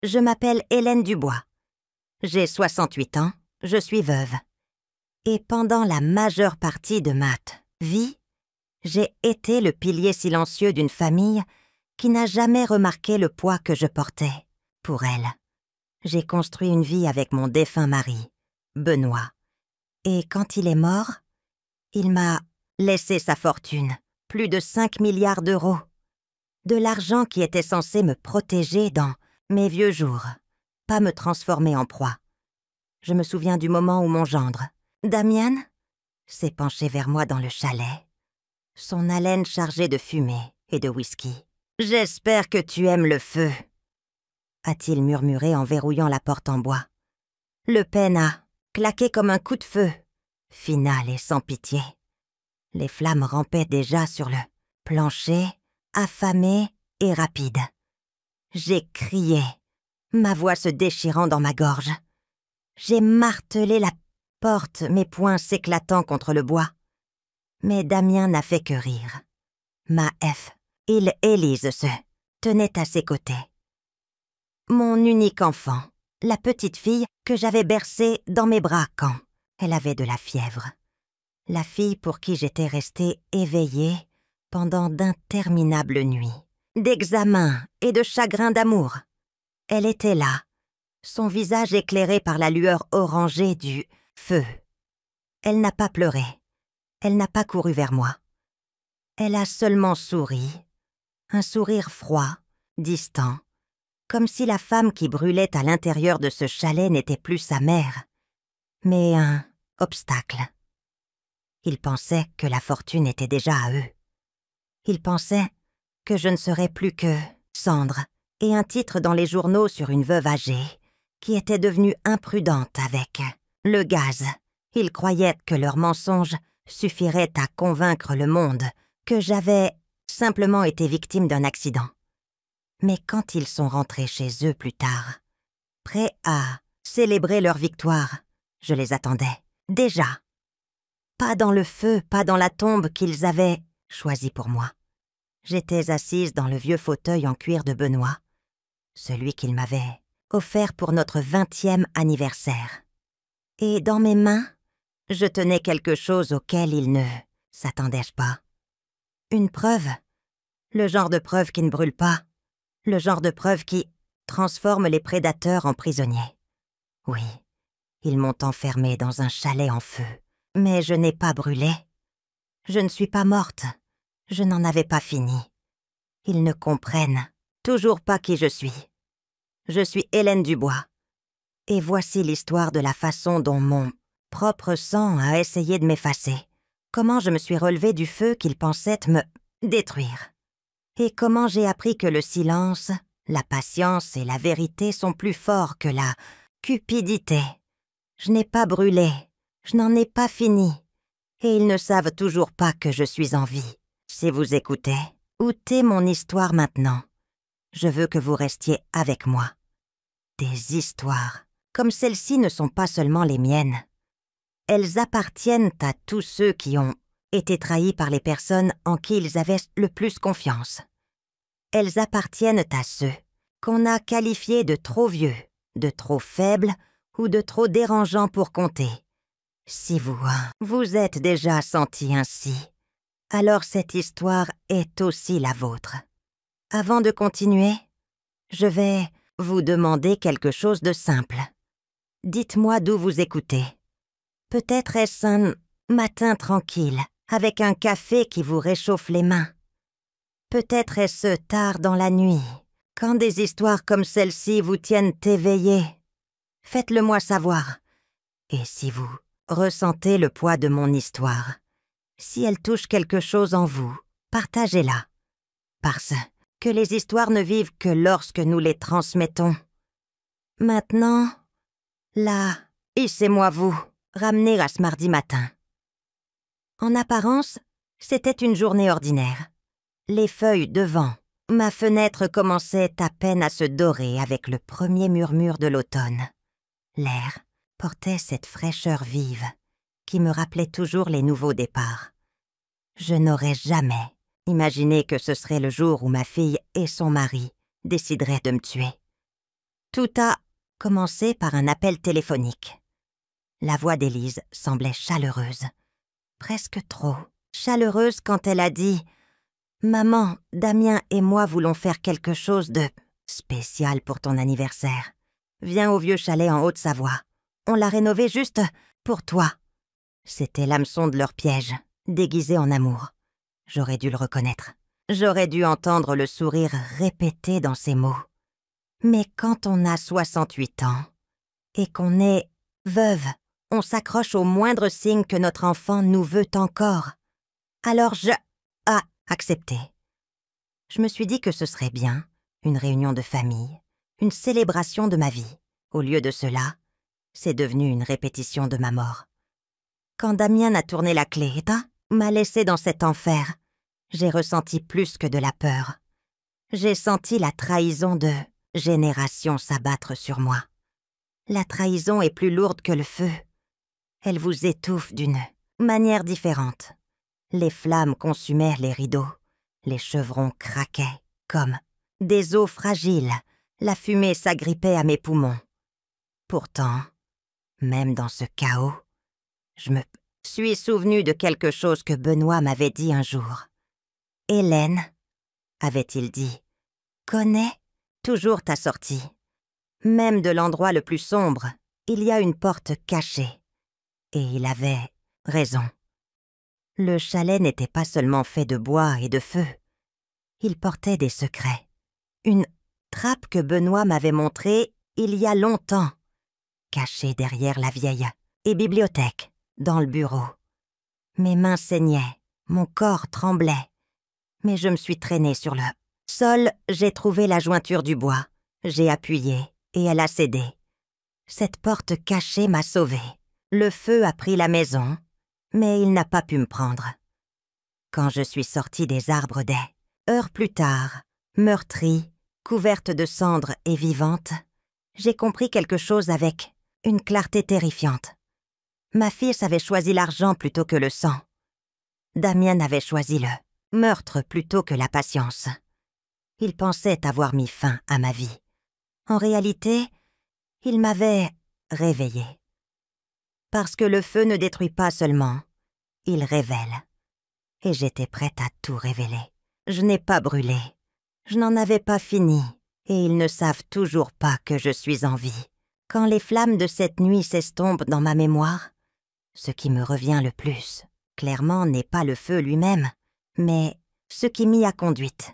Je m'appelle Hélène Dubois. J'ai 68 ans, je suis veuve. Et pendant la majeure partie de ma vie, j'ai été le pilier silencieux d'une famille qui n'a jamais remarqué le poids que je portais pour elle. J'ai construit une vie avec mon défunt mari, Benoît. Et quand il est mort, il m'a laissé sa fortune, plus de 5 milliards d'euros. De l'argent qui était censé me protéger dans mes vieux jours, pas me transformer en proie. Je me souviens du moment où mon gendre, Damien, s'est penché vers moi dans le chalet, son haleine chargée de fumée et de whisky. « J'espère que tu aimes le feu », a-t-il murmuré en verrouillant la porte en bois. Le peigne a claqué comme un coup de feu, final et sans pitié. Les flammes rampaient déjà sur le plancher, affamées et rapides. J'ai crié, ma voix se déchirant dans ma gorge. J'ai martelé la porte, mes poings s'éclatant contre le bois. Mais Damien n'a fait que rire. Ma Élise se tenait à ses côtés. Mon unique enfant, la petite fille que j'avais bercée dans mes bras quand elle avait de la fièvre. La fille pour qui j'étais restée éveillée pendant d'interminables nuits, d'examens et de chagrins d'amour. Elle était là, son visage éclairé par la lueur orangée du feu. Elle n'a pas pleuré, elle n'a pas couru vers moi. Elle a seulement souri, un sourire froid, distant, comme si la femme qui brûlait à l'intérieur de ce chalet n'était plus sa mère, mais un obstacle. Ils pensaient que la fortune était déjà à eux. Ils pensaient que je ne serais plus que cendre et un titre dans les journaux sur une veuve âgée qui était devenue imprudente avec le gaz. Ils croyaient que leurs mensonges suffiraient à convaincre le monde que j'avais simplement été victime d'un accident. Mais quand ils sont rentrés chez eux plus tard, prêts à célébrer leur victoire, je les attendais, déjà. Pas dans le feu, pas dans la tombe qu'ils avaient choisie pour moi. J'étais assise dans le vieux fauteuil en cuir de Benoît, celui qu'il m'avait offert pour notre 20e anniversaire. Et dans mes mains, je tenais quelque chose auquel il ne s'attendait pas. Une preuve, le genre de preuve qui ne brûle pas, le genre de preuve qui transforme les prédateurs en prisonniers. Oui, ils m'ont enfermée dans un chalet en feu, mais je n'ai pas brûlé. Je ne suis pas morte, je n'en avais pas fini. Ils ne comprennent toujours pas qui je suis. Je suis Hélène Dubois. Et voici l'histoire de la façon dont mon propre sang a essayé de m'effacer. Comment je me suis relevée du feu qu'ils pensaient me détruire. Et comment j'ai appris que le silence, la patience et la vérité sont plus forts que la cupidité. Je n'ai pas brûlé, je n'en ai pas fini. Et ils ne savent toujours pas que je suis en vie. Si vous écoutez, écoutez mon histoire maintenant. Je veux que vous restiez avec moi. Des histoires comme celles-ci ne sont pas seulement les miennes. Elles appartiennent à tous ceux qui ont été trahis par les personnes en qui ils avaient le plus confiance. Elles appartiennent à ceux qu'on a qualifiés de trop vieux, de trop faibles ou de trop dérangeants pour compter. Si vous êtes déjà senti ainsi, alors cette histoire est aussi la vôtre. Avant de continuer, je vais vous demander quelque chose de simple. Dites-moi d'où vous écoutez. Peut-être est-ce un matin tranquille, avec un café qui vous réchauffe les mains. Peut-être est-ce tard dans la nuit, quand des histoires comme celle-ci vous tiennent éveillé. Faites-le moi savoir. Et si vous ressentez le poids de mon histoire, si elle touche quelque chose en vous, partagez-la. Parce que les histoires ne vivent que lorsque nous les transmettons. Maintenant, là, hissez-moi vous, ramenez à ce mardi matin. En apparence, c'était une journée ordinaire. Les feuilles devant ma fenêtre commençaient à peine à se dorer avec le premier murmure de l'automne. L'air portait cette fraîcheur vive qui me rappelait toujours les nouveaux départs. Je n'aurais jamais imaginé que ce serait le jour où ma fille et son mari décideraient de me tuer. Tout a commencé par un appel téléphonique. La voix d'Élise semblait chaleureuse, presque trop chaleureuse quand elle a dit « Maman, Damien et moi voulons faire quelque chose de spécial pour ton anniversaire. Viens au vieux chalet en Haute-Savoie. On l'a rénové juste pour toi. » C'était l'hameçon de leur piège, déguisé en amour. J'aurais dû le reconnaître. J'aurais dû entendre le sourire répété dans ses mots. Mais quand on a 68 ans et qu'on est veuve, on s'accroche au moindre signe que notre enfant nous veut encore. Alors je accepté. Je me suis dit que ce serait bien, une réunion de famille, une célébration de ma vie. Au lieu de cela, c'est devenu une répétition de ma mort. Quand Damien a tourné la clé et m'a laissé dans cet enfer, j'ai ressenti plus que de la peur. J'ai senti la trahison de générations s'abattre sur moi. La trahison est plus lourde que le feu. Elle vous étouffe d'une manière différente. Les flammes consumaient les rideaux. Les chevrons craquaient comme des os fragiles. La fumée s'agrippait à mes poumons. Pourtant, même dans ce chaos, je me suis souvenu de quelque chose que Benoît m'avait dit un jour. « Hélène, avait-il dit, connais toujours ta sortie. Même de l'endroit le plus sombre, il y a une porte cachée. » Et il avait raison. Le chalet n'était pas seulement fait de bois et de feu. Il portait des secrets. Une trappe que Benoît m'avait montrée il y a longtemps, cachée derrière la vieille bibliothèque, dans le bureau. Mes mains saignaient, mon corps tremblait. Mais je me suis traînée sur le sol, j'ai trouvé la jointure du bois. J'ai appuyé et elle a cédé. Cette porte cachée m'a sauvée. Le feu a pris la maison, mais il n'a pas pu me prendre. Quand je suis sortie des arbres des heures plus tard, meurtrie, couverte de cendres et vivante, j'ai compris quelque chose avec une clarté terrifiante. Ma fils avait choisi l'argent plutôt que le sang. Damien avait choisi le meurtre plutôt que la patience. Il pensait avoir mis fin à ma vie. En réalité, il m'avait réveillée. Parce que le feu ne détruit pas seulement, il révèle. Et j'étais prête à tout révéler. Je n'ai pas brûlé. Je n'en avais pas fini. Et ils ne savent toujours pas que je suis en vie. Quand les flammes de cette nuit s'estompent dans ma mémoire, ce qui me revient le plus, clairement, n'est pas le feu lui-même, mais ce qui m'y a conduite.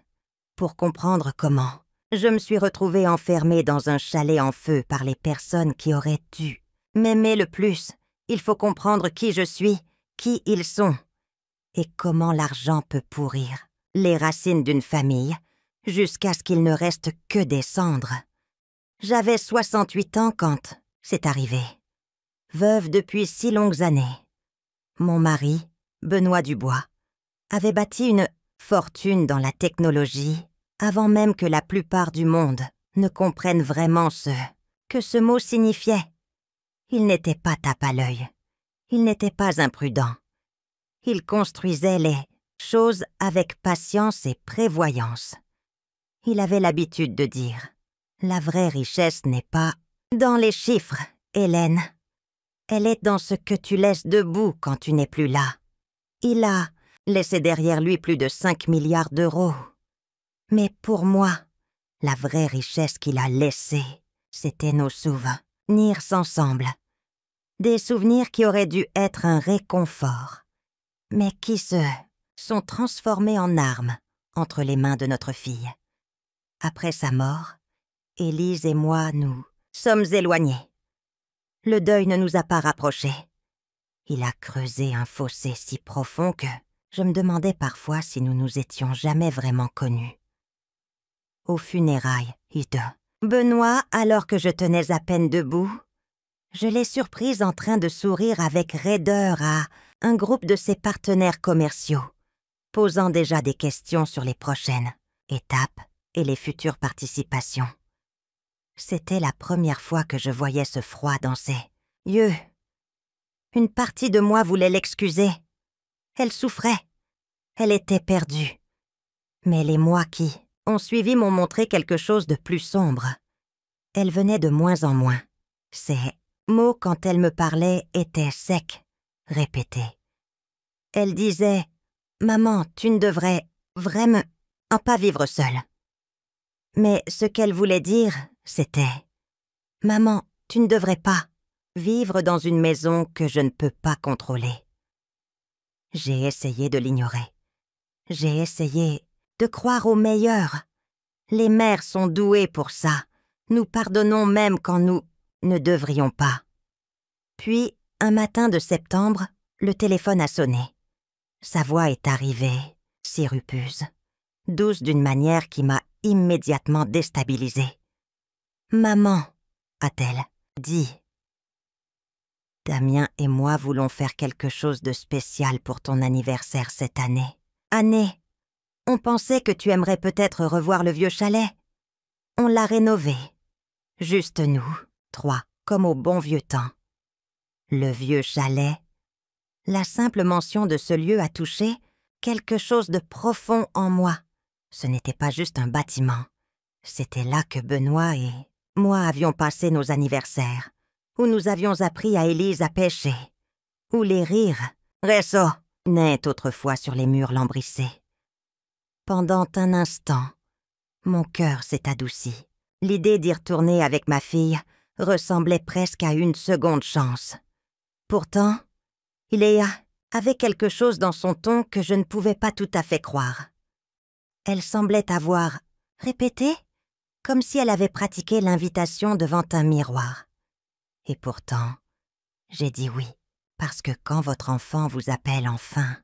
Pour comprendre comment, je me suis retrouvée enfermée dans un chalet en feu par les personnes qui auraient dû m'aimer le plus. Il faut comprendre qui je suis, qui ils sont, et comment l'argent peut pourrir les racines d'une famille jusqu'à ce qu'il ne reste que des cendres. J'avais 68 ans quand c'est arrivé. Veuve depuis si longues années. Mon mari, Benoît Dubois, avait bâti une fortune dans la technologie avant même que la plupart du monde ne comprenne vraiment ce que ce mot signifiait. Il n'était pas tape à l'œil. Il n'était pas imprudent. Il construisait les choses avec patience et prévoyance. Il avait l'habitude de dire « La vraie richesse n'est pas dans les chiffres, Hélène. Elle est dans ce que tu laisses debout quand tu n'es plus là. » Il a laissé derrière lui plus de 5 milliards d'euros. Mais pour moi, la vraie richesse qu'il a laissée, c'était nos souvenirs ensemble. Des souvenirs qui auraient dû être un réconfort, mais qui se sont transformés en armes entre les mains de notre fille. Après sa mort, Élise et moi nous sommes éloignés. Le deuil ne nous a pas rapprochés. Il a creusé un fossé si profond que je me demandais parfois si nous nous étions jamais vraiment connus. Aux funérailles, Benoît, alors que je tenais à peine debout, je l'ai surprise en train de sourire avec raideur à un groupe de ses partenaires commerciaux, posant déjà des questions sur les prochaines étapes et les futures participations. C'était la première fois que je voyais ce froid dans ses yeux. Une partie de moi voulait l'excuser. Elle souffrait. Elle était perdue. Mais les mois qui ont suivi m'ont montré quelque chose de plus sombre. Elle venait de moins en moins. Ses mots, quand elle me parlait, étaient secs, répétés. Elle disait « Maman, tu ne devrais vraiment pas vivre seule. » Mais ce qu'elle voulait dire, c'était « Maman, tu ne devrais pas vivre dans une maison que je ne peux pas contrôler. » J'ai essayé de l'ignorer. J'ai essayé de croire au meilleur. Les mères sont douées pour ça. Nous pardonnons même quand nous ne devrions pas. Puis, un matin de septembre, le téléphone a sonné. Sa voix est arrivée, sirupuse, douce d'une manière qui m'a immédiatement déstabilisée. « Maman, a-t-elle dit. Damien et moi voulons faire quelque chose de spécial pour ton anniversaire cette année. Année, on pensait que tu aimerais peut-être revoir le vieux chalet. On l'a rénové. Juste nous, 3, comme au bon vieux temps. Le vieux chalet. La simple mention de ce lieu a touché quelque chose de profond en moi. Ce n'était pas juste un bâtiment. C'était là que Benoît et moi avions passé nos anniversaires, où nous avions appris à Élise à pêcher, où les rires « Resso » naient autrefois sur les murs lambrissés. Pendant un instant, mon cœur s'est adouci. L'idée d'y retourner avec ma fille ressemblait presque à une seconde chance. Pourtant, il avait quelque chose dans son ton que je ne pouvais pas tout à fait croire. Elle semblait avoir répété, comme si elle avait pratiqué l'invitation devant un miroir. Et pourtant, j'ai dit oui, parce que quand votre enfant vous appelle enfin,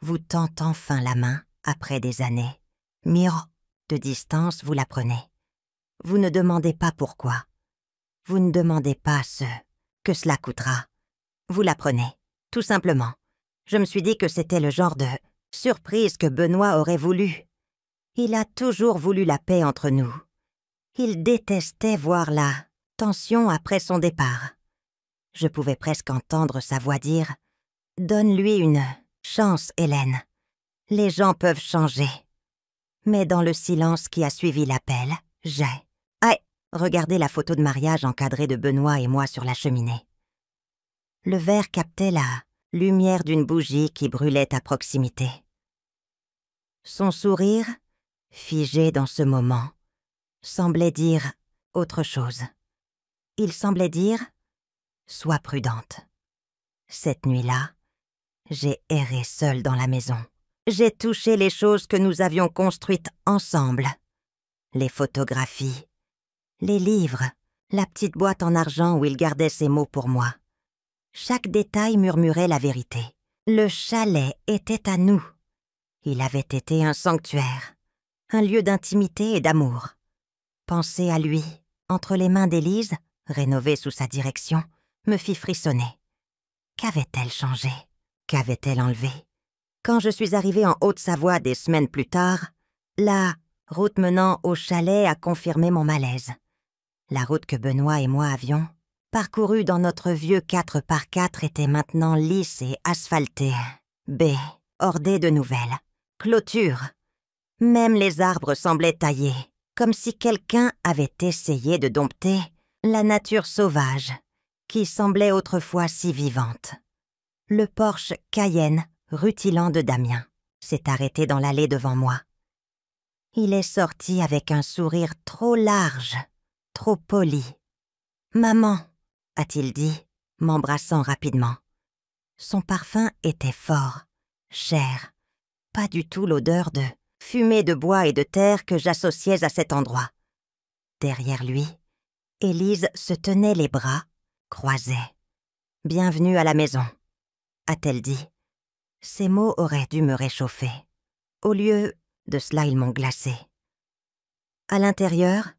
vous tend enfin la main après des années, de distance, vous la prenez. Vous ne demandez pas pourquoi. Vous ne demandez pas ce que cela coûtera. Vous la prenez, tout simplement. Je me suis dit que c'était le genre de surprise que Benoît aurait voulu. Il a toujours voulu la paix entre nous. Il détestait voir la tension après son départ. Je pouvais presque entendre sa voix dire « Donne-lui une chance, Hélène. Les gens peuvent changer. » Mais dans le silence qui a suivi l'appel, j'ai regardé la photo de mariage encadrée de Benoît et moi sur la cheminée. Le verre captait la lumière d'une bougie qui brûlait à proximité. Son sourire, figé dans ce moment, semblait dire autre chose. Il semblait dire « Sois prudente ». Cette nuit-là, j'ai erré seule dans la maison. J'ai touché les choses que nous avions construites ensemble. Les photographies, les livres, la petite boîte en argent où il gardait ses mots pour moi. Chaque détail murmurait la vérité. Le chalet était à nous. Il avait été un sanctuaire, un lieu d'intimité et d'amour. Penser à lui, entre les mains d'Élise, rénové sous sa direction, me fit frissonner. Qu'avait-elle changé? Qu'avait-elle enlevé? Quand je suis arrivée en Haute-Savoie des semaines plus tard, la route menant au chalet a confirmé mon malaise. La route que Benoît et moi avions parcourue dans notre vieux 4x4 était maintenant lisse et asphaltée, baie, bordée de nouvelles, clôtures. Même les arbres semblaient taillés, comme si quelqu'un avait essayé de dompter la nature sauvage, qui semblait autrefois si vivante. Le Porsche Cayenne, rutilant de Damien, s'est arrêté dans l'allée devant moi. Il est sorti avec un sourire trop large, trop poli. « Maman », a-t-il dit, m'embrassant rapidement. Son parfum était fort, cher, pas du tout l'odeur de fumée de bois et de terre que j'associais à cet endroit. Derrière lui, Élise se tenait les bras, croisés. « Bienvenue à la maison », a-t-elle dit. Ces mots auraient dû me réchauffer. Au lieu de cela, ils m'ont glacée. À l'intérieur,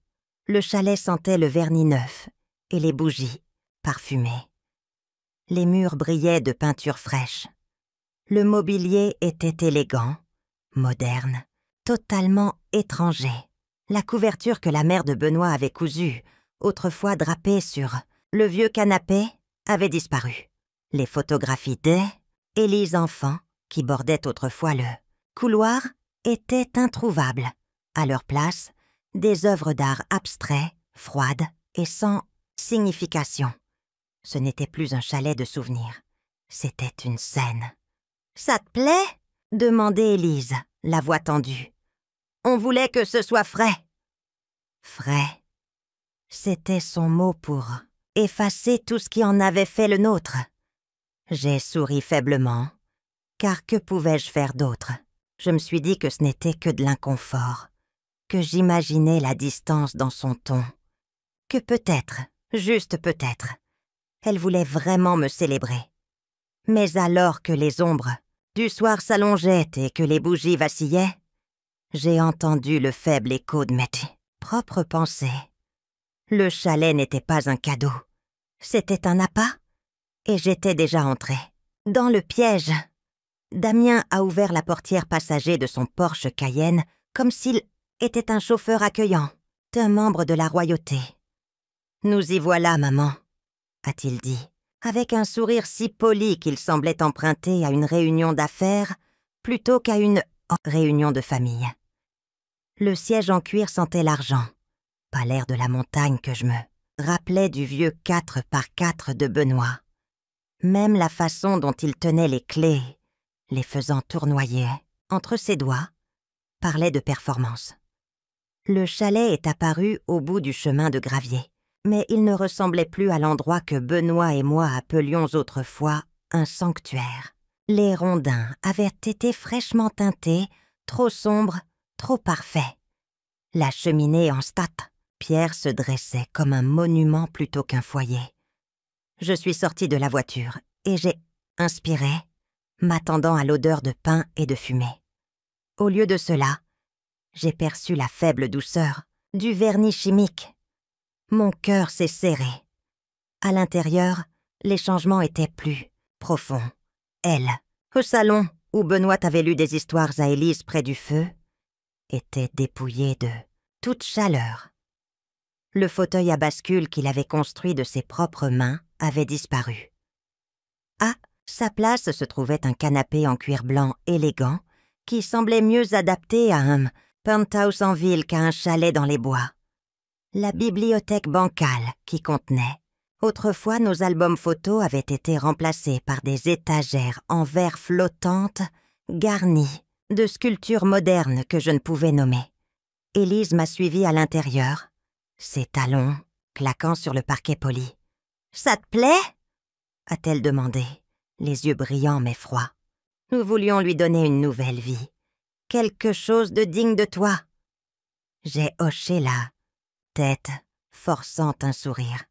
le chalet sentait le vernis neuf et les bougies parfumées. Les murs brillaient de peinture fraîche. Le mobilier était élégant, moderne, totalement étranger. La couverture que la mère de Benoît avait cousue, autrefois drapée sur le vieux canapé, avait disparu. Les photographies d'Élise enfant, qui bordaient autrefois le couloir, étaient introuvables. À leur place, des œuvres d'art abstraits froide et sans signification. Ce n'était plus un chalet de souvenirs. C'était une scène. « Ça te plaît ?» demandait Élise, la voix tendue. « On voulait que ce soit frais. » Frais. C'était son mot pour effacer tout ce qui en avait fait le nôtre. J'ai souri faiblement, car que pouvais-je faire d'autre? Je me suis dit que ce n'était que de l'inconfort, que j'imaginais la distance dans son ton, que peut-être, juste peut-être, elle voulait vraiment me célébrer. Mais alors que les ombres du soir s'allongeaient et que les bougies vacillaient, j'ai entendu le faible écho de mes propres pensées. Le chalet n'était pas un cadeau, c'était un appât, et j'étais déjà entrée. Dans le piège, Damien a ouvert la portière passager de son Porsche Cayenne comme s'il était un chauffeur accueillant, un membre de la royauté. « Nous y voilà, maman », a-t-il dit, avec un sourire si poli qu'il semblait emprunter à une réunion d'affaires plutôt qu'à une réunion de famille. Le siège en cuir sentait l'argent, pas l'air de la montagne que je me rappelais du vieux 4x4 de Benoît. Même la façon dont il tenait les clés, les faisant tournoyer entre ses doigts, parlait de performance. Le chalet est apparu au bout du chemin de gravier, mais il ne ressemblait plus à l'endroit que Benoît et moi appelions autrefois un sanctuaire. Les rondins avaient été fraîchement teintés, trop sombres, trop parfaits. La cheminée en pierre se dressait comme un monument plutôt qu'un foyer. Je suis sortie de la voiture et j'ai inspiré, m'attendant à l'odeur de pain et de fumée. Au lieu de cela, j'ai perçu la faible douceur du vernis chimique. Mon cœur s'est serré. À l'intérieur, les changements étaient plus profonds. Elle, au salon où Benoît avait lu des histoires à Élise près du feu, était dépouillée de toute chaleur. Le fauteuil à bascule qu'il avait construit de ses propres mains avait disparu. À sa place se trouvait un canapé en cuir blanc élégant qui semblait mieux adapté à un penthouse en ville qu'à un chalet dans les bois. La bibliothèque bancale qui contenait. Autrefois, nos albums photos avaient été remplacés par des étagères en verre flottantes, garnies de sculptures modernes que je ne pouvais nommer. Élise m'a suivie à l'intérieur, ses talons claquant sur le parquet poli. « Ça te plaît ?» a-t-elle demandé, les yeux brillants mais froids. Nous voulions lui donner une nouvelle vie, quelque chose de digne de toi. J'ai hoché la tête, forçant un sourire.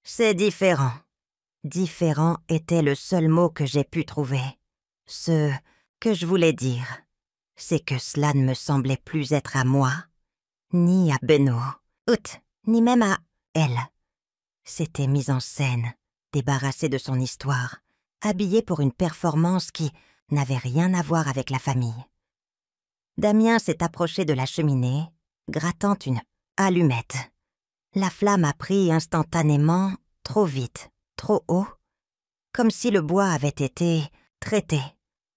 C'est différent. Différent était le seul mot que j'ai pu trouver. Ce que je voulais dire, c'est que cela ne me semblait plus être à moi, ni à Benoît, ni même à elle. C'était mise en scène, débarrassée de son histoire, habillée pour une performance qui n'avait rien à voir avec la famille. Damien s'est approché de la cheminée, grattant une allumette. La flamme a pris instantanément, trop vite, trop haut, comme si le bois avait été traité.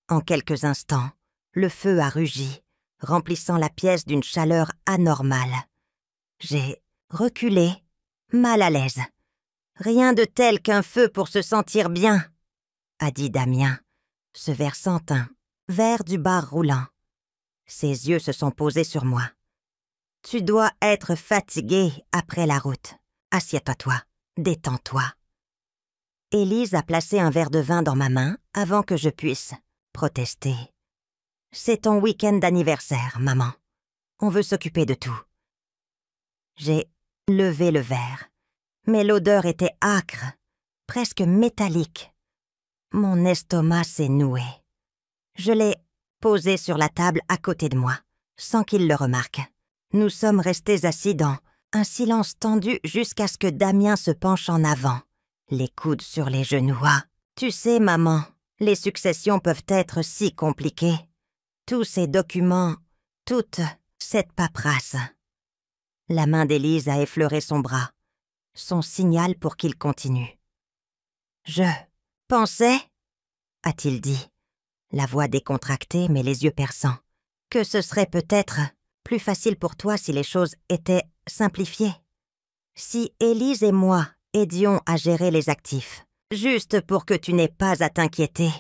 En quelques instants, le feu a rugi, remplissant la pièce d'une chaleur anormale. J'ai reculé, mal à l'aise. « Rien de tel qu'un feu pour se sentir bien », a dit Damien, se versant un verre du bar roulant. Ses yeux se sont posés sur moi. « Tu dois être fatigué après la route. Assieds-toi, toi. Détends-toi. » Élise a placé un verre de vin dans ma main avant que je puisse protester. « C'est ton week-end d'anniversaire, maman. On veut s'occuper de tout. » J'ai levé le verre, mais l'odeur était âcre, presque métallique. Mon estomac s'est noué. Je l'ai posé sur la table à côté de moi, sans qu'il le remarque. Nous sommes restés assis dans un silence tendu jusqu'à ce que Damien se penche en avant, les coudes sur les genoux. « Ah, tu sais, maman, les successions peuvent être si compliquées. Tous ces documents, toute cette paperasse. » La main d'Élise a effleuré son bras, son signal pour qu'il continue. « Je pensais, » a-t-il dit, la voix décontractée mais les yeux perçants, « que ce serait peut-être plus facile pour toi si les choses étaient simplifiées. Si Élise et moi aidions à gérer les actifs, juste pour que tu n'aies pas à t'inquiéter. »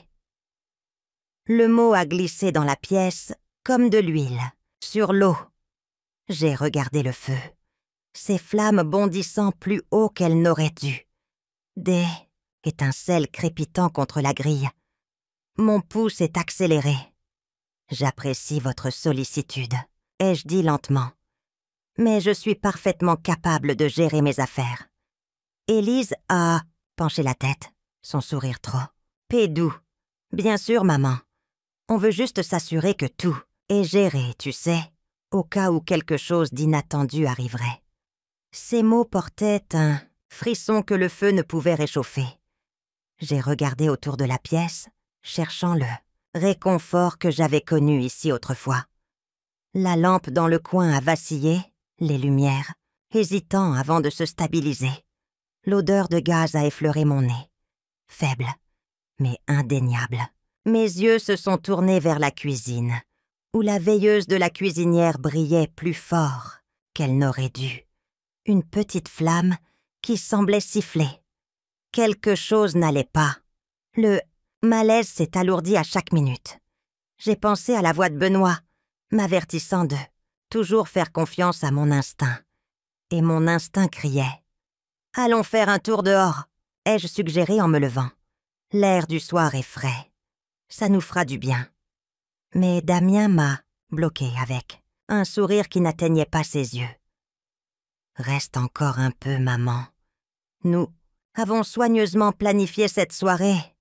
Le mot a glissé dans la pièce comme de l'huile, sur l'eau. J'ai regardé le feu, ses flammes bondissant plus haut qu'elles n'auraient dû. Des étincelles crépitant contre la grille. Mon pouls s'est accéléré. « J'apprécie votre sollicitude », ai-je dit lentement. « Mais je suis parfaitement capable de gérer mes affaires. » Élise a penché la tête, son sourire trop. « Pédou. Bien sûr, maman. On veut juste s'assurer que tout est géré, tu sais, au cas où quelque chose d'inattendu arriverait. » Ces mots portaient un frisson que le feu ne pouvait réchauffer. J'ai regardé autour de la pièce, cherchant le réconfort que j'avais connu ici autrefois. La lampe dans le coin a vacillé, les lumières, hésitant avant de se stabiliser. L'odeur de gaz a effleuré mon nez. Faible, mais indéniable. Mes yeux se sont tournés vers la cuisine, où la veilleuse de la cuisinière brillait plus fort qu'elle n'aurait dû. Une petite flamme qui semblait siffler. Quelque chose n'allait pas. Le malaise s'est alourdi à chaque minute. J'ai pensé à la voix de Benoît, m'avertissant de toujours faire confiance à mon instinct. Et mon instinct criait. « Allons faire un tour dehors », ai-je suggéré en me levant. L'air du soir est frais. Ça nous fera du bien. Mais Damien m'a bloqué avec un sourire qui n'atteignait pas ses yeux. « Reste encore un peu, maman. Nous avons soigneusement planifié cette soirée.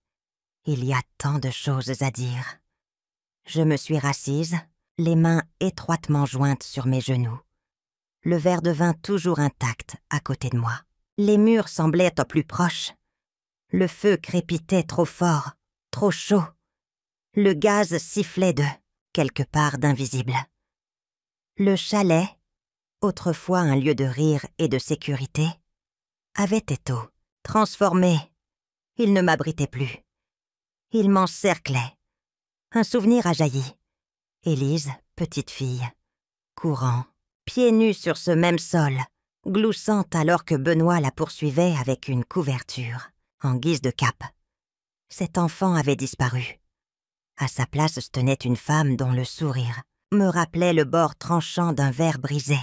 Il y a tant de choses à dire. » Je me suis rassise, les mains étroitement jointes sur mes genoux. Le verre de vin toujours intact à côté de moi. Les murs semblaient au plus proches. Le feu crépitait trop fort, trop chaud. Le gaz sifflait de quelque part d'invisible. Le chalet, autrefois un lieu de rire et de sécurité, avait été transformé. Il ne m'abritait plus. Il m'encerclait. Un souvenir a jailli. Élise, petite fille, courant, pieds nus sur ce même sol, gloussant alors que Benoît la poursuivait avec une couverture, en guise de cape. Cet enfant avait disparu. À sa place se tenait une femme dont le sourire me rappelait le bord tranchant d'un verre brisé.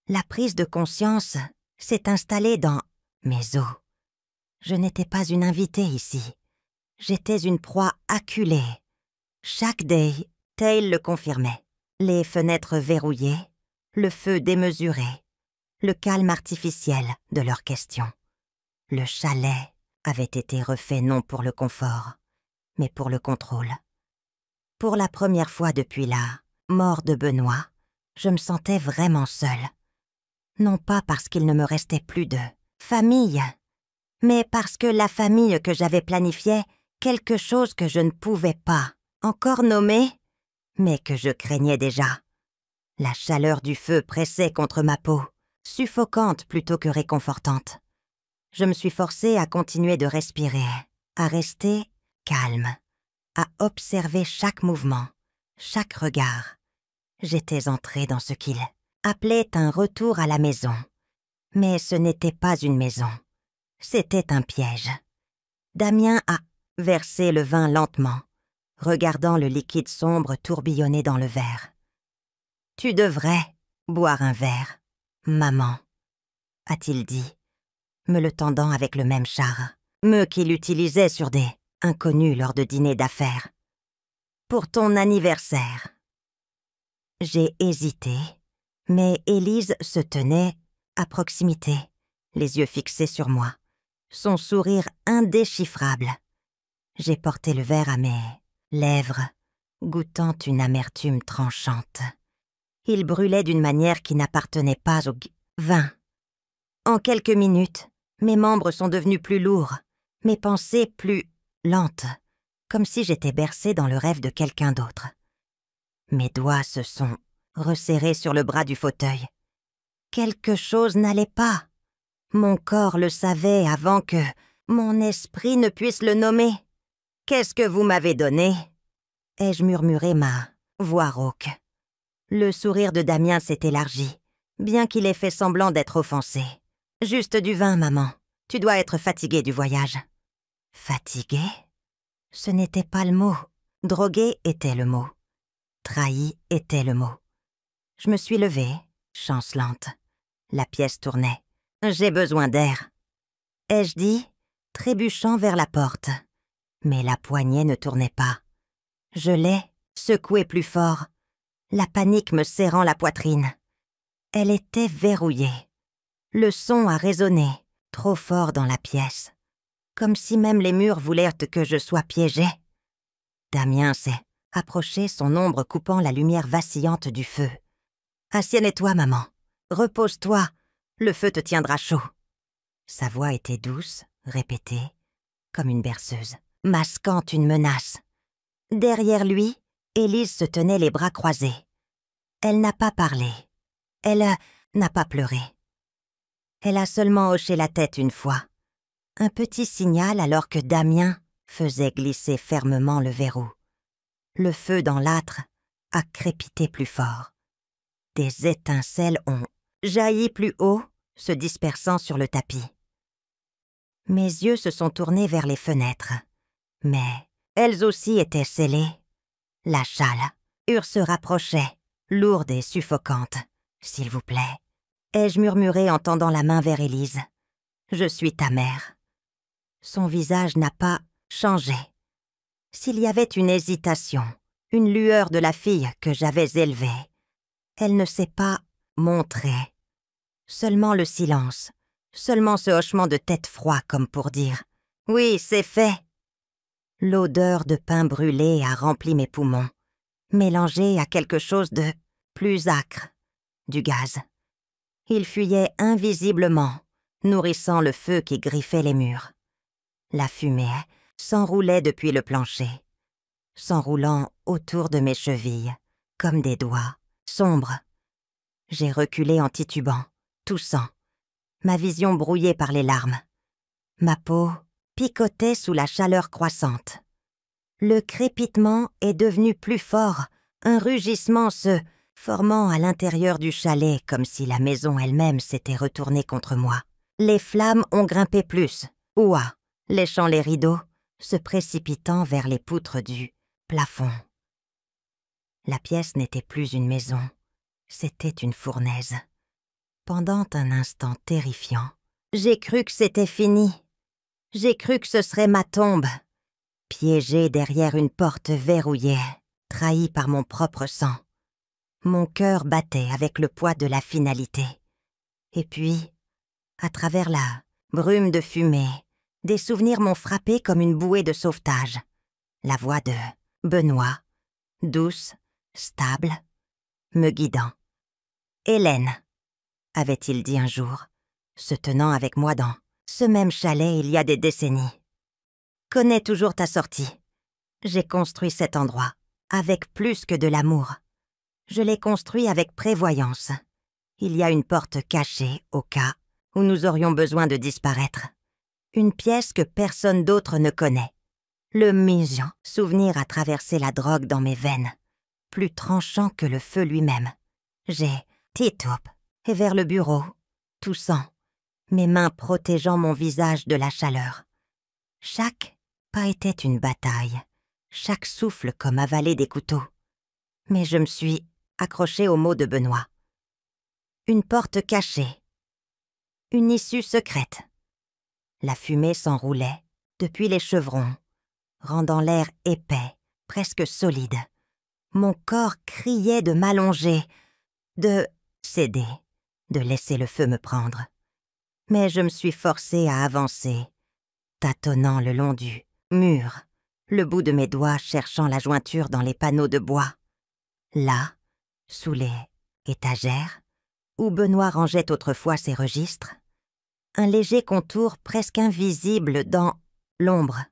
La prise de conscience s'est installée dans mes os. Je n'étais pas une invitée ici. J'étais une proie acculée. Chaque day, Tail le confirmait. Les fenêtres verrouillées, le feu démesuré, le calme artificiel de leurs questions. Le chalet avait été refait non pour le confort, mais pour le contrôle. Pour la première fois depuis la mort de Benoît, je me sentais vraiment seule. Non pas parce qu'il ne me restait plus de famille, mais parce que la famille que j'avais planifiée, quelque chose que je ne pouvais pas encore nommer, mais que je craignais déjà. La chaleur du feu pressait contre ma peau, suffocante plutôt que réconfortante. Je me suis forcée à continuer de respirer, à rester calme, à observer chaque mouvement, chaque regard. J'étais entrée dans ce qu'il appelait un retour à la maison. Mais ce n'était pas une maison. C'était un piège. Damien a versé le vin lentement, regardant le liquide sombre tourbillonner dans le verre. « Tu devrais boire un verre, maman, » a-t-il dit, me le tendant avec le même char, qu'il utilisait sur des inconnus lors de dîners d'affaires. « Pour ton anniversaire. » J'ai hésité, mais Élise se tenait à proximité, les yeux fixés sur moi, son sourire indéchiffrable. J'ai porté le verre à mes lèvres, goûtant une amertume tranchante. Il brûlait d'une manière qui n'appartenait pas au vin. En quelques minutes, mes membres sont devenus plus lourds, mes pensées plus lentes, comme si j'étais bercée dans le rêve de quelqu'un d'autre. Mes doigts se sont resserrés sur le bras du fauteuil. Quelque chose n'allait pas. Mon corps le savait avant que mon esprit ne puisse le nommer. « Qu'est-ce que vous m'avez donné ?» ai-je murmuré, ma voix rauque. Le sourire de Damien s'est élargi, bien qu'il ait fait semblant d'être offensé. « Juste du vin, maman. Tu dois être fatiguée du voyage. » Fatiguée? Ce n'était pas le mot. Droguée était le mot. Trahi était le mot. Je me suis levée, chancelante. La pièce tournait. « J'ai besoin d'air. » ai-je dit, trébuchant vers la porte. Mais la poignée ne tournait pas. Je l'ai secouée plus fort, la panique me serrant la poitrine. Elle était verrouillée. Le son a résonné, trop fort dans la pièce, comme si même les murs voulaient que je sois piégée. Damien s'est approché, son ombre coupant la lumière vacillante du feu. « Assieds-toi, maman. Repose-toi. Le feu te tiendra chaud. » Sa voix était douce, répétée, comme une berceuse, masquant une menace. Derrière lui, Élise se tenait les bras croisés. Elle n'a pas parlé. Elle n'a pas pleuré. Elle a seulement hoché la tête une fois. Un petit signal alors que Damien faisait glisser fermement le verrou. Le feu dans l'âtre a crépité plus fort. Des étincelles ont jailli plus haut, se dispersant sur le tapis. Mes yeux se sont tournés vers les fenêtres, mais elles aussi étaient scellées. La châle se rapprochait, lourde et suffocante. « S'il vous plaît, » ai-je murmuré en tendant la main vers Élise. « Je suis ta mère. » Son visage n'a pas changé. S'il y avait une hésitation, une lueur de la fille que j'avais élevée, elle ne s'est pas montrée. Seulement le silence, seulement ce hochement de tête froid comme pour dire « Oui, c'est fait !» L'odeur de pain brûlé a rempli mes poumons, mélangée à quelque chose de plus âcre, du gaz. Il fuyait invisiblement, nourrissant le feu qui griffait les murs. La fumée s'enroulait depuis le plancher, s'enroulant autour de mes chevilles, comme des doigts, sombres. J'ai reculé en titubant, toussant, ma vision brouillée par les larmes. Ma peau picotait sous la chaleur croissante. Le crépitement est devenu plus fort, un rugissement se formant à l'intérieur du chalet comme si la maison elle-même s'était retournée contre moi. Les flammes ont grimpé plus, ouah, léchant les rideaux, se précipitant vers les poutres du plafond. La pièce n'était plus une maison, c'était une fournaise. Pendant un instant terrifiant, j'ai cru que c'était fini. J'ai cru que ce serait ma tombe, piégée derrière une porte verrouillée, trahie par mon propre sang. Mon cœur battait avec le poids de la finalité. Et puis, à travers la brume de fumée, des souvenirs m'ont frappé comme une bouée de sauvetage. La voix de Benoît, douce, stable, me guidant. « Hélène », avait-il dit un jour, se tenant avec moi dans ce même chalet il y a des décennies. « Connais toujours ta sortie. J'ai construit cet endroit avec plus que de l'amour. Je l'ai construit avec prévoyance. Il y a une porte cachée au cas où nous aurions besoin de disparaître. Une pièce que personne d'autre ne connaît. Le museau souvenir a traversé la drogue dans mes veines, plus tranchant que le feu lui-même. J'ai titoupe et vers le bureau, toussant, mes mains protégeant mon visage de la chaleur. Chaque pas était une bataille, chaque souffle comme avaler des couteaux. Mais je me suis accrochée aux mots de Benoît. Une porte cachée. Une issue secrète. La fumée s'enroulait depuis les chevrons, rendant l'air épais, presque solide. Mon corps criait de m'allonger, de céder, de laisser le feu me prendre. Mais je me suis forcée à avancer, tâtonnant le long du mur, le bout de mes doigts cherchant la jointure dans les panneaux de bois. Là, sous les étagères, où Benoît rangeait autrefois ses registres, un léger contour presque invisible dans l'ombre.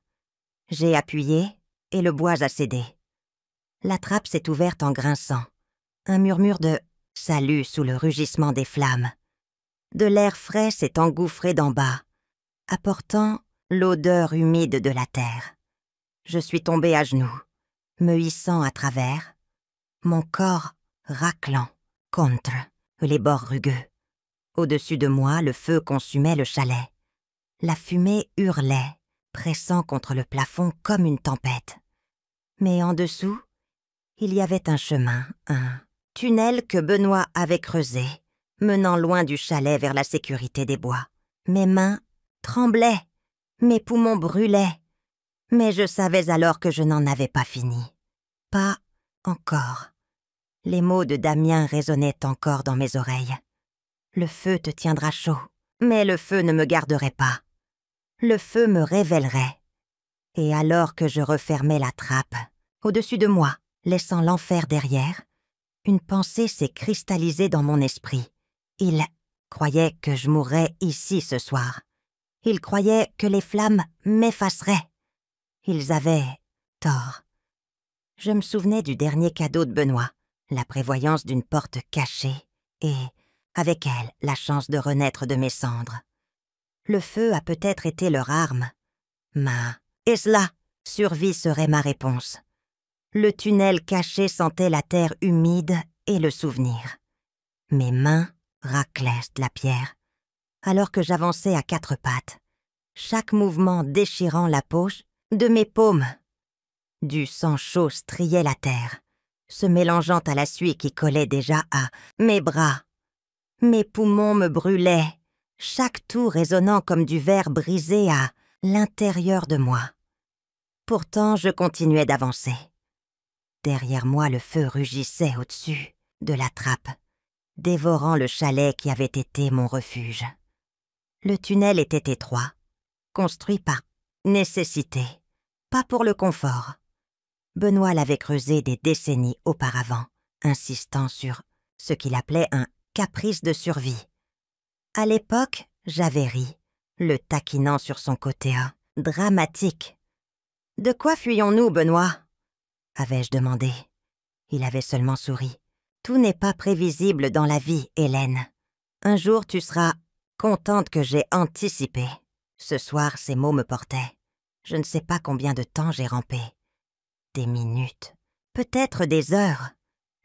J'ai appuyé et le bois a cédé. La trappe s'est ouverte en grinçant. Un murmure de salut sous le rugissement des flammes. De l'air frais s'est engouffré d'en bas, apportant l'odeur humide de la terre. Je suis tombée à genoux, me hissant à travers, mon corps raclant contre les bords rugueux. Au-dessus de moi, le feu consumait le chalet. La fumée hurlait, pressant contre le plafond comme une tempête. Mais en dessous, il y avait un chemin, un tunnel que Benoît avait creusé, menant loin du chalet vers la sécurité des bois. Mes mains tremblaient, mes poumons brûlaient, mais je savais alors que je n'en avais pas fini. Pas encore. Les mots de Damien résonnaient encore dans mes oreilles. Le feu te tiendra chaud, mais le feu ne me garderait pas. Le feu me révélerait. Et alors que je refermais la trappe, au-dessus de moi, laissant l'enfer derrière, une pensée s'est cristallisée dans mon esprit. Il croyait que je mourrais ici ce soir. Il croyait que les flammes m'effaceraient. Ils avaient tort. Je me souvenais du dernier cadeau de Benoît, la prévoyance d'une porte cachée, et, avec elle, la chance de renaître de mes cendres. Le feu a peut-être été leur arme. Et cela, survie serait ma réponse. Le tunnel caché sentait la terre humide et le souvenir. Mes mains raclaient la pierre, alors que j'avançais à quatre pattes, chaque mouvement déchirant la poche de mes paumes. Du sang chaud striait la terre, se mélangeant à la suie qui collait déjà à mes bras. Mes poumons me brûlaient, chaque toux résonnant comme du verre brisé à l'intérieur de moi. Pourtant, je continuais d'avancer. Derrière moi, le feu rugissait au-dessus de la trappe, dévorant le chalet qui avait été mon refuge. Le tunnel était étroit, construit par nécessité, pas pour le confort. Benoît l'avait creusé des décennies auparavant, insistant sur ce qu'il appelait un caprice de survie. À l'époque, j'avais ri, le taquinant sur son côté dramatique. « De quoi fuyons-nous, Benoît ?» avais-je demandé. Il avait seulement souri. « Tout n'est pas prévisible dans la vie, Hélène. Un jour, tu seras contente que j'ai anticipé. » Ce soir, ces mots me portaient. Je ne sais pas combien de temps j'ai rampé. Des minutes, peut-être des heures.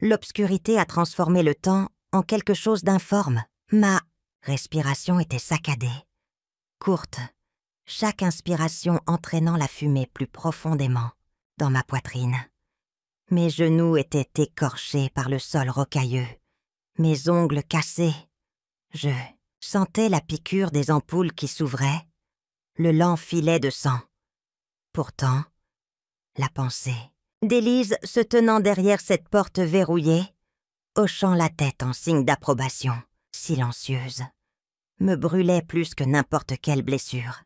L'obscurité a transformé le temps en quelque chose d'informe. Ma respiration était saccadée, courte, chaque inspiration entraînant la fumée plus profondément dans ma poitrine. Mes genoux étaient écorchés par le sol rocailleux, mes ongles cassés. Je sentais la piqûre des ampoules qui s'ouvraient, le lent filet de sang. Pourtant, la pensée d'Élise se tenant derrière cette porte verrouillée, hochant la tête en signe d'approbation, silencieuse, me brûlait plus que n'importe quelle blessure.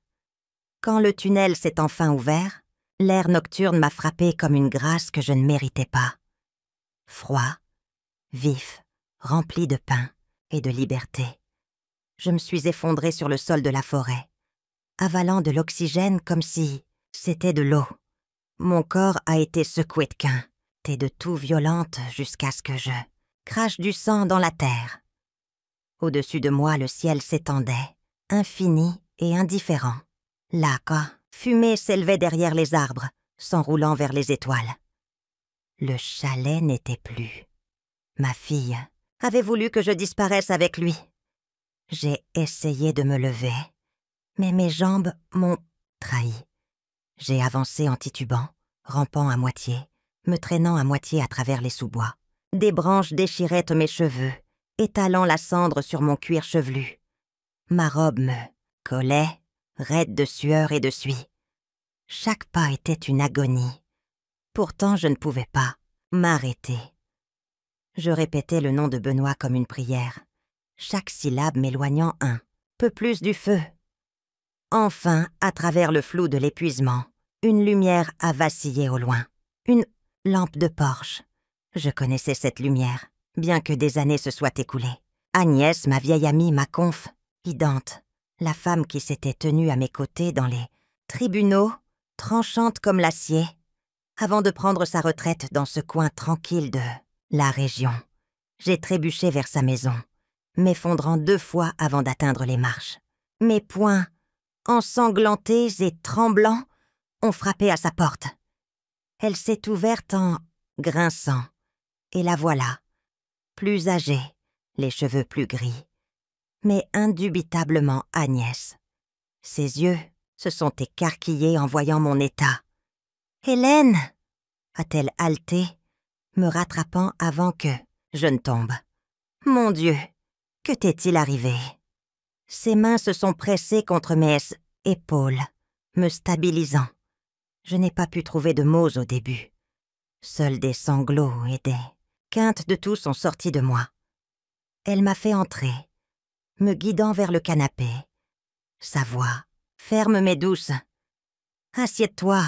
Quand le tunnel s'est enfin ouvert, l'air nocturne m'a frappé comme une grâce que je ne méritais pas. Froid, vif, rempli de pain et de liberté. Je me suis effondrée sur le sol de la forêt, avalant de l'oxygène comme si c'était de l'eau. Mon corps a été secoué de quinte et de toux violentes jusqu'à ce que je crache du sang dans la terre. Au-dessus de moi, le ciel s'étendait, infini et indifférent. La fumée s'élevait derrière les arbres, s'enroulant vers les étoiles. Le chalet n'était plus. Ma fille avait voulu que je disparaisse avec lui. J'ai essayé de me lever, mais mes jambes m'ont trahi. J'ai avancé en titubant, rampant à moitié, me traînant à moitié à travers les sous-bois. Des branches déchiraient mes cheveux, étalant la cendre sur mon cuir chevelu. Ma robe me collait, raide de sueur et de suie. Chaque pas était une agonie. Pourtant, je ne pouvais pas m'arrêter. Je répétais le nom de Benoît comme une prière, chaque syllabe m'éloignant un peu plus du feu. Enfin, à travers le flou de l'épuisement, une lumière a vacillé au loin. Une lampe de Porsche. Je connaissais cette lumière, bien que des années se soient écoulées. Agnès, ma vieille amie, ma conf, idente, la femme qui s'était tenue à mes côtés dans les tribunaux, tranchante comme l'acier, avant de prendre sa retraite dans ce coin tranquille de la région. J'ai trébuché vers sa maison, m'effondrant 2 fois avant d'atteindre les marches. Mes poings, ensanglantés et tremblants, ont frappé à sa porte. Elle s'est ouverte en grinçant, et la voilà, plus âgée, les cheveux plus gris, mais indubitablement Agnès. Ses yeux se sont écarquillés en voyant mon état. « Hélène !» a-t-elle haleté, me rattrapant avant que je ne tombe. « Mon Dieu, que t'est-il arrivé ?» Ses mains se sont pressées contre mes épaules, me stabilisant. Je n'ai pas pu trouver de mots au début. Seuls des sanglots et des quintes de toux sont sortis de moi. Elle m'a fait entrer, me guidant vers le canapé. Sa voix, ferme mais douce. « Assieds-toi,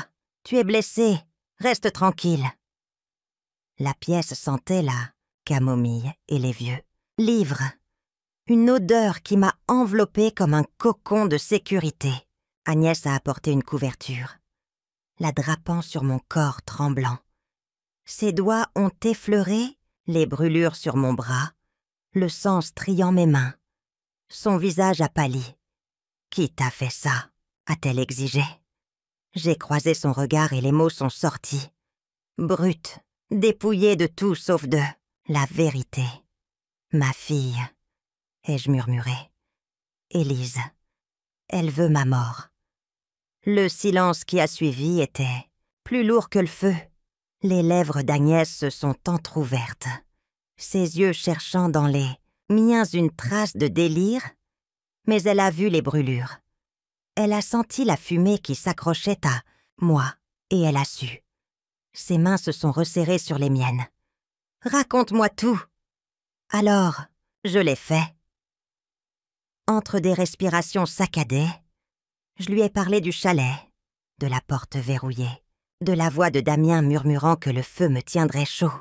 tu es blessé, reste tranquille. » La pièce sentait la camomille et les vieux livres. Une odeur qui m'a enveloppée comme un cocon de sécurité. Agnès a apporté une couverture, la drapant sur mon corps tremblant. Ses doigts ont effleuré les brûlures sur mon bras, le sang striant mes mains. Son visage a pâli. « Qui t'a fait ça ?» a-t-elle exigé. J'ai croisé son regard et les mots sont sortis. Brute, dépouillée de tout sauf de la vérité. « Ma fille », ai-je murmuré. « Élise, elle veut ma mort. » Le silence qui a suivi était plus lourd que le feu. Les lèvres d'Agnès se sont entr'ouvertes, ses yeux cherchant dans les miens une trace de délire, mais elle a vu les brûlures. Elle a senti la fumée qui s'accrochait à moi et elle a su. Ses mains se sont resserrées sur les miennes. « Raconte-moi tout !» Alors, je l'ai fait. Entre des respirations saccadées, je lui ai parlé du chalet, de la porte verrouillée, de la voix de Damien murmurant que le feu me tiendrait chaud.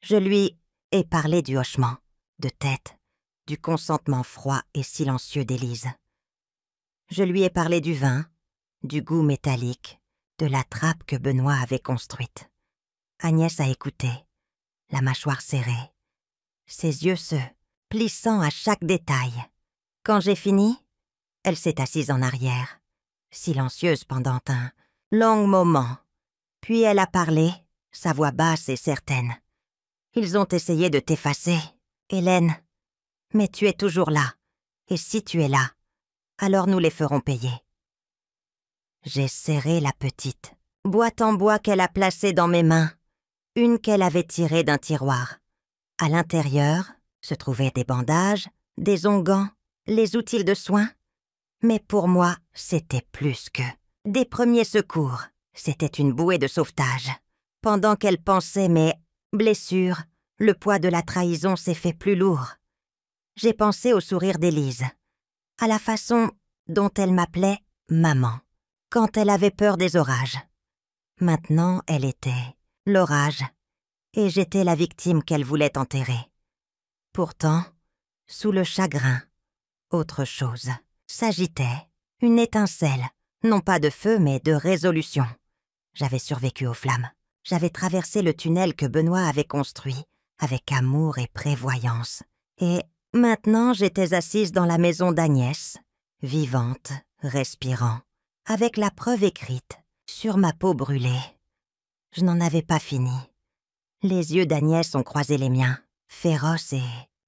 Je lui ai parlé du hochement de tête, du consentement froid et silencieux d'Élise. Je lui ai parlé du vin, du goût métallique, de la trappe que Benoît avait construite. Agnès a écouté, la mâchoire serrée, ses yeux se plissant à chaque détail. Quand j'ai fini, elle s'est assise en arrière, silencieuse pendant un long moment. Puis elle a parlé, sa voix basse et certaine. « Ils ont essayé de t'effacer, Hélène, mais tu es toujours là, et si tu es là, alors nous les ferons payer. » J'ai serré la petite boîte en bois qu'elle a placée dans mes mains, une qu'elle avait tirée d'un tiroir. À l'intérieur se trouvaient des bandages, des onguents, les outils de soins. Mais pour moi, c'était plus que des premiers secours. C'était une bouée de sauvetage. Pendant qu'elle pensait mes blessures, le poids de la trahison s'est fait plus lourd. J'ai pensé au sourire d'Élise, à la façon dont elle m'appelait « maman » quand elle avait peur des orages. Maintenant, elle était l'orage, et j'étais la victime qu'elle voulait enterrer. Pourtant, sous le chagrin, autre chose s'agitait, une étincelle, non pas de feu mais de résolution. J'avais survécu aux flammes. J'avais traversé le tunnel que Benoît avait construit avec amour et prévoyance. Et maintenant, j'étais assise dans la maison d'Agnès, vivante, respirant, avec la preuve écrite sur ma peau brûlée. Je n'en avais pas fini. Les yeux d'Agnès ont croisé les miens, féroces et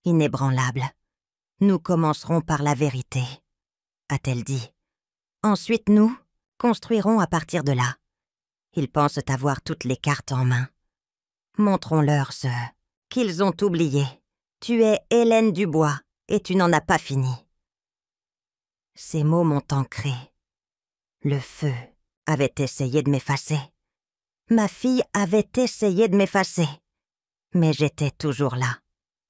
inébranlables. « Nous commencerons par la vérité », a-t-elle dit. « Ensuite, nous construirons à partir de là. Ils pensent avoir toutes les cartes en main. Montrons-leur ce qu'ils ont oublié. Tu es Hélène Dubois et tu n'en as pas fini. » Ces mots m'ont ancré. Le feu avait essayé de m'effacer. Ma fille avait essayé de m'effacer. Mais j'étais toujours là.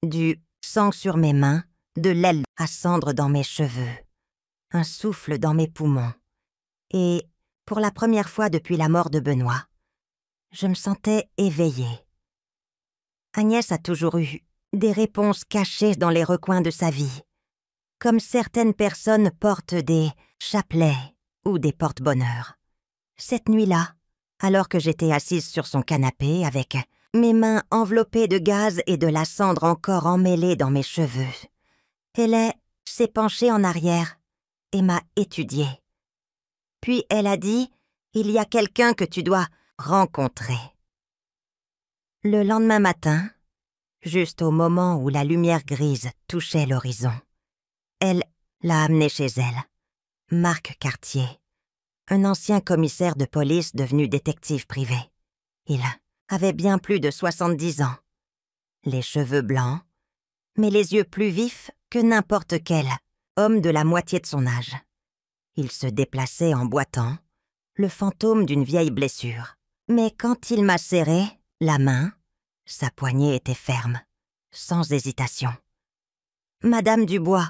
Du sang sur mes mains, de l'aile à cendre dans mes cheveux, un souffle dans mes poumons. Et, pour la première fois depuis la mort de Benoît, je me sentais éveillée. Agnès a toujours eu des réponses cachées dans les recoins de sa vie, comme certaines personnes portent des chapelets ou des porte-bonheur. Cette nuit-là, alors que j'étais assise sur son canapé avec mes mains enveloppées de gaz et de la cendre encore emmêlée dans mes cheveux, elle s'est penchée en arrière et m'a étudiée. Puis elle a dit « Il y a quelqu'un que tu dois rencontrer ». Le lendemain matin, juste au moment où la lumière grise touchait l'horizon. Elle l'a amené chez elle. Marc Cartier, un ancien commissaire de police devenu détective privé. Il avait bien plus de 70 ans. Les cheveux blancs, mais les yeux plus vifs que n'importe quel homme de la moitié de son âge. Il se déplaçait en boitant, le fantôme d'une vieille blessure. Mais quand il m'a serré la main, sa poignée était ferme, sans hésitation. « Madame Dubois,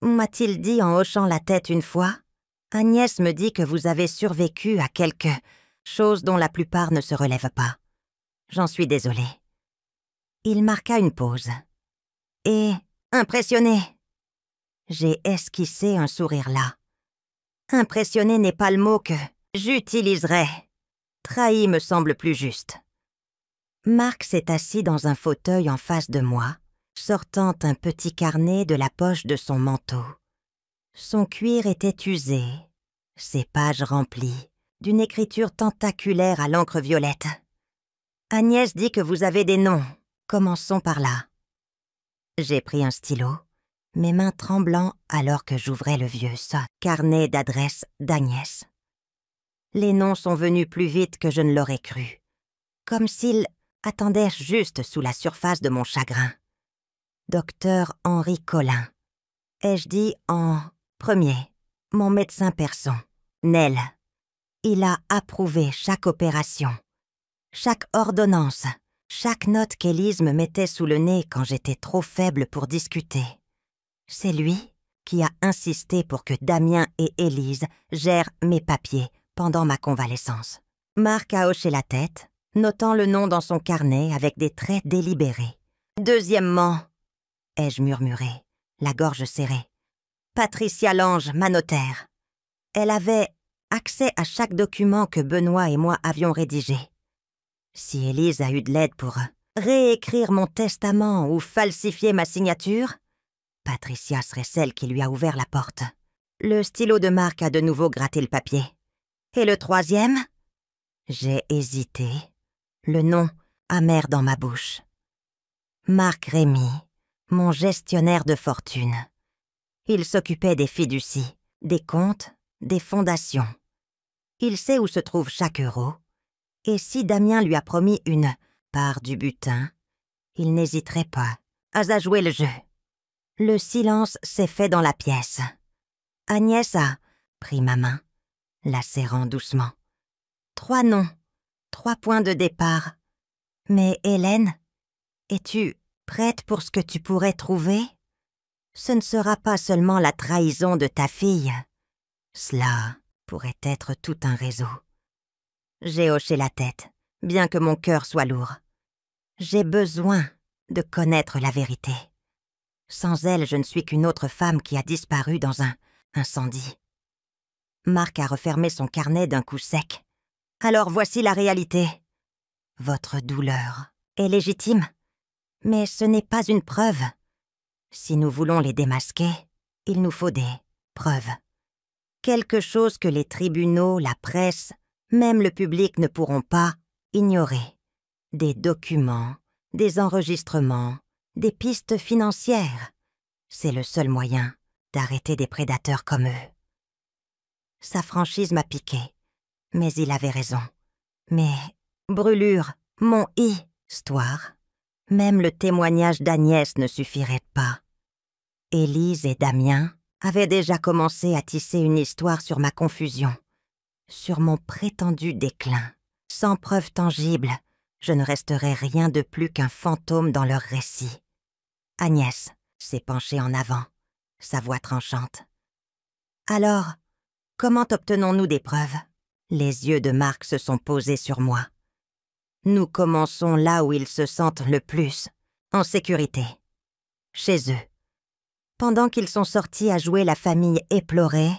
m'a-t-il dit en hochant la tête une fois, Agnès me dit que vous avez survécu à quelque chose dont la plupart ne se relèvent pas. J'en suis désolée. » Il marqua une pause. « Et impressionné ?» J'ai esquissé un sourire là. Impressionné n'est pas le mot que j'utiliserais. Trahi me semble plus juste. Marc s'est assis dans un fauteuil en face de moi, sortant un petit carnet de la poche de son manteau. Son cuir était usé, ses pages remplies, d'une écriture tentaculaire à l'encre violette. « Agnès dit que vous avez des noms. Commençons par là. » J'ai pris un stylo, mes mains tremblant alors que j'ouvrais le vieux carnet d'adresse d'Agnès. Les noms sont venus plus vite que je ne l'aurais cru, comme s'ils attendaient juste sous la surface de mon chagrin. Docteur Henri Collin. Ai-je dit en premier, mon médecin perso, Nel. Il a approuvé chaque opération, chaque ordonnance, chaque note qu'Élise me mettait sous le nez quand j'étais trop faible pour discuter. C'est lui qui a insisté pour que Damien et Élise gèrent mes papiers pendant ma convalescence. Marc a hoché la tête, notant le nom dans son carnet avec des traits délibérés. Deuxièmement, ai-je murmuré, la gorge serrée, Patricia Lange, ma notaire. Elle avait accès à chaque document que Benoît et moi avions rédigé. Si Élise a eu de l'aide pour réécrire mon testament ou falsifier ma signature, Patricia serait celle qui lui a ouvert la porte. Le stylo de Marc a de nouveau gratté le papier. Et le troisième? J'ai hésité, le nom amer dans ma bouche. Marc Rémy, mon gestionnaire de fortune. Il s'occupait des fiducies, des comptes, des fondations. Il sait où se trouve chaque euro. Et si Damien lui a promis une part du butin, il n'hésiterait pas à jouer le jeu. Le silence s'est fait dans la pièce. Agnès a pris ma main, la serrant doucement. 3 noms, 3 points de départ. Mais Hélène, es-tu prête pour ce que tu pourrais trouver? Ce ne sera pas seulement la trahison de ta fille. Cela pourrait être tout un réseau. J'ai hoché la tête, bien que mon cœur soit lourd. J'ai besoin de connaître la vérité. Sans elle, je ne suis qu'une autre femme qui a disparu dans un incendie. Marc a refermé son carnet d'un coup sec. Alors voici la réalité. Votre douleur est légitime, mais ce n'est pas une preuve. Si nous voulons les démasquer, il nous faut des preuves. Quelque chose que les tribunaux, la presse, même le public ne pourront pas ignorer. Des documents, des enregistrements, des pistes financières. C'est le seul moyen d'arrêter des prédateurs comme eux. Sa franchise m'a piqué, mais il avait raison. Mais brûlure, mon histoire, même le témoignage d'Agnès ne suffirait pas. Élise et Damien avaient déjà commencé à tisser une histoire sur ma confusion, sur mon prétendu déclin. Sans preuve tangible, je ne resterai rien de plus qu'un fantôme dans leur récit. Agnès s'est penchée en avant, sa voix tranchante. Alors, comment obtenons-nous des preuves? Les yeux de Marc se sont posés sur moi. Nous commençons là où ils se sentent le plus, en sécurité, chez eux. Pendant qu'ils sont sortis à jouer la famille éplorée,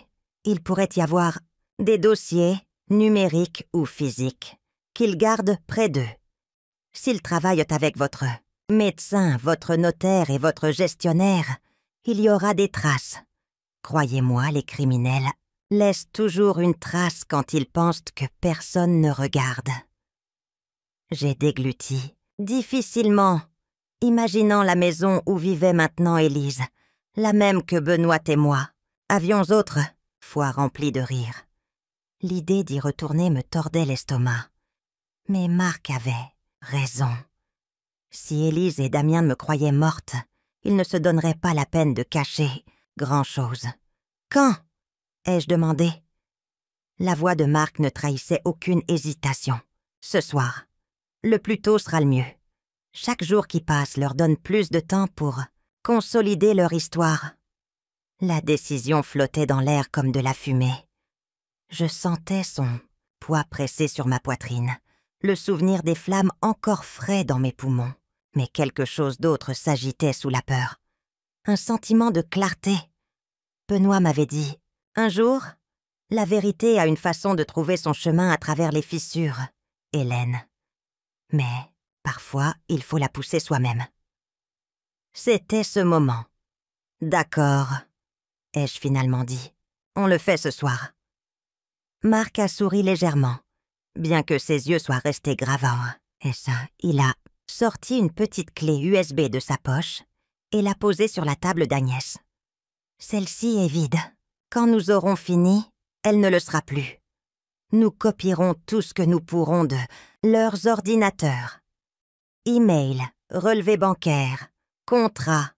il pourrait y avoir des dossiers, numériques ou physiques, qu'ils gardent près d'eux. S'ils travaillent avec votre médecin, votre notaire et votre gestionnaire, il y aura des traces. Croyez-moi, les criminels laissent toujours une trace quand ils pensent que personne ne regarde. J'ai dégluti, difficilement, imaginant la maison où vivait maintenant Élise, la même que Benoît et moi avions autrefois remplie de rire. L'idée d'y retourner me tordait l'estomac. Mais Marc avait raison. Si Élise et Damien me croyaient morte, ils ne se donneraient pas la peine de cacher grand-chose. « Quand ?» ai-je demandé. La voix de Marc ne trahissait aucune hésitation. « Ce soir. Le plus tôt sera le mieux. Chaque jour qui passe leur donne plus de temps pour consolider leur histoire. » La décision flottait dans l'air comme de la fumée. Je sentais son poids pressé sur ma poitrine, le souvenir des flammes encore frais dans mes poumons. Mais quelque chose d'autre s'agitait sous la peur. Un sentiment de clarté. Benoît m'avait dit « Un jour, la vérité a une façon de trouver son chemin à travers les fissures, Hélène. Mais parfois, il faut la pousser soi-même. » C'était ce moment. « D'accord, » ai-je finalement dit. « On le fait ce soir. » Marc a souri légèrement, bien que ses yeux soient restés gravants. Et ça, il a sorti une petite clé USB de sa poche et l'a posée sur la table d'Agnès. Celle-ci est vide. Quand nous aurons fini, elle ne le sera plus. Nous copierons tout ce que nous pourrons de leurs ordinateurs. Email, relevés bancaires, contrats,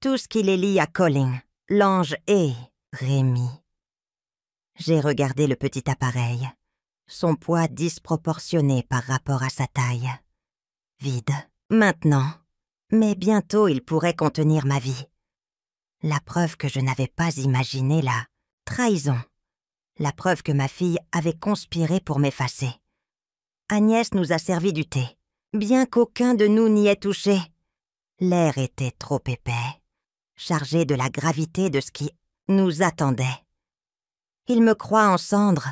tout ce qui les lie à Colin, Lange et Rémi. J'ai regardé le petit appareil, son poids disproportionné par rapport à sa taille. Vide, maintenant, mais bientôt il pourrait contenir ma vie. La preuve que je n'avais pas imaginé la trahison. La preuve que ma fille avait conspiré pour m'effacer. Agnès nous a servi du thé, bien qu'aucun de nous n'y ait touché. L'air était trop épais, chargé de la gravité de ce qui nous attendait. Il me croit en cendres,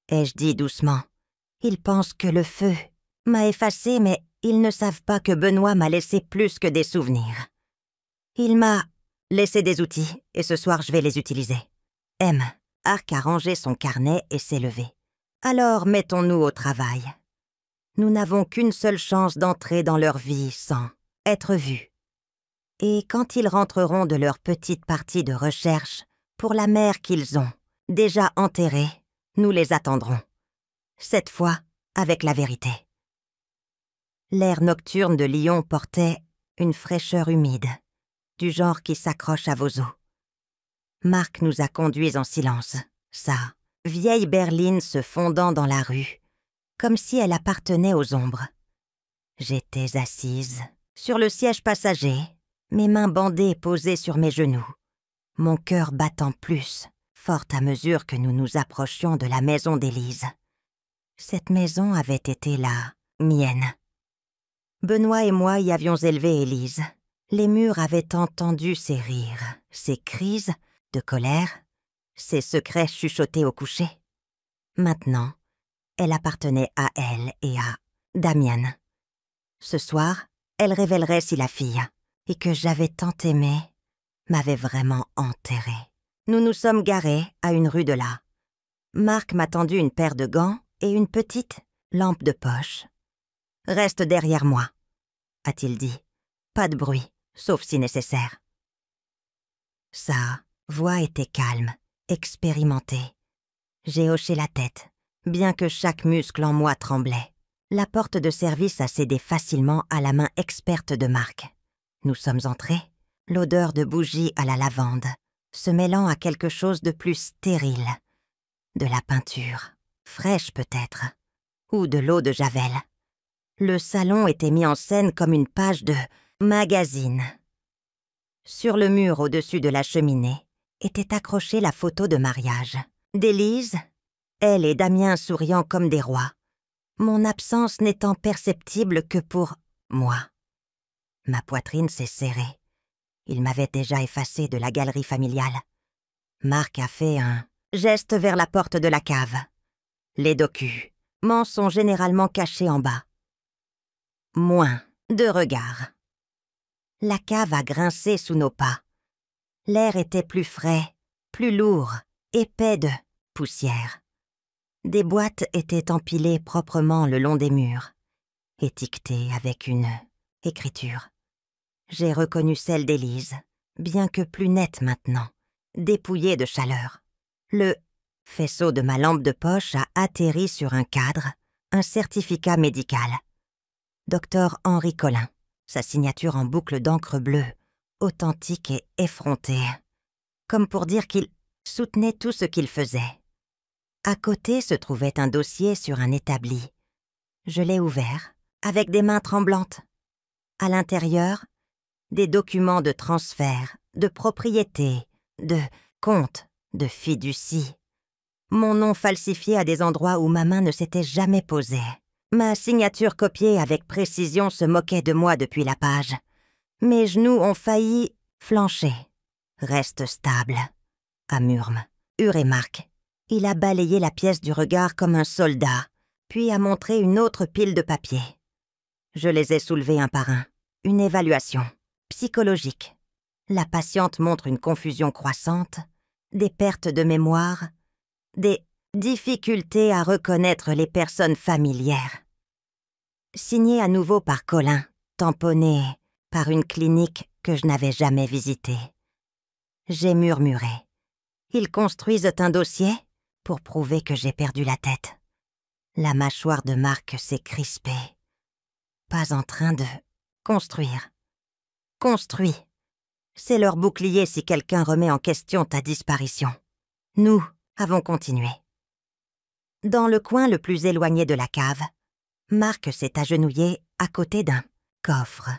ai-je dit doucement. Ils pensent que le feu m'a effacé, mais ils ne savent pas que Benoît m'a laissé plus que des souvenirs. Il m'a laissé des outils, et ce soir je vais les utiliser. M. Arc a rangé son carnet et s'est levé. Alors mettons-nous au travail. Nous n'avons qu'une seule chance d'entrer dans leur vie sans être vus. Et quand ils rentreront de leur petite partie de recherche pour la mère qu'ils ont déjà enterrée, nous les attendrons. Cette fois, avec la vérité. L'air nocturne de Lyon portait une fraîcheur humide, du genre qui s'accroche à vos os. Marc nous a conduits en silence, sa vieille berline se fondant dans la rue, comme si elle appartenait aux ombres. J'étais assise sur le siège passager, mes mains bandées posées sur mes genoux, mon cœur battant plus, fort à mesure que nous nous approchions de la maison d'Élise. Cette maison avait été la mienne. Benoît et moi y avions élevé Élise. Les murs avaient entendu ses rires, ses crises de colère, ses secrets chuchotés au coucher. Maintenant, elle appartenait à elle et à Damien. Ce soir, elle révélerait si la fille, et que j'avais tant aimée, m'avait vraiment enterrée. Nous nous sommes garés à une rue de là. Marc m'a tendu une paire de gants et une petite lampe de poche. « Reste derrière moi », a-t-il dit. « Pas de bruit, sauf si nécessaire. » Sa voix était calme, expérimentée. J'ai hoché la tête, bien que chaque muscle en moi tremblait. La porte de service a cédé facilement à la main experte de Marc. Nous sommes entrés, l'odeur de bougie à la lavande, se mêlant à quelque chose de plus stérile. De la peinture, fraîche peut-être, ou de l'eau de Javel. Le salon était mis en scène comme une page de magazine. Sur le mur au-dessus de la cheminée était accrochée la photo de mariage d'Élise, elle et Damien souriant comme des rois, mon absence n'étant perceptible que pour moi. Ma poitrine s'est serrée. Il m'avait déjà effacé de la galerie familiale. Marc a fait un geste vers la porte de la cave. Les documents sont généralement cachés en bas. Moins de regards. La cave a grincé sous nos pas. L'air était plus frais, plus lourd, épais de poussière. Des boîtes étaient empilées proprement le long des murs, étiquetées avec une écriture. J'ai reconnu celle d'Élise, bien que plus nette maintenant, dépouillée de chaleur. Le faisceau de ma lampe de poche a atterri sur un cadre, un certificat médical. Docteur Henri Collin, sa signature en boucle d'encre bleue, authentique et effrontée, comme pour dire qu'il soutenait tout ce qu'il faisait. À côté se trouvait un dossier sur un établi. Je l'ai ouvert, avec des mains tremblantes. À l'intérieur, des documents de transfert, de propriété, de compte, de fiducie. Mon nom falsifié à des endroits où ma main ne s'était jamais posée. Ma signature copiée avec précision se moquait de moi depuis la page. Mes genoux ont failli flancher. Reste stable. À Murme, Urémark. Il a balayé la pièce du regard comme un soldat, puis a montré une autre pile de papiers. Je les ai soulevés un par un. Une évaluation psychologique. La patiente montre une confusion croissante, des pertes de mémoire, des difficultés à reconnaître les personnes familières. Signé à nouveau par Collin, tamponné par une clinique que je n'avais jamais visitée. J'ai murmuré. Ils construisent un dossier pour prouver que j'ai perdu la tête. La mâchoire de Marc s'est crispée. Pas en train de construire. Construit. C'est leur bouclier si quelqu'un remet en question ta disparition. Nous avons continué. Dans le coin le plus éloigné de la cave, Marc s'est agenouillé à côté d'un coffre.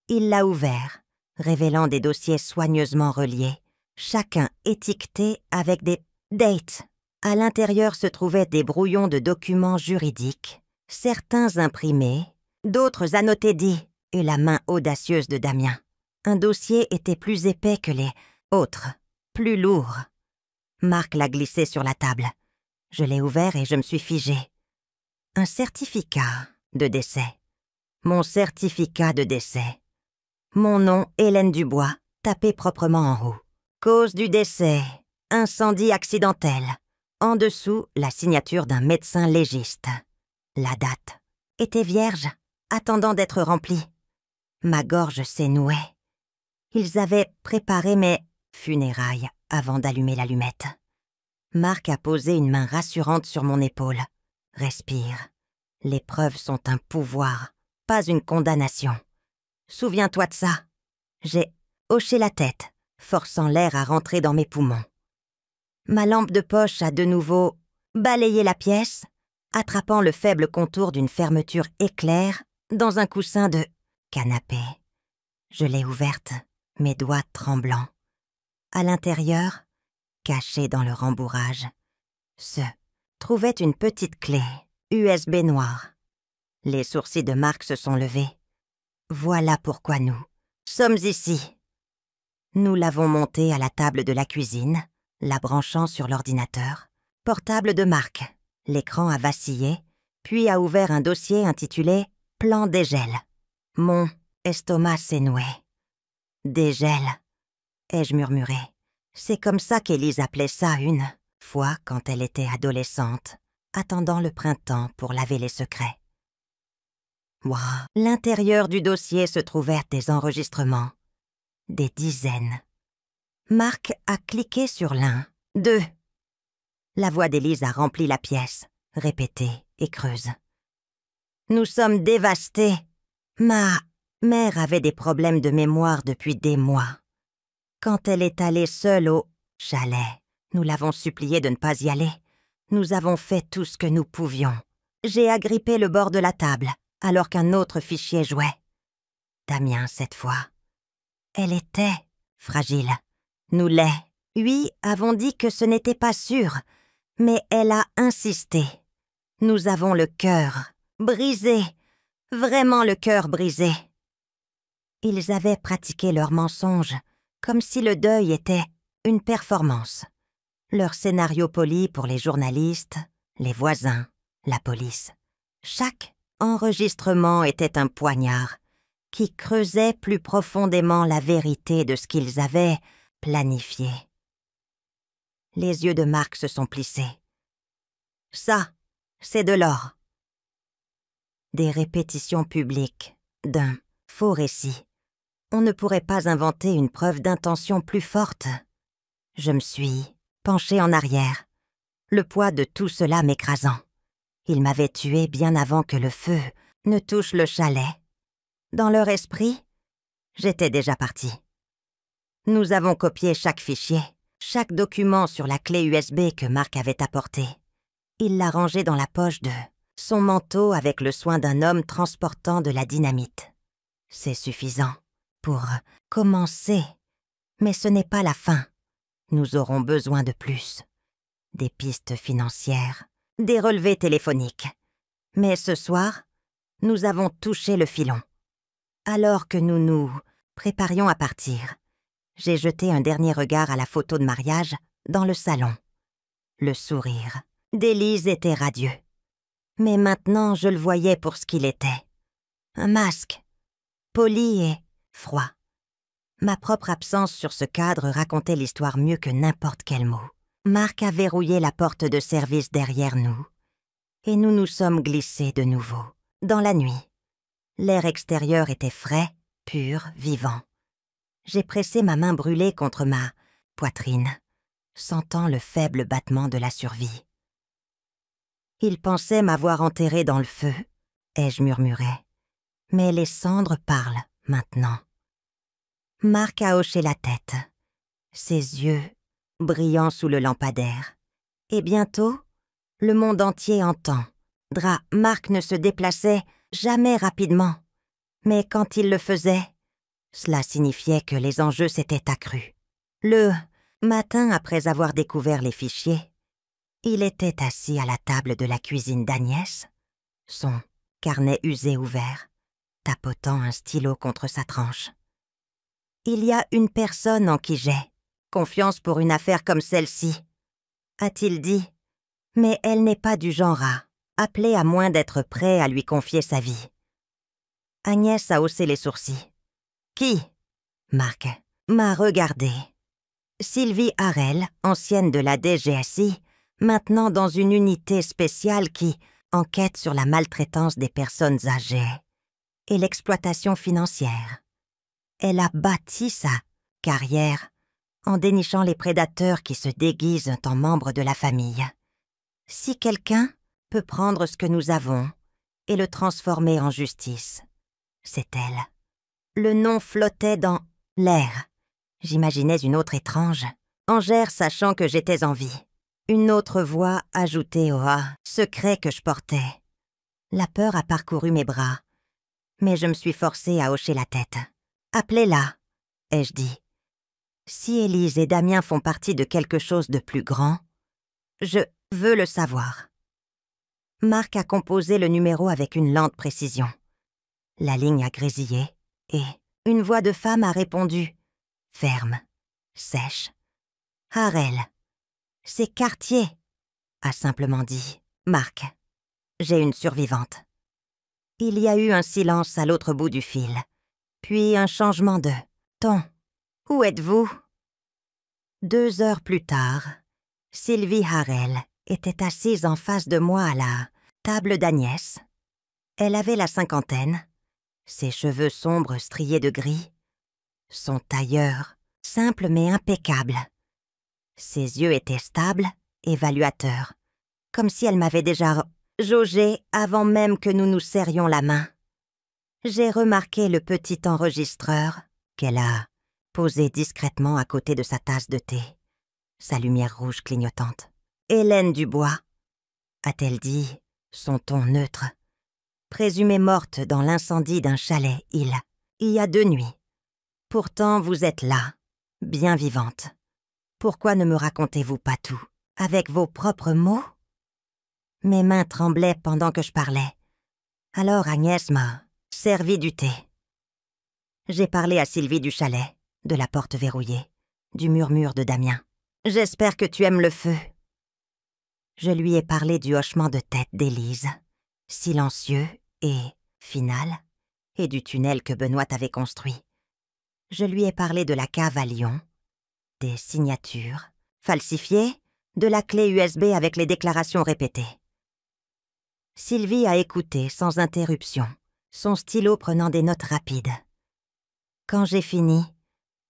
Il l'a ouvert, révélant des dossiers soigneusement reliés, chacun étiqueté avec des dates. À l'intérieur se trouvaient des brouillons de documents juridiques, certains imprimés, d'autres annotés dits, et la main audacieuse de Damien. Un dossier était plus épais que les autres, plus lourd. Marc l'a glissé sur la table. Je l'ai ouvert et je me suis figée. Un certificat de décès. Mon certificat de décès. Mon nom, Hélène Dubois, tapé proprement en haut. Cause du décès, incendie accidentel. En dessous, la signature d'un médecin légiste. La date était vierge, attendant d'être remplie. Ma gorge s'est nouée. Ils avaient préparé mes funérailles avant d'allumer l'allumette. Marc a posé une main rassurante sur mon épaule. Respire. Les preuves sont un pouvoir, pas une condamnation. Souviens-toi de ça. J'ai hoché la tête, forçant l'air à rentrer dans mes poumons. Ma lampe de poche a de nouveau balayé la pièce, attrapant le faible contour d'une fermeture éclair dans un coussin de canapé. Je l'ai ouverte, mes doigts tremblants. À l'intérieur, cachée dans le rembourrage, se trouvait une petite clé USB noire. Les sourcils de Marc se sont levés. Voilà pourquoi nous sommes ici. Nous l'avons montée à la table de la cuisine, la branchant sur l'ordinateur. Portable de Marc. L'écran a vacillé, puis a ouvert un dossier intitulé « Plan dégel ». Mon estomac s'est noué. « Dégel », ai-je murmuré. C'est comme ça qu'Élise appelait ça une fois quand elle était adolescente, attendant le printemps pour laver les secrets. Wow. L'intérieur du dossier se trouvèrent des enregistrements. Des dizaines. Marc a cliqué sur l'un, deux. La voix d'Élise a rempli la pièce, répétée et creuse. Nous sommes dévastés. Ma mère avait des problèmes de mémoire depuis des mois. Quand elle est allée seule au chalet, nous l'avons suppliée de ne pas y aller. Nous avons fait tout ce que nous pouvions. J'ai agrippé le bord de la table, alors qu'un autre fichier jouait. Damien, cette fois. Elle était fragile. Nous lui avons dit que ce n'était pas sûr, mais elle a insisté. Nous avons le cœur brisé, vraiment le cœur brisé. Ils avaient pratiqué leur mensonge, comme si le deuil était une performance. Leur scénario poli pour les journalistes, les voisins, la police. Chaque enregistrement était un poignard qui creusait plus profondément la vérité de ce qu'ils avaient planifié. Les yeux de Marc se sont plissés. Ça, c'est de l'or. Des répétitions publiques d'un faux récit. On ne pourrait pas inventer une preuve d'intention plus forte. Je me suis penchée en arrière, le poids de tout cela m'écrasant. Il m'avait tué bien avant que le feu ne touche le chalet. Dans leur esprit, j'étais déjà partie. Nous avons copié chaque fichier, chaque document sur la clé USB que Marc avait apporté. Il l'a rangé dans la poche de son manteau avec le soin d'un homme transportant de la dynamite. C'est suffisant pour commencer, mais ce n'est pas la fin. Nous aurons besoin de plus. Des pistes financières, des relevés téléphoniques. Mais ce soir, nous avons touché le filon. Alors que nous nous préparions à partir, j'ai jeté un dernier regard à la photo de mariage dans le salon. Le sourire d'Élise était radieux. Mais maintenant, je le voyais pour ce qu'il était. Un masque, poli et froid. Ma propre absence sur ce cadre racontait l'histoire mieux que n'importe quel mot. Marc a verrouillé la porte de service derrière nous, et nous nous sommes glissés de nouveau, dans la nuit. L'air extérieur était frais, pur, vivant. J'ai pressé ma main brûlée contre ma poitrine, sentant le faible battement de la survie. Il pensait m'avoir enterré dans le feu, ai-je murmuré. Mais les cendres parlent maintenant. Marc a hoché la tête, ses yeux brillant sous le lampadaire. Et bientôt, le monde entier entend. Marc ne se déplaçait jamais rapidement, mais quand il le faisait, cela signifiait que les enjeux s'étaient accrus. Le matin après avoir découvert les fichiers, il était assis à la table de la cuisine d'Agnès, son carnet usé ouvert, tapotant un stylo contre sa tranche. Il y a une personne en qui j'ai confiance pour une affaire comme celle-ci, a-t-il dit, mais elle n'est pas du genre à appeler à moins d'être prêt à lui confier sa vie. Agnès a haussé les sourcils. Qui? Marc m'a regardé. Sylvie Harel, ancienne de la DGSI, maintenant dans une unité spéciale qui enquête sur la maltraitance des personnes âgées et l'exploitation financière. Elle a bâti sa carrière en dénichant les prédateurs qui se déguisent en membres de la famille. Si quelqu'un peut prendre ce que nous avons et le transformer en justice, c'est elle. Le nom flottait dans l'air. J'imaginais une autre étrange, Angère sachant que j'étais en vie. Une autre voix ajoutée au secret que je portais. La peur a parcouru mes bras, mais je me suis forcée à hocher la tête. « Appelez-la », ai-je dit. Si Élise et Damien font partie de quelque chose de plus grand, je veux le savoir. Marc a composé le numéro avec une lente précision. La ligne a grésillé et une voix de femme a répondu, ferme, sèche. « Harel, c'est Cartier », a simplement dit Marc. J'ai une survivante. Il y a eu un silence à l'autre bout du fil, puis un changement de ton. Où êtes-vous? 2 heures plus tard, Sylvie Harel était assise en face de moi à la table d'Agnès. Elle avait la cinquantaine, ses cheveux sombres striés de gris, son tailleur simple mais impeccable. Ses yeux étaient stables, évaluateurs, comme si elle m'avait déjà jaugé avant même que nous nous serrions la main. J'ai remarqué le petit enregistreur qu'elle a posé discrètement à côté de sa tasse de thé, sa lumière rouge clignotante. « Hélène Dubois », a-t-elle dit, son ton neutre, présumée morte dans l'incendie d'un chalet il y a 2 nuits. Pourtant, vous êtes là, bien vivante. Pourquoi ne me racontez-vous pas tout, avec vos propres mots? Mes mains tremblaient pendant que je parlais. Alors Agnès m'a servi du thé. J'ai parlé à Sylvie du chalet, de la porte verrouillée, du murmure de Damien. « J'espère que tu aimes le feu. » Je lui ai parlé du hochement de tête d'Élise, silencieux et final, et du tunnel que Benoît avait construit. Je lui ai parlé de la cave à Lyon, des signatures falsifiées, de la clé USB avec les déclarations répétées. Sylvie a écouté sans interruption, son stylo prenant des notes rapides. Quand j'ai fini,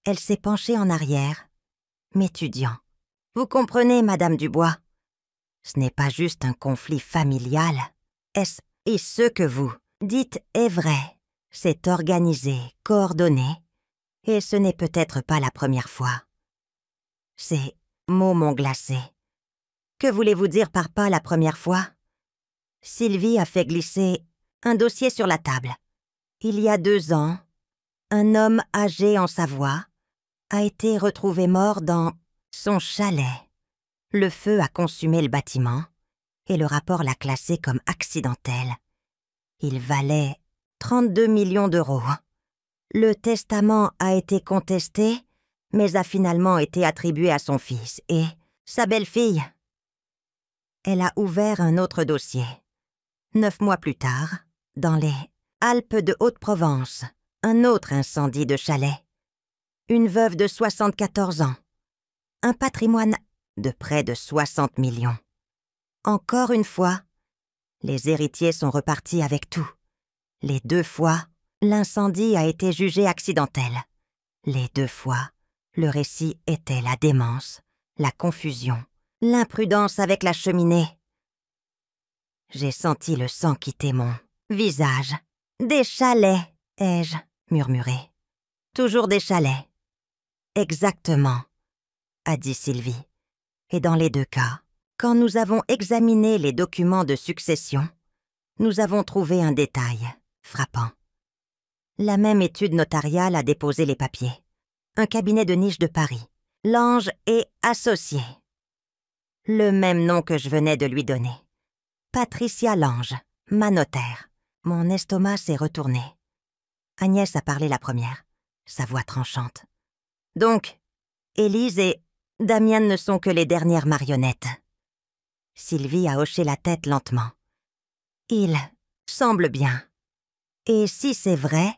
elle s'est penchée en arrière, m'étudiant. Vous comprenez, Madame Dubois? Ce n'est pas juste un conflit familial. Et ce que vous dites est vrai. C'est organisé, coordonné, et ce n'est peut-être pas la première fois. Ces mots m'ont glacé. Que voulez-vous dire par pas la première fois? Sylvie a fait glisser un dossier sur la table. Il y a 2 ans, un homme âgé en Savoie a été retrouvé mort dans son chalet. Le feu a consumé le bâtiment et le rapport l'a classé comme accidentel. Il valait 32 millions d'euros. Le testament a été contesté, mais a finalement été attribué à son fils et sa belle-fille. Elle a ouvert un autre dossier. 9 mois plus tard, dans les Alpes de Haute-Provence, un autre incendie de chalet. Une veuve de 74 ans. Un patrimoine de près de 60 millions. Encore une fois, les héritiers sont repartis avec tout. Les 2 fois, l'incendie a été jugé accidentel. Les 2 fois, le récit était la démence, la confusion, l'imprudence avec la cheminée. J'ai senti le sang quitter mon visage. « Des chalets, ai-je murmuré. « Toujours des chalets. »« Exactement, » a dit Sylvie. Et dans les 2 cas, quand nous avons examiné les documents de succession, nous avons trouvé un détail frappant. La même étude notariale a déposé les papiers. Un cabinet de niche de Paris. Lange et Associés. Le même nom que je venais de lui donner. Patricia Lange, ma notaire. Mon estomac s'est retourné. Agnès a parlé la première, sa voix tranchante. Donc, Élise et Damian ne sont que les dernières marionnettes. Sylvie a hoché la tête lentement. Il semble bien. Et si c'est vrai,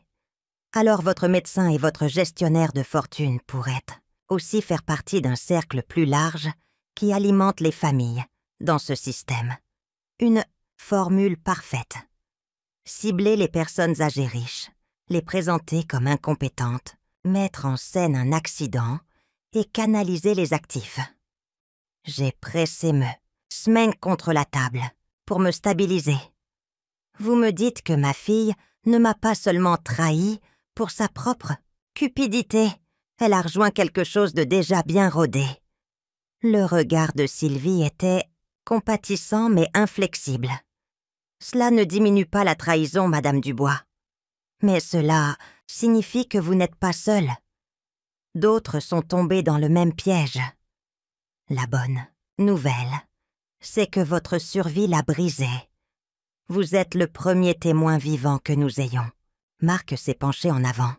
alors votre médecin et votre gestionnaire de fortune pourraient aussi faire partie d'un cercle plus large qui alimente les familles dans ce système. Une formule parfaite. Cibler les personnes âgées riches, les présenter comme incompétentes, mettre en scène un accident et canaliser les actifs. J'ai pressé me semaine contre la table pour me stabiliser. Vous me dites que ma fille ne m'a pas seulement trahi pour sa propre cupidité, elle a rejoint quelque chose de déjà bien rodé. Le regard de Sylvie était compatissant mais inflexible. Cela ne diminue pas la trahison, Madame Dubois. Mais cela signifie que vous n'êtes pas seule. D'autres sont tombés dans le même piège. La bonne nouvelle, c'est que votre survie l'a brisé. Vous êtes le premier témoin vivant que nous ayons. Marc s'est penché en avant.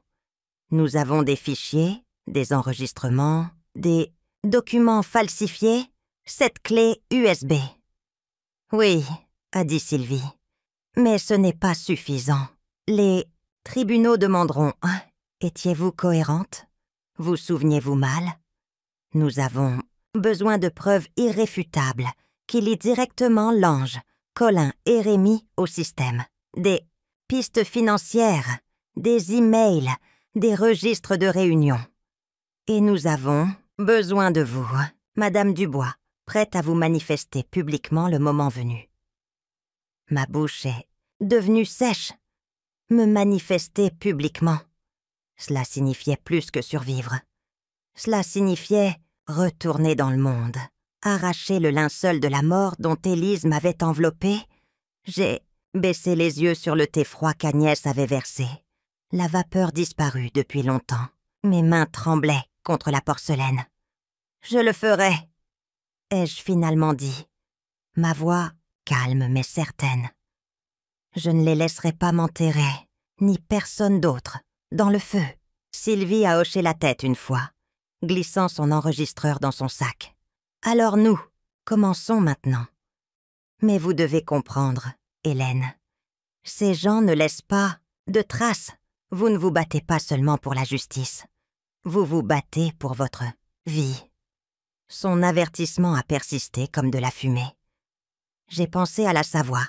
Nous avons des fichiers, des enregistrements, des documents falsifiés, cette clé USB. Oui, a dit Sylvie, mais ce n'est pas suffisant. Les tribunaux demanderont « Étiez-vous cohérente? Vous souveniez-vous mal ?» Nous avons besoin de preuves irréfutables qui lient directement Lange, Colin et Rémy au système. Des pistes financières, des emails, des registres de réunion. Et nous avons besoin de vous, Madame Dubois, prête à vous manifester publiquement le moment venu. Ma bouche est devenue sèche. Me manifester publiquement. Cela signifiait plus que survivre. Cela signifiait retourner dans le monde, arracher le linceul de la mort dont Élise m'avait enveloppée. J'ai baissé les yeux sur le thé froid qu'Agnès avait versé. La vapeur disparut depuis longtemps. Mes mains tremblaient contre la porcelaine. « Je le ferai », ai-je finalement dit. Ma voix calme mais certaine. Je ne les laisserai pas m'enterrer, ni personne d'autre, dans le feu. Sylvie a hoché la tête une fois, glissant son enregistreur dans son sac. Alors nous, commençons maintenant. Mais vous devez comprendre, Hélène. Ces gens ne laissent pas de traces. Vous ne vous battez pas seulement pour la justice. Vous vous battez pour votre vie. Son avertissement a persisté comme de la fumée. J'ai pensé à la Savoie.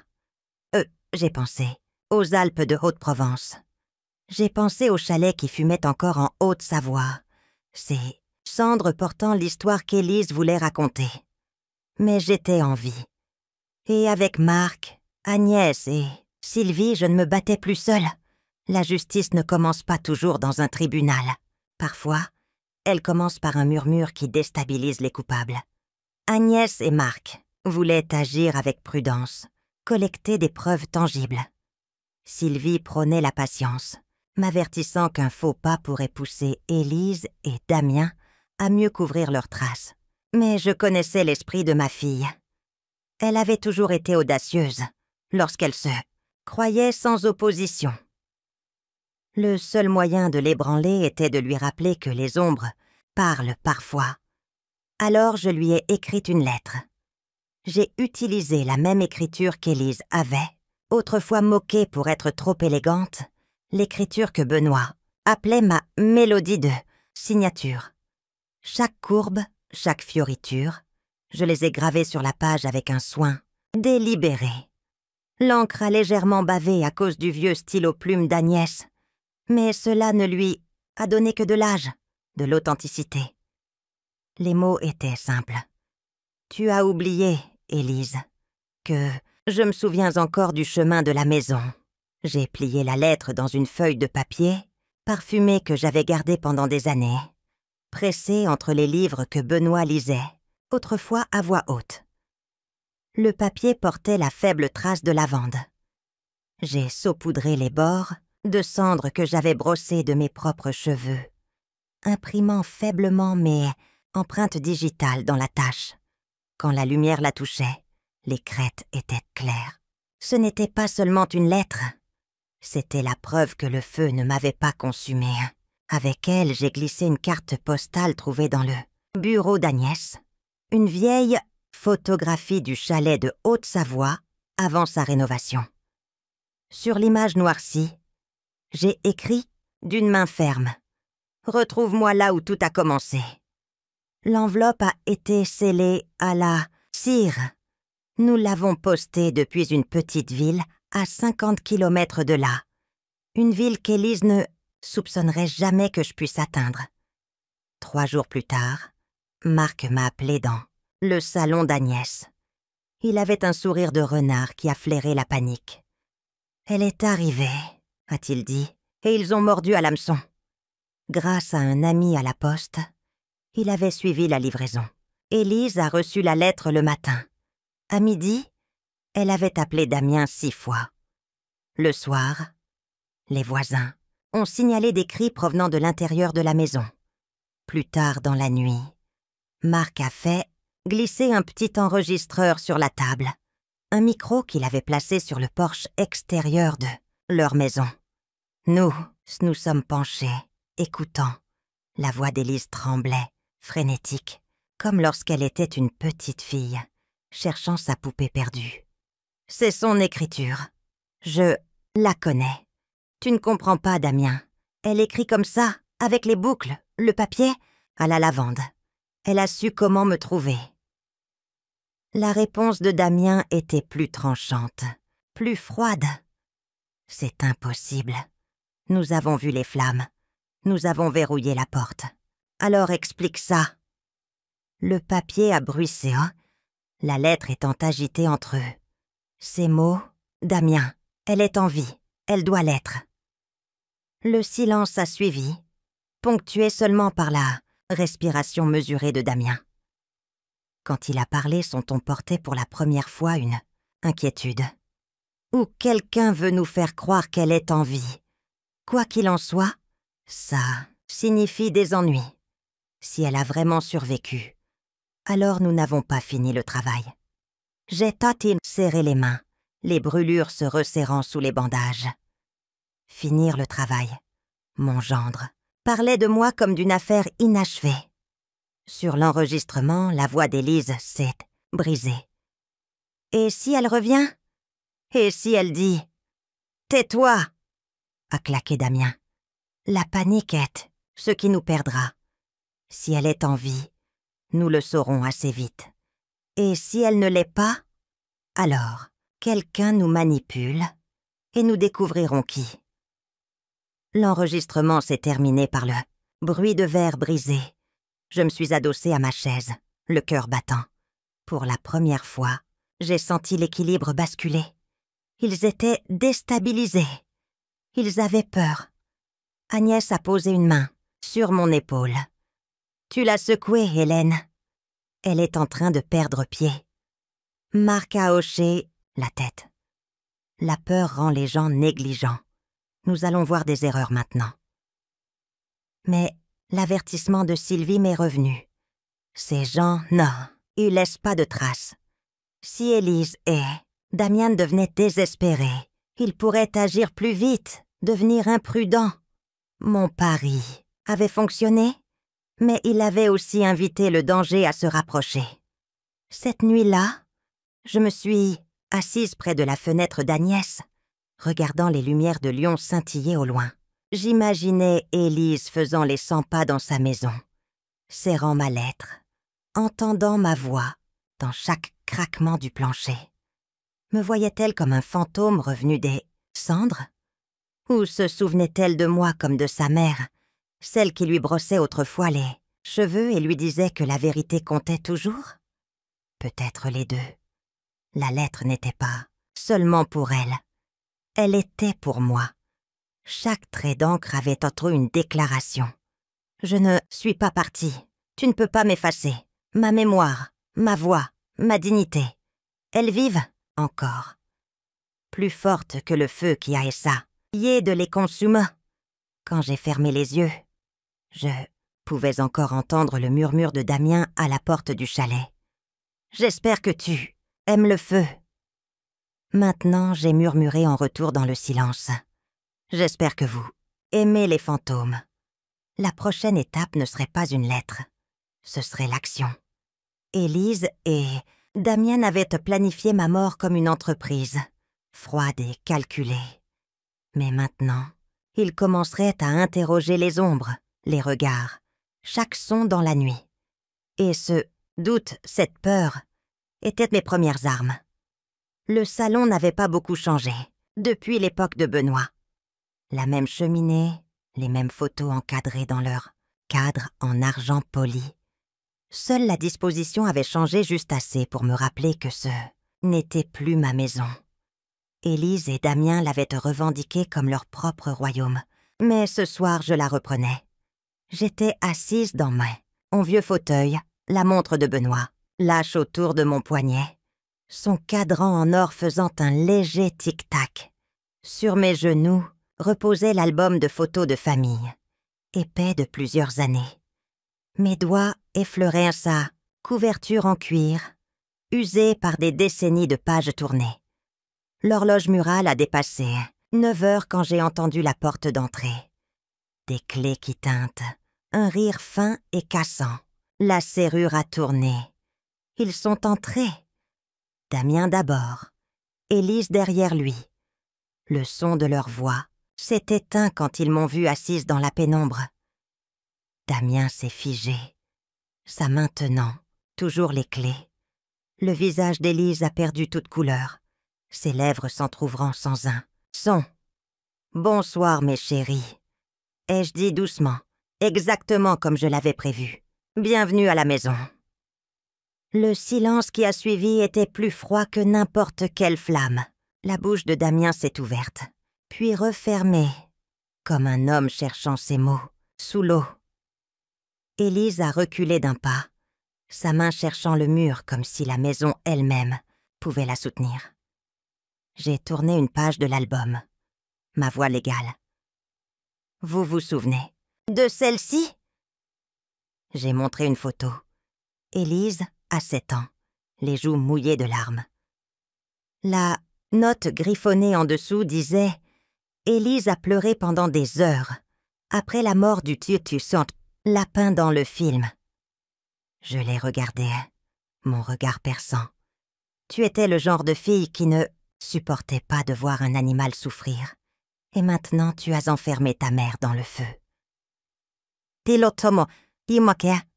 J'ai pensé aux Alpes de Haute-Provence. J'ai pensé au chalet qui fumait encore en Haute-Savoie. C'est Sandre portant l'histoire qu'Élise voulait raconter. Mais j'étais en vie. Et avec Marc, Agnès et Sylvie, je ne me battais plus seule. La justice ne commence pas toujours dans un tribunal. Parfois, elle commence par un murmure qui déstabilise les coupables. Agnès et Marc voulaient agir avec prudence, collecter des preuves tangibles. Sylvie prônait la patience, m'avertissant qu'un faux pas pourrait pousser Élise et Damien à mieux couvrir leurs traces. Mais je connaissais l'esprit de ma fille. Elle avait toujours été audacieuse lorsqu'elle se croyait sans opposition. Le seul moyen de l'ébranler était de lui rappeler que les ombres parlent parfois. Alors je lui ai écrit une lettre. J'ai utilisé la même écriture qu'Élise avait, autrefois moquée pour être trop élégante, l'écriture que Benoît appelait ma mélodie de signature. Chaque courbe, chaque fioriture, je les ai gravées sur la page avec un soin délibéré. L'encre a légèrement bavé à cause du vieux stylo plume d'Agnès, mais cela ne lui a donné que de l'âge, de l'authenticité. Les mots étaient simples. Tu as oublié, Élise, que je me souviens encore du chemin de la maison. J'ai plié la lettre dans une feuille de papier, parfumée que j'avais gardée pendant des années, pressée entre les livres que Benoît lisait, autrefois à voix haute. Le papier portait la faible trace de lavande. J'ai saupoudré les bords de cendres que j'avais brossées de mes propres cheveux, imprimant faiblement mes empreintes digitales dans la tache. Quand la lumière la touchait, les crêtes étaient claires. Ce n'était pas seulement une lettre, c'était la preuve que le feu ne m'avait pas consumée. Avec elle, j'ai glissé une carte postale trouvée dans le bureau d'Agnès, une vieille photographie du chalet de Haute-Savoie avant sa rénovation. Sur l'image noircie, j'ai écrit d'une main ferme « Retrouve-moi là où tout a commencé ». L'enveloppe a été scellée à la cire. Nous l'avons postée depuis une petite ville à 50 kilomètres de là. Une ville qu'Élise ne soupçonnerait jamais que je puisse atteindre. 3 jours plus tard, Marc m'a appelé dans le salon d'Agnès. Il avait un sourire de renard qui a flairé la panique. « Elle est arrivée », a-t-il dit, et ils ont mordu à l'hameçon. Grâce à un ami à la poste, il avait suivi la livraison. Élise a reçu la lettre le matin. À midi, elle avait appelé Damien 6 fois. Le soir, les voisins ont signalé des cris provenant de l'intérieur de la maison. Plus tard dans la nuit, Marc a fait glisser un petit enregistreur sur la table, un micro qu'il avait placé sur le porche extérieur de leur maison. Nous sommes penchés, écoutant. La voix d'Élise tremblait, frénétique, comme lorsqu'elle était une petite fille, cherchant sa poupée perdue. C'est son écriture. Je la connais. Tu ne comprends pas, Damien. Elle écrit comme ça, avec les boucles, le papier, à la lavande. Elle a su comment me trouver. La réponse de Damien était plus tranchante, plus froide. C'est impossible. Nous avons vu les flammes. Nous avons verrouillé la porte. Alors explique ça. Le papier a bruissé, la lettre étant agitée entre eux. Ces mots, Damien, elle est en vie, elle doit l'être. Le silence a suivi, ponctué seulement par la respiration mesurée de Damien. Quand il a parlé, son ton portait pour la première fois une inquiétude. Ou quelqu'un veut nous faire croire qu'elle est en vie. Quoi qu'il en soit, ça signifie des ennuis. Si elle a vraiment survécu, alors nous n'avons pas fini le travail. J'ai tâté de serrer les mains, les brûlures se resserrant sous les bandages. Finir le travail. Mon gendre parlait de moi comme d'une affaire inachevée. Sur l'enregistrement, la voix d'Élise s'est brisée. Et si elle revient? Et si elle dit « Tais-toi » a claqué Damien. La panique est ce qui nous perdra. Si elle est en vie, nous le saurons assez vite. Et si elle ne l'est pas, alors quelqu'un nous manipule et nous découvrirons qui. L'enregistrement s'est terminé par le bruit de verre brisé. Je me suis adossée à ma chaise, le cœur battant. Pour la première fois, j'ai senti l'équilibre basculer. Ils étaient déstabilisés. Ils avaient peur. Agnès a posé une main sur mon épaule. « Tu l'as secouée, Hélène. Elle est en train de perdre pied. » Marc a hoché la tête. La peur rend les gens négligents. Nous allons voir des erreurs maintenant. Mais l'avertissement de Sylvie m'est revenu. Ces gens, non, ils laissent pas de traces. Si Élise et Damian devenaient désespérés, ils pourraient agir plus vite, devenir imprudents. Mon pari avait fonctionné, mais il avait aussi invité le danger à se rapprocher. Cette nuit-là, je me suis assise près de la fenêtre d'Agnès, regardant les lumières de Lyon scintiller au loin. J'imaginais Élise faisant les 100 pas dans sa maison, serrant ma lettre, entendant ma voix dans chaque craquement du plancher. Me voyait-elle comme un fantôme revenu des cendres? Ou se souvenait-elle de moi comme de sa mère, celle qui lui brossait autrefois les cheveux et lui disait que la vérité comptait toujours? Peut-être les deux. La lettre n'était pas seulement pour elle. Elle était pour moi. Chaque trait d'encre avait en trop une déclaration. Je ne suis pas partie. Tu ne peux pas m'effacer. Ma mémoire, ma voix, ma dignité. Elles vivent encore. Plus fortes que le feu qui haïssa. Yé de les consumer. Quand j'ai fermé les yeux, je pouvais encore entendre le murmure de Damien à la porte du chalet. J'espère que tu aimes le feu. Maintenant, j'ai murmuré en retour dans le silence. J'espère que vous aimez les fantômes. La prochaine étape ne serait pas une lettre. Ce serait l'action. Élise et Damien avaient planifié ma mort comme une entreprise, froide et calculée. Mais maintenant, ils commenceraient à interroger les ombres, les regards, chaque son dans la nuit. Et ce doute, cette peur, étaient mes premières armes. Le salon n'avait pas beaucoup changé, depuis l'époque de Benoît. La même cheminée, les mêmes photos encadrées dans leur cadre en argent poli. Seule la disposition avait changé juste assez pour me rappeler que ce n'était plus ma maison. Élise et Damien l'avaient revendiquée comme leur propre royaume, mais ce soir je la reprenais. J'étais assise dans mon vieux fauteuil, la montre de Benoît, lâche autour de mon poignet, son cadran en or faisant un léger tic-tac. Sur mes genoux reposait l'album de photos de famille, épais de plusieurs années. Mes doigts effleuraient sa couverture en cuir, usée par des décennies de pages tournées. L'horloge murale a dépassé 9 heures quand j'ai entendu la porte d'entrée. Des clés qui tintent, un rire fin et cassant. La serrure a tourné. Ils sont entrés. Damien d'abord, Élise derrière lui. Le son de leur voix s'est éteint quand ils m'ont vue assise dans la pénombre. Damien s'est figé. Sa main tenant, toujours les clés. Le visage d'Élise a perdu toute couleur, ses lèvres s'entr'ouvrant sans un son. « Bonsoir, mes chéris », ai-je dit doucement, exactement comme je l'avais prévu. « Bienvenue à la maison ». Le silence qui a suivi était plus froid que n'importe quelle flamme. La bouche de Damien s'est ouverte, puis refermée, comme un homme cherchant ses mots, sous l'eau. Élise a reculé d'un pas, sa main cherchant le mur comme si la maison elle-même pouvait la soutenir. J'ai tourné une page de l'album, ma voix légale. « Vous vous souvenez de celle-ci » J'ai montré une photo. Élise a 7 ans, les joues mouillées de larmes. La note griffonnée en dessous disait « Élise a pleuré pendant des heures, après la mort du tueur lapin dans le film. » Je l'ai regardé, mon regard perçant. Tu étais le genre de fille qui ne supportait pas de voir un animal souffrir. Et maintenant tu as enfermé ta mère dans le feu. Tilotomo,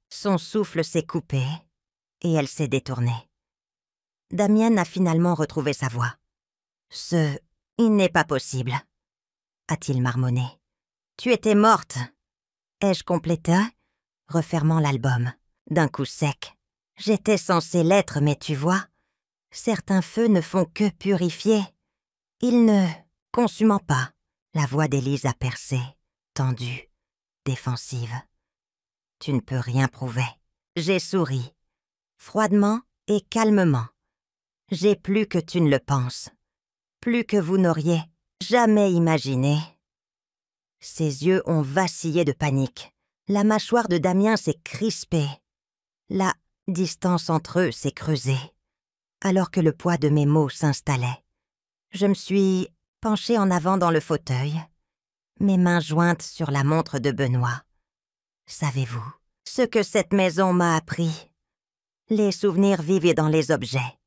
son souffle s'est coupé et elle s'est détournée. Damien a finalement retrouvé sa voix. « Il n'est pas possible », a-t-il marmonné. Tu étais morte. Ai-je complété, refermant l'album, d'un coup sec. J'étais censée l'être, mais tu vois, certains feux ne font que purifier. Ils ne consumant pas. La voix d'Élise a percé, tendue, défensive. Tu ne peux rien prouver. J'ai souri, froidement et calmement. J'ai plus que tu ne le penses, plus que vous n'auriez jamais imaginé. Ses yeux ont vacillé de panique. La mâchoire de Damien s'est crispée. La distance entre eux s'est creusée, alors que le poids de mes mots s'installait. Je me suis penchée en avant dans le fauteuil, mes mains jointes sur la montre de Benoît. Savez-vous ce que cette maison m'a appris? Les souvenirs vivent dans les objets.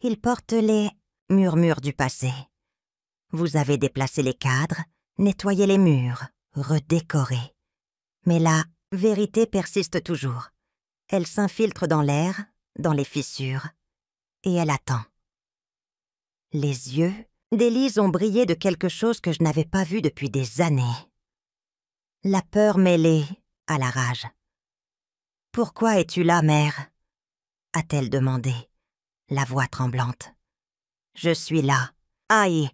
Ils portent les murmures du passé. Vous avez déplacé les cadres, nettoyé les murs, redécoré. Mais la vérité persiste toujours. Elle s'infiltre dans l'air, dans les fissures, et elle attend. Les yeux d'Élise ont brillé de quelque chose que je n'avais pas vu depuis des années. La peur mêlée à la rage. « Pourquoi es-tu là, mère ?» a-t-elle demandé, la voix tremblante. « Je suis là. Aïe !»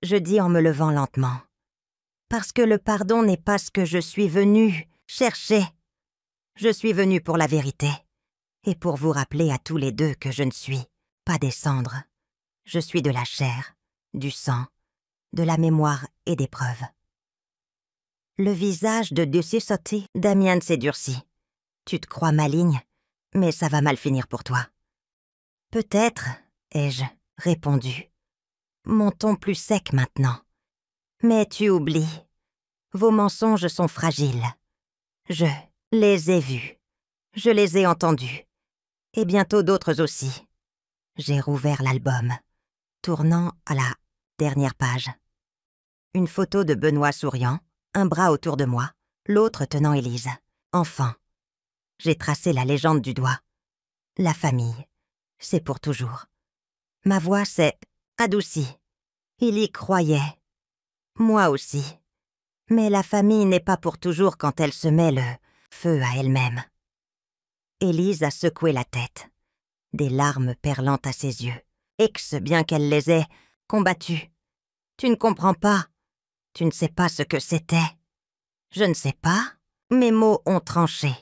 je dis en me levant lentement. « Parce que le pardon n'est pas ce que je suis venue chercher. Je suis venue pour la vérité, et pour vous rappeler à tous les deux que je ne suis pas des cendres. Je suis de la chair, du sang, de la mémoire et des preuves. » Le visage de Ducey Damien s'est durci. « Tu te crois maligne, mais ça va mal finir pour toi. »« Peut-être, » ai-je répondu, mon ton plus sec maintenant. « Mais tu oublies. Vos mensonges sont fragiles. Je les ai vus. Je les ai entendus. Et bientôt d'autres aussi. » J'ai rouvert l'album, tournant à la dernière page. Une photo de Benoît souriant, un bras autour de moi, l'autre tenant Élise. Enfant. J'ai tracé la légende du doigt. La famille, c'est pour toujours. Ma voix s'est adoucie. Il y croyait. Moi aussi. Mais la famille n'est pas pour toujours quand elle se met le feu à elle-même. Élise a secoué la tête, des larmes perlant à ses yeux, bien qu'elle les ait combattues. Tu ne comprends pas. Tu ne sais pas ce que c'était. Je ne sais pas. Mes mots ont tranché.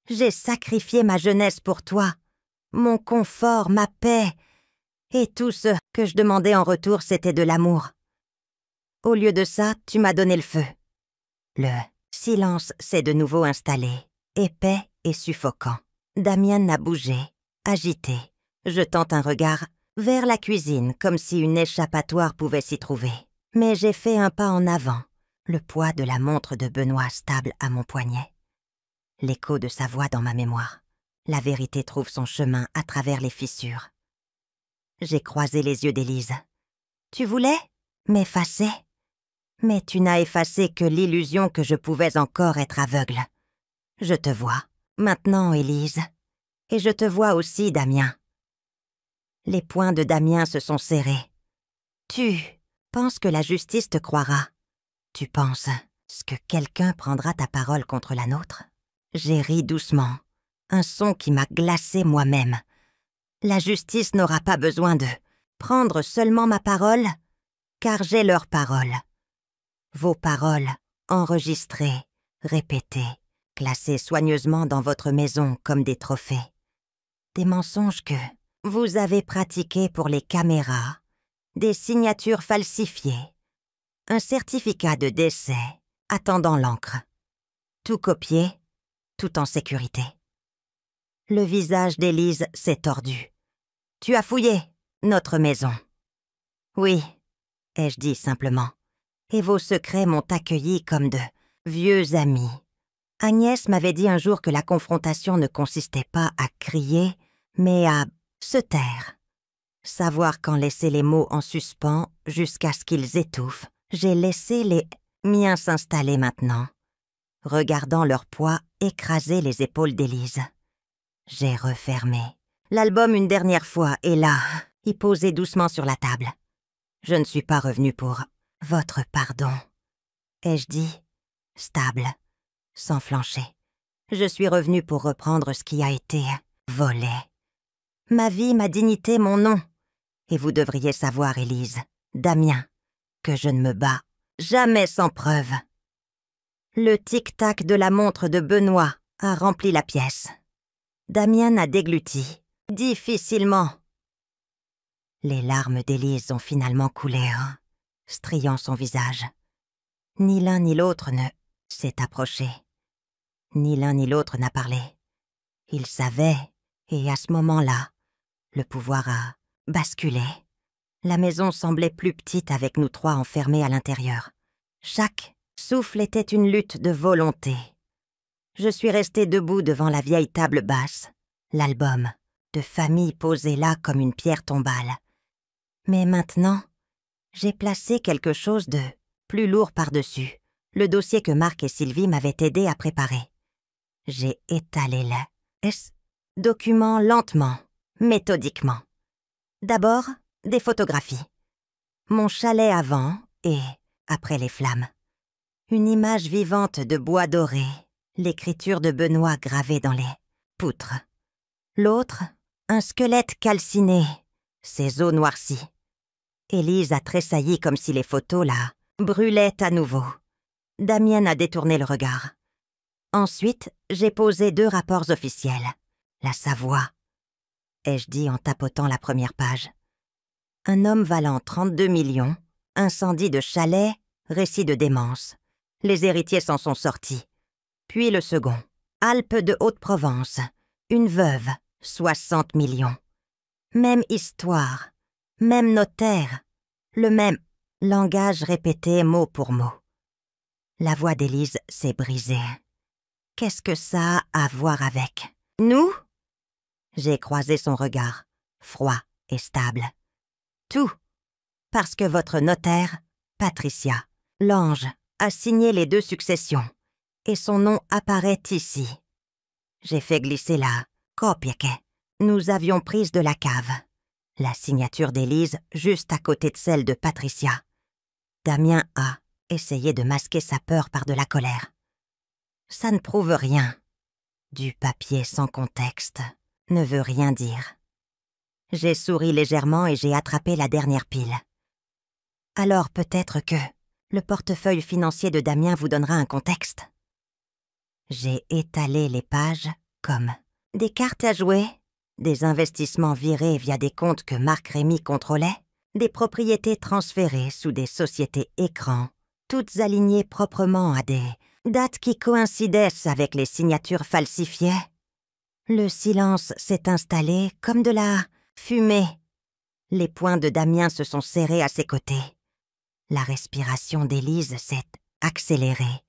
J'ai sacrifié ma jeunesse pour toi, mon confort, ma paix, et tout ce que je demandais en retour, c'était de l'amour. Au lieu de ça, tu m'as donné le feu. Le silence s'est de nouveau installé, épais et suffocant. Damien n'a bougé, agité, jetant un regard vers la cuisine comme si une échappatoire pouvait s'y trouver. Mais j'ai fait un pas en avant, le poids de la montre de Benoît stable à mon poignet. L'écho de sa voix dans ma mémoire. La vérité trouve son chemin à travers les fissures. J'ai croisé les yeux d'Élise. Tu voulais m'effacer? Mais tu n'as effacé que l'illusion que je pouvais encore être aveugle. Je te vois, maintenant, Élise. Et je te vois aussi, Damien. Les poings de Damien se sont serrés. Tu penses que la justice te croira? Tu penses que quelqu'un prendra ta parole contre la nôtre? J'ai ri doucement, un son qui m'a glacé moi-même. La justice n'aura pas besoin de prendre seulement ma parole, car j'ai leur parole. Vos paroles, enregistrées, répétées, classées soigneusement dans votre maison comme des trophées. Des mensonges que vous avez pratiqués pour les caméras, des signatures falsifiées, un certificat de décès attendant l'encre. Tout copié, tout en sécurité. Le visage d'Élise s'est tordu. « Tu as fouillé notre maison. »« Oui, » ai-je dit simplement. « Et vos secrets m'ont accueilli comme de vieux amis. » Agnès m'avait dit un jour que la confrontation ne consistait pas à crier, mais à se taire. Savoir quand laisser les mots en suspens jusqu'à ce qu'ils étouffent. J'ai laissé les miens s'installer maintenant, regardant leur poids écraser les épaules d'Élise. J'ai refermé l'album une dernière fois et là, y posé doucement sur la table. Je ne suis pas revenue pour votre pardon, ai-je dit, stable, sans flancher. Je suis revenue pour reprendre ce qui a été volé. Ma vie, ma dignité, mon nom. Et vous devriez savoir, Élise, Damien, que je ne me bats jamais sans preuve. Le tic-tac de la montre de Benoît a rempli la pièce. Damien n'a dégluti, difficilement. Les larmes d'Élise ont finalement coulé, striant son visage. Ni l'un ni l'autre ne s'est approché. Ni l'un ni l'autre n'a parlé. Ils savaient, et à ce moment-là, le pouvoir a basculé. La maison semblait plus petite avec nous trois enfermés à l'intérieur. Chaque souffle était une lutte de volonté. Je suis restée debout devant la vieille table basse, l'album de famille posé là comme une pierre tombale. Mais maintenant, j'ai placé quelque chose de plus lourd par-dessus, le dossier que Marc et Sylvie m'avaient aidé à préparer. J'ai étalé le document lentement, méthodiquement. D'abord, des photographies. Mon chalet avant et après les flammes. Une image vivante de bois doré, l'écriture de Benoît gravée dans les poutres. L'autre, un squelette calciné, ses os noircis. Élise a tressailli comme si les photos la brûlaient à nouveau. Damien a détourné le regard. Ensuite, j'ai posé 2 rapports officiels. La Savoie, ai-je dit en tapotant la première page. Un homme valant 32 millions, incendie de chalet, récit de démence. Les héritiers s'en sont sortis. Puis le second, Alpes de Haute-Provence, une veuve, 60 millions. Même histoire, même notaire, le même langage répété mot pour mot. La voix d'Élise s'est brisée. Qu'est-ce que ça a à voir avec nous? J'ai croisé son regard, froid et stable. Tout, parce que votre notaire, Patricia, l'ange, a signé les 2 successions, et son nom apparaît ici. J'ai fait glisser la copie que nous avions prise de la cave. La signature d'Élise juste à côté de celle de Patricia. Damien a essayé de masquer sa peur par de la colère. Ça ne prouve rien. Du papier sans contexte ne veut rien dire. J'ai souri légèrement et j'ai attrapé la dernière pile. Alors peut-être que le portefeuille financier de Damien vous donnera un contexte. J'ai étalé les pages comme des cartes à jouer, des investissements virés via des comptes que Marc Rémy contrôlait, des propriétés transférées sous des sociétés écrans, toutes alignées proprement à des dates qui coïncidaient avec les signatures falsifiées. Le silence s'est installé comme de la fumée. Les poings de Damien se sont serrés à ses côtés. La respiration d'Élise s'est accélérée,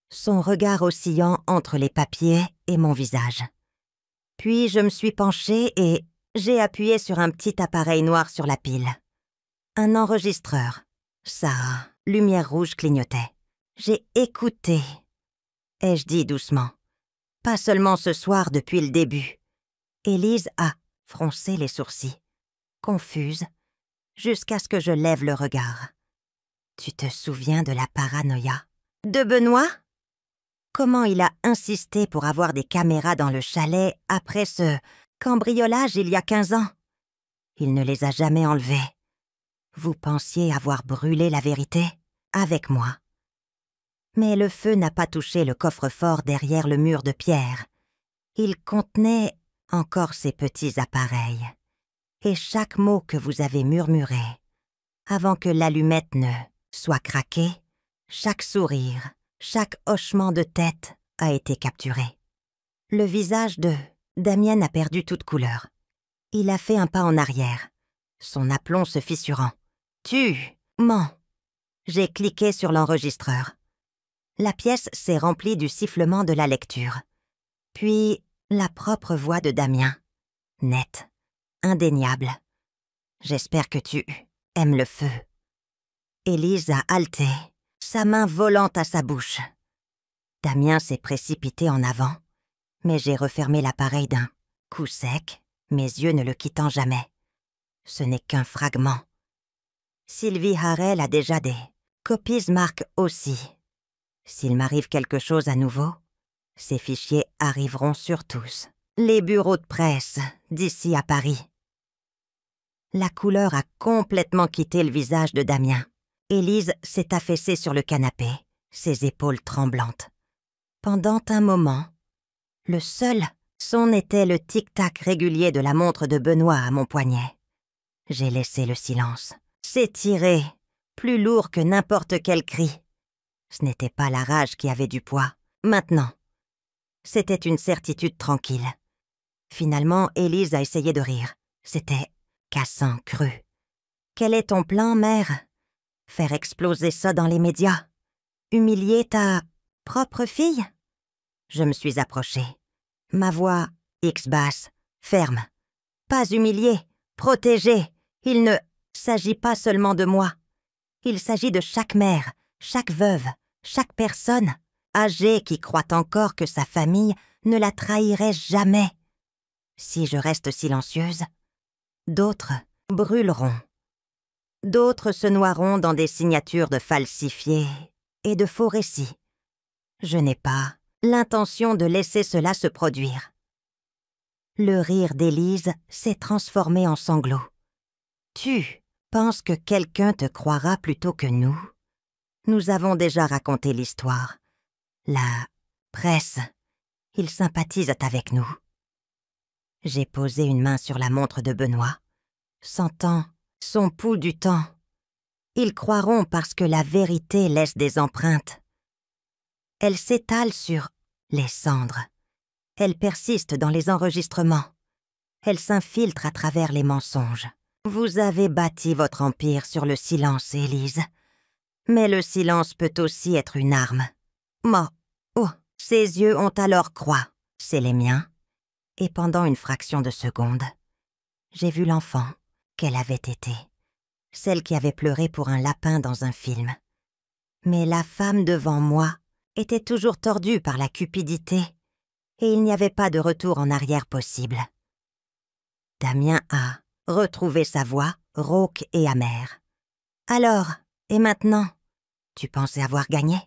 son regard oscillant entre les papiers et mon visage. Puis je me suis penchée et j'ai appuyé sur un petit appareil noir sur la pile. Un enregistreur. Sa lumière rouge clignotait. J'ai écouté, ai-je dit doucement. Pas seulement ce soir depuis le début. Élise a froncé les sourcils, confuse, jusqu'à ce que je lève le regard. Tu te souviens de la paranoïa de Benoît? Comment il a insisté pour avoir des caméras dans le chalet après ce cambriolage il y a 15 ans? Il ne les a jamais enlevées. Vous pensiez avoir brûlé la vérité avec moi. Mais le feu n'a pas touché le coffre-fort derrière le mur de pierre. Il contenait encore ces petits appareils. Et chaque mot que vous avez murmuré, avant que l'allumette ne soit craquée, chaque sourire, chaque hochement de tête a été capturé. Le visage de Damien a perdu toute couleur. Il a fait un pas en arrière, son aplomb se fissurant. « Tu mens !» J'ai cliqué sur l'enregistreur. La pièce s'est remplie du sifflement de la lecture. Puis la propre voix de Damien, nette, indéniable. « J'espère que tu aimes le feu. » Élise a halté, sa main volant à sa bouche. Damien s'est précipité en avant, mais j'ai refermé l'appareil d'un coup sec, mes yeux ne le quittant jamais. Ce n'est qu'un fragment. Sylvie Harel a déjà des copies Marc aussi. S'il m'arrive quelque chose à nouveau, ces fichiers arriveront sur tous. Les bureaux de presse, d'ici à Paris. La couleur a complètement quitté le visage de Damien. Élise s'est affaissée sur le canapé, ses épaules tremblantes. Pendant un moment, le seul son était le tic-tac régulier de la montre de Benoît à mon poignet. J'ai laissé le silence s'étirer, plus lourd que n'importe quel cri. Ce n'était pas la rage qui avait du poids. Maintenant, c'était une certitude tranquille. Finalement, Élise a essayé de rire. C'était cassant, cru. Quel est ton plan, mère? Faire exploser ça dans les médias? Humilier ta propre fille? Je me suis approchée. Ma voix, X-basse, ferme. Pas humilier, protéger. Il ne s'agit pas seulement de moi. Il s'agit de chaque mère, chaque veuve, chaque personne âgée qui croit encore que sa famille ne la trahirait jamais. Si je reste silencieuse, d'autres brûleront. D'autres se noieront dans des signatures de falsifiés et de faux récits. Je n'ai pas l'intention de laisser cela se produire. Le rire d'Élise s'est transformé en sanglots. Tu penses que quelqu'un te croira plutôt que nous? Nous avons déjà raconté l'histoire. La presse, ils sympathisent avec nous. J'ai posé une main sur la montre de Benoît, sentant son pouls du temps. Ils croiront parce que la vérité laisse des empreintes. Elle s'étale sur les cendres. Elle persiste dans les enregistrements. Elle s'infiltre à travers les mensonges. Vous avez bâti votre empire sur le silence, Élise. Mais le silence peut aussi être une arme. Oh, ses yeux ont alors croix. C'est les miens. Et pendant une fraction de seconde, j'ai vu l'enfant qu'elle avait été. Celle qui avait pleuré pour un lapin dans un film. Mais la femme devant moi était toujours tordue par la cupidité, et il n'y avait pas de retour en arrière possible. Damien a retrouvé sa voix, rauque et amère. « Alors, et maintenant, tu pensais avoir gagné?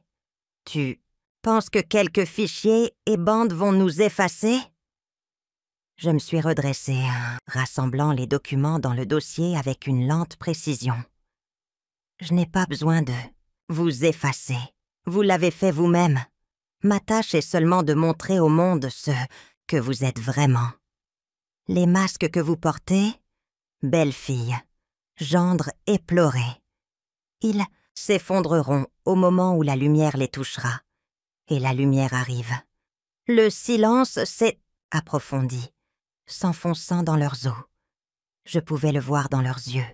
Tu penses que quelques fichiers et bandes vont nous effacer ?» Je me suis redressée, rassemblant les documents dans le dossier avec une lente précision. Je n'ai pas besoin de vous effacer. Vous l'avez fait vous-même. Ma tâche est seulement de montrer au monde ce que vous êtes vraiment. Les masques que vous portez, belle fille, gendre éploré. Ils s'effondreront au moment où la lumière les touchera. Et la lumière arrive. Le silence s'est approfondi, s'enfonçant dans leurs os. Je pouvais le voir dans leurs yeux.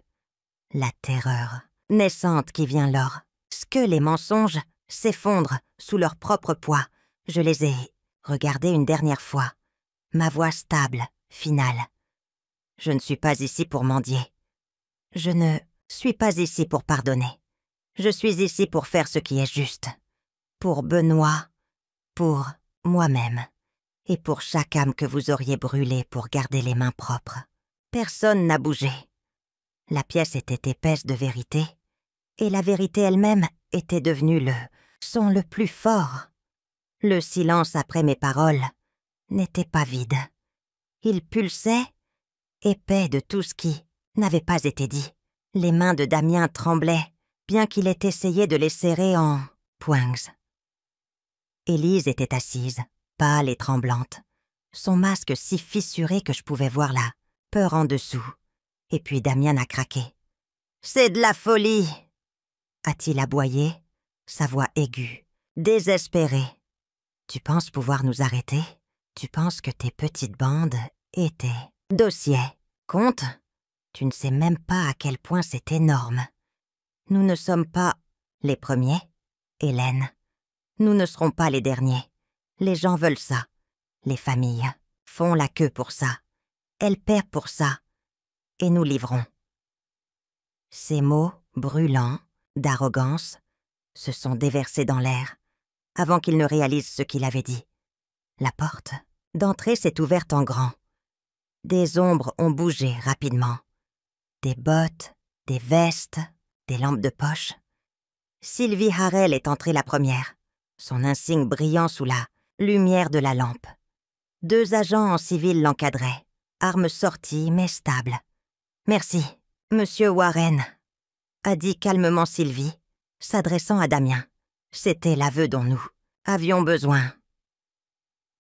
La terreur naissante qui vient lorsque les mensonges s'effondrent sous leur propre poids. Je les ai regardés une dernière fois. Ma voix stable, finale. Je ne suis pas ici pour mendier. Je ne suis pas ici pour pardonner. Je suis ici pour faire ce qui est juste. Pour Benoît, pour moi-même. Et pour chaque âme que vous auriez brûlée pour garder les mains propres. Personne n'a bougé. La pièce était épaisse de vérité, et la vérité elle-même était devenue le son le plus fort. Le silence après mes paroles n'était pas vide. Il pulsait, épais de tout ce qui n'avait pas été dit. Les mains de Damien tremblaient, bien qu'il ait essayé de les serrer en poings. Élise était assise, pâle et tremblante, son masque si fissuré que je pouvais voir la peur en dessous. Et puis Damien a craqué. « C'est de la folie !» a-t-il aboyé, sa voix aiguë, désespérée. « Tu penses pouvoir nous arrêter? Tu penses que tes petites bandes et tes dossiers comptent? Tu ne sais même pas à quel point c'est énorme. Nous ne sommes pas les premiers, Hélène. Nous ne serons pas les derniers. Les gens veulent ça. Les familles font la queue pour ça. Elles paient pour ça. Et nous livrons. » Ces mots brûlants, d'arrogance, se sont déversés dans l'air, avant qu'il ne réalise ce qu'il avait dit. La porte d'entrée s'est ouverte en grand. Des ombres ont bougé rapidement. Des bottes, des vestes, des lampes de poche. Sylvie Harel est entrée la première. son insigne brillant sous la lumière de la lampe. 2 agents en civil l'encadraient, armes sorties mais stables. « Merci, Monsieur Warren », a dit calmement Sylvie, s'adressant à Damien. C'était l'aveu dont nous avions besoin.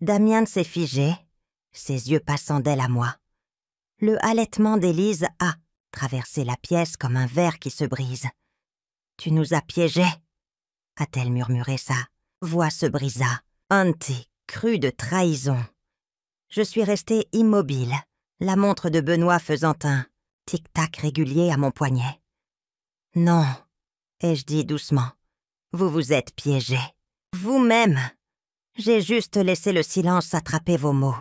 Damien s'est figé, ses yeux passant d'elle à moi. Le halètement d'Élise a traversé la pièce comme un verre qui se brise. « Tu nous as piégés », a-t-elle murmuré. Sa voix se brisa. Hunty crut de trahison. Je suis restée immobile, la montre de Benoît faisant un tic-tac régulier à mon poignet. « Non », ai-je dit doucement, « vous vous êtes piégé. Vous-même. J'ai juste laissé le silence attraper vos mots. »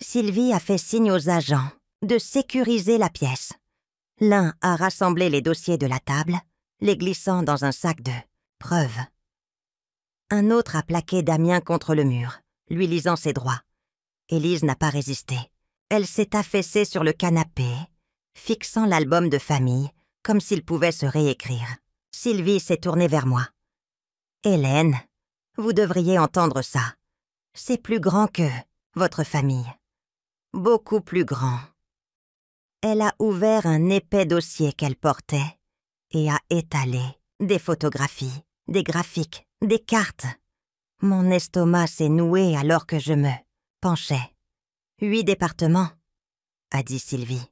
Sylvie a fait signe aux agents de sécuriser la pièce. L'un a rassemblé les dossiers de la table, les glissant dans un sac de preuves. Un autre a plaqué Damien contre le mur, lui lisant ses droits. Élise n'a pas résisté. Elle s'est affaissée sur le canapé, fixant l'album de famille, comme s'il pouvait se réécrire. Sylvie s'est tournée vers moi. « Hélène, vous devriez entendre ça. C'est plus grand que votre famille. Beaucoup plus grand. » Elle a ouvert un épais dossier qu'elle portait et a étalé des photographies, des graphiques, des cartes. Mon estomac s'est noué alors que je me penchais. 8 départements, a dit Sylvie.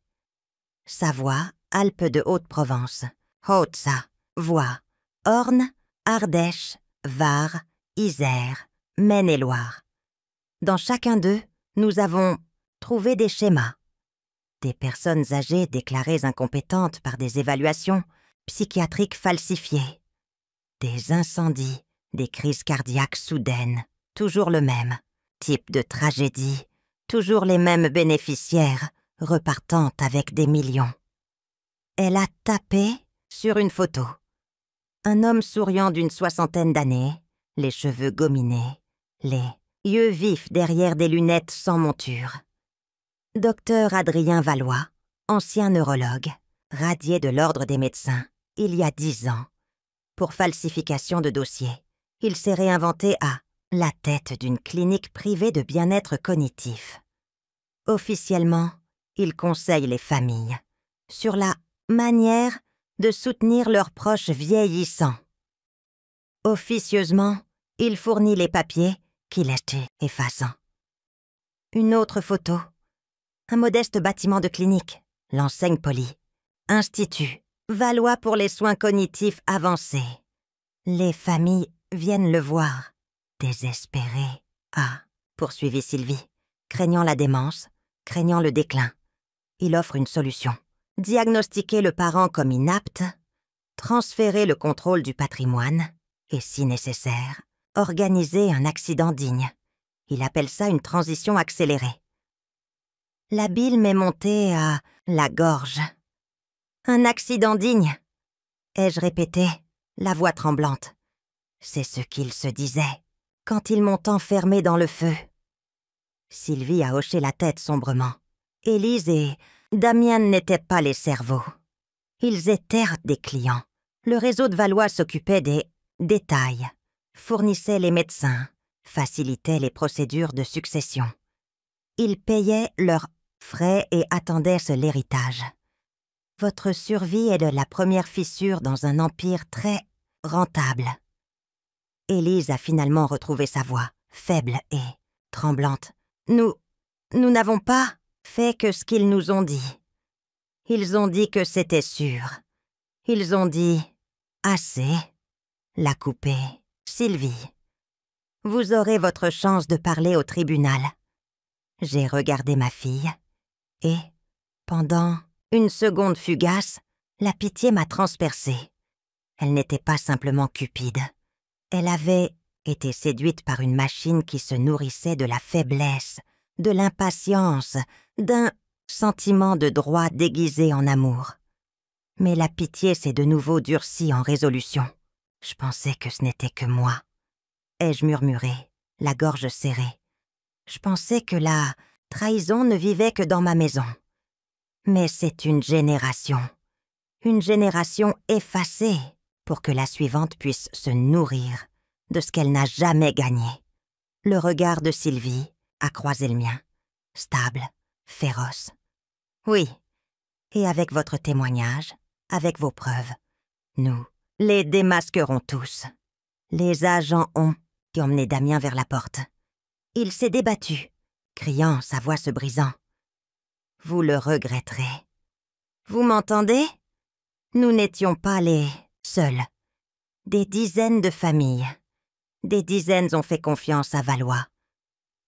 Savoie, Alpes de Haute-Provence, Haute-Sa, Voie, Orne, Ardèche, Var, Isère, Maine-et-Loire. Dans chacun d'eux, nous avons trouvé des schémas. Des personnes âgées déclarées incompétentes par des évaluations psychiatriques falsifiées. Des incendies, des crises cardiaques soudaines, toujours le même. Type de tragédie, toujours les mêmes bénéficiaires, repartant avec des millions. Elle a tapé sur une photo. Un homme souriant d'une 60aine d'années, les cheveux gominés, les yeux vifs derrière des lunettes sans monture. Docteur Adrien Valois, ancien neurologue, radié de l'ordre des médecins, il y a 10 ans. Pour falsification de dossier, il s'est réinventé à la tête d'une clinique privée de bien-être cognitif. Officiellement, il conseille les familles sur la manière de soutenir leurs proches vieillissants. Officieusement, il fournit les papiers qu'il était effaçant. Une autre photo. Un modeste bâtiment de clinique, l'enseigne polie. Institut, Valois pour les soins cognitifs avancés. Les familles viennent le voir. Désespérées. Ah, poursuivit Sylvie, craignant la démence, craignant le déclin. Il offre une solution. Diagnostiquer le parent comme inapte, transférer le contrôle du patrimoine et, si nécessaire, organiser un accident digne. Il appelle ça une transition accélérée. La bile m'est montée à la gorge. Un accident digne, ai-je répété, la voix tremblante. C'est ce qu'il se disait quand ils m'ont enfermé dans le feu. Sylvie a hoché la tête sombrement. Élise et Damien n'étaient pas les cerveaux. Ils étaient des clients. Le réseau de Valois s'occupait des détails, fournissait les médecins, facilitait les procédures de succession. Ils payaient leurs frais et attendaient l'héritage. Votre survie est de la première fissure dans un empire très rentable. Élise a finalement retrouvé sa voix, faible et tremblante. Nous n'avons pas fait que ce qu'ils nous ont dit. Ils ont dit que c'était sûr. Ils ont dit assez. L'a coupé. Sylvie. Vous aurez votre chance de parler au tribunal. J'ai regardé ma fille et, pendant une seconde fugace, la pitié m'a transpercée. Elle n'était pas simplement cupide. Elle avait été séduite par une machine qui se nourrissait de la faiblesse, de l'impatience, d'un sentiment de droit déguisé en amour. Mais la pitié s'est de nouveau durcie en résolution. Je pensais que ce n'était que moi. Ai-je murmuré, la gorge serrée. Je pensais que la trahison ne vivait que dans ma maison. Mais c'est une génération effacée pour que la suivante puisse se nourrir de ce qu'elle n'a jamais gagné. Le regard de Sylvie a croisé le mien, stable, féroce. Oui, et avec votre témoignage, avec vos preuves, nous les démasquerons tous. Les agents ont emmené Damien vers la porte. Il s'est débattu, criant, sa voix se brisant. Vous le regretterez. Vous m'entendez? Nous n'étions pas les seuls. Des dizaines de familles. Des dizaines ont fait confiance à Valois.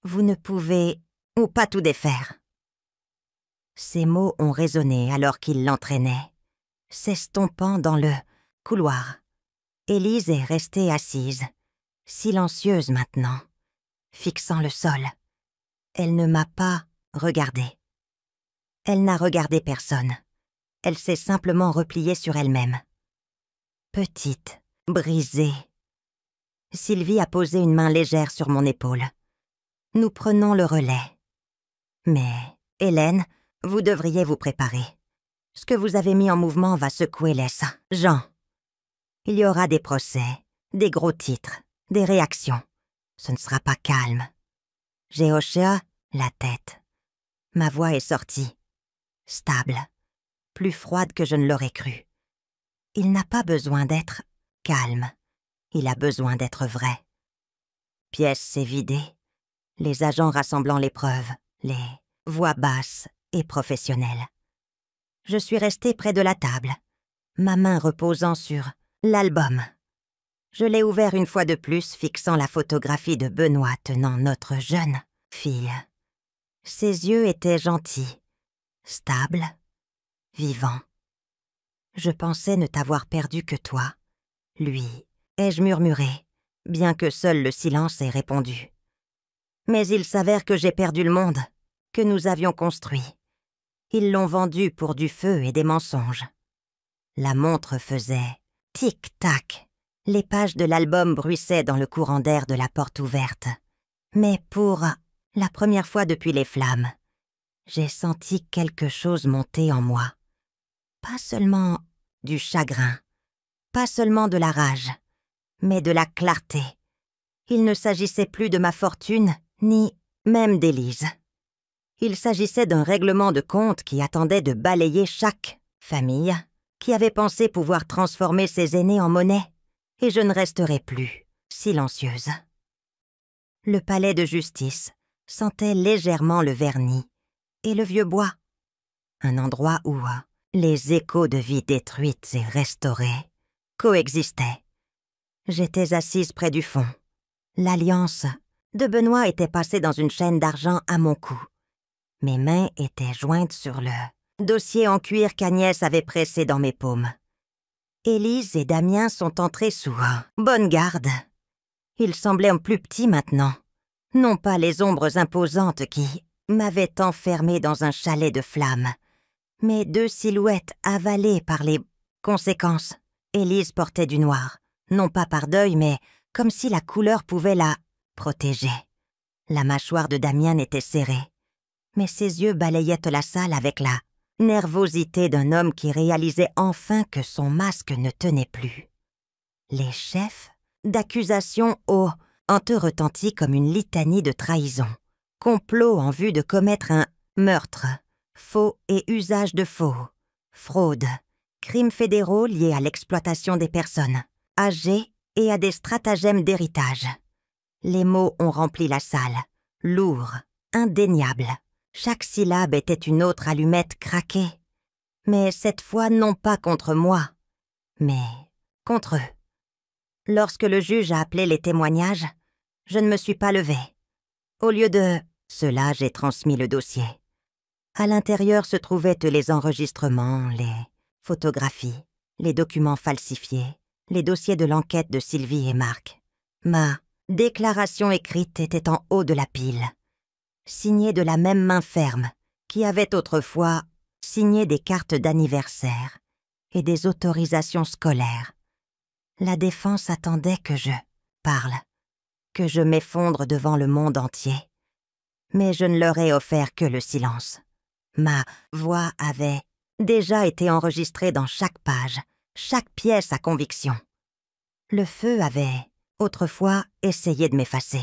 Vous ne pouvez ou pas tout défaire. Ces mots ont résonné alors qu'il l'entraînait, s'estompant dans le couloir. Élise est restée assise, silencieuse maintenant, fixant le sol. Elle ne m'a pas regardée. Elle n'a regardé personne. Elle s'est simplement repliée sur elle-même. Petite, brisée. Sylvie a posé une main légère sur mon épaule. Nous prenons le relais. Mais, Hélène, vous devriez vous préparer. Ce que vous avez mis en mouvement va secouer les gens. Il y aura des procès, des gros titres, des réactions. Ce ne sera pas calme. J'ai hoché la tête. Ma voix est sortie. Stable. Plus froide que je ne l'aurais cru. Il n'a pas besoin d'être calme. Il a besoin d'être vrai. Pièce s'est vidée. Les agents rassemblant les preuves, les voix basses et professionnelles. Je suis restée près de la table, ma main reposant sur l'album. Je l'ai ouvert une fois de plus, fixant la photographie de Benoît tenant notre jeune fille. Ses yeux étaient gentils, stables, vivants. Je pensais ne t'avoir perdu que toi. Lui, ai-je murmuré, bien que seul le silence ait répondu. Mais il s'avère que j'ai perdu le monde, que nous avions construit. Ils l'ont vendu pour du feu et des mensonges. La montre faisait tic-tac. Les pages de l'album bruissaient dans le courant d'air de la porte ouverte. Mais pour la première fois depuis les flammes, j'ai senti quelque chose monter en moi. Pas seulement du chagrin, pas seulement de la rage, mais de la clarté. Il ne s'agissait plus de ma fortune, ni même d'Élise. Il s'agissait d'un règlement de compte qui attendait de balayer chaque famille, qui avait pensé pouvoir transformer ses aînés en monnaie, et je ne resterai plus silencieuse. Le palais de justice sentait légèrement le vernis et le vieux bois, un endroit où les échos de vie détruites et restaurées coexistaient. J'étais assise près du fond. L'alliance de Benoît était passée dans une chaîne d'argent à mon cou. Mes mains étaient jointes sur le dossier en cuir qu'Agnès avait pressé dans mes paumes. Élise et Damien sont entrés sous bonne garde. Ils semblaient plus petits maintenant, non pas les ombres imposantes qui m'avaient enfermée dans un chalet de flammes, mais deux silhouettes avalées par les conséquences. Élise portait du noir, non pas par deuil, mais comme si la couleur pouvait la protéger. La mâchoire de Damien était serrée, mais ses yeux balayaient la salle avec la nervosité d'un homme qui réalisait enfin que son masque ne tenait plus. Les chefs d'accusation ont retentis comme une litanie de trahison, complot en vue de commettre un meurtre, faux et usage de faux, fraude, crimes fédéraux liés à l'exploitation des personnes âgées et à des stratagèmes d'héritage. Les mots ont rempli la salle, lourds, indéniables. Chaque syllabe était une autre allumette craquée, mais cette fois non pas contre moi, mais contre eux. Lorsque le juge a appelé les témoignages, je ne me suis pas levée. Au lieu de cela, j'ai transmis le dossier. À l'intérieur se trouvaient les enregistrements, les photographies, les documents falsifiés, les dossiers de l'enquête de Sylvie et Marc. Ma déclaration écrite était en haut de la pile, signée de la même main ferme qui avait autrefois signé des cartes d'anniversaire et des autorisations scolaires. La défense attendait que je parle, que je m'effondre devant le monde entier. Mais je ne leur ai offert que le silence. Ma voix avait déjà été enregistrée dans chaque page, chaque pièce à conviction. Le feu avait autrefois essayé de m'effacer.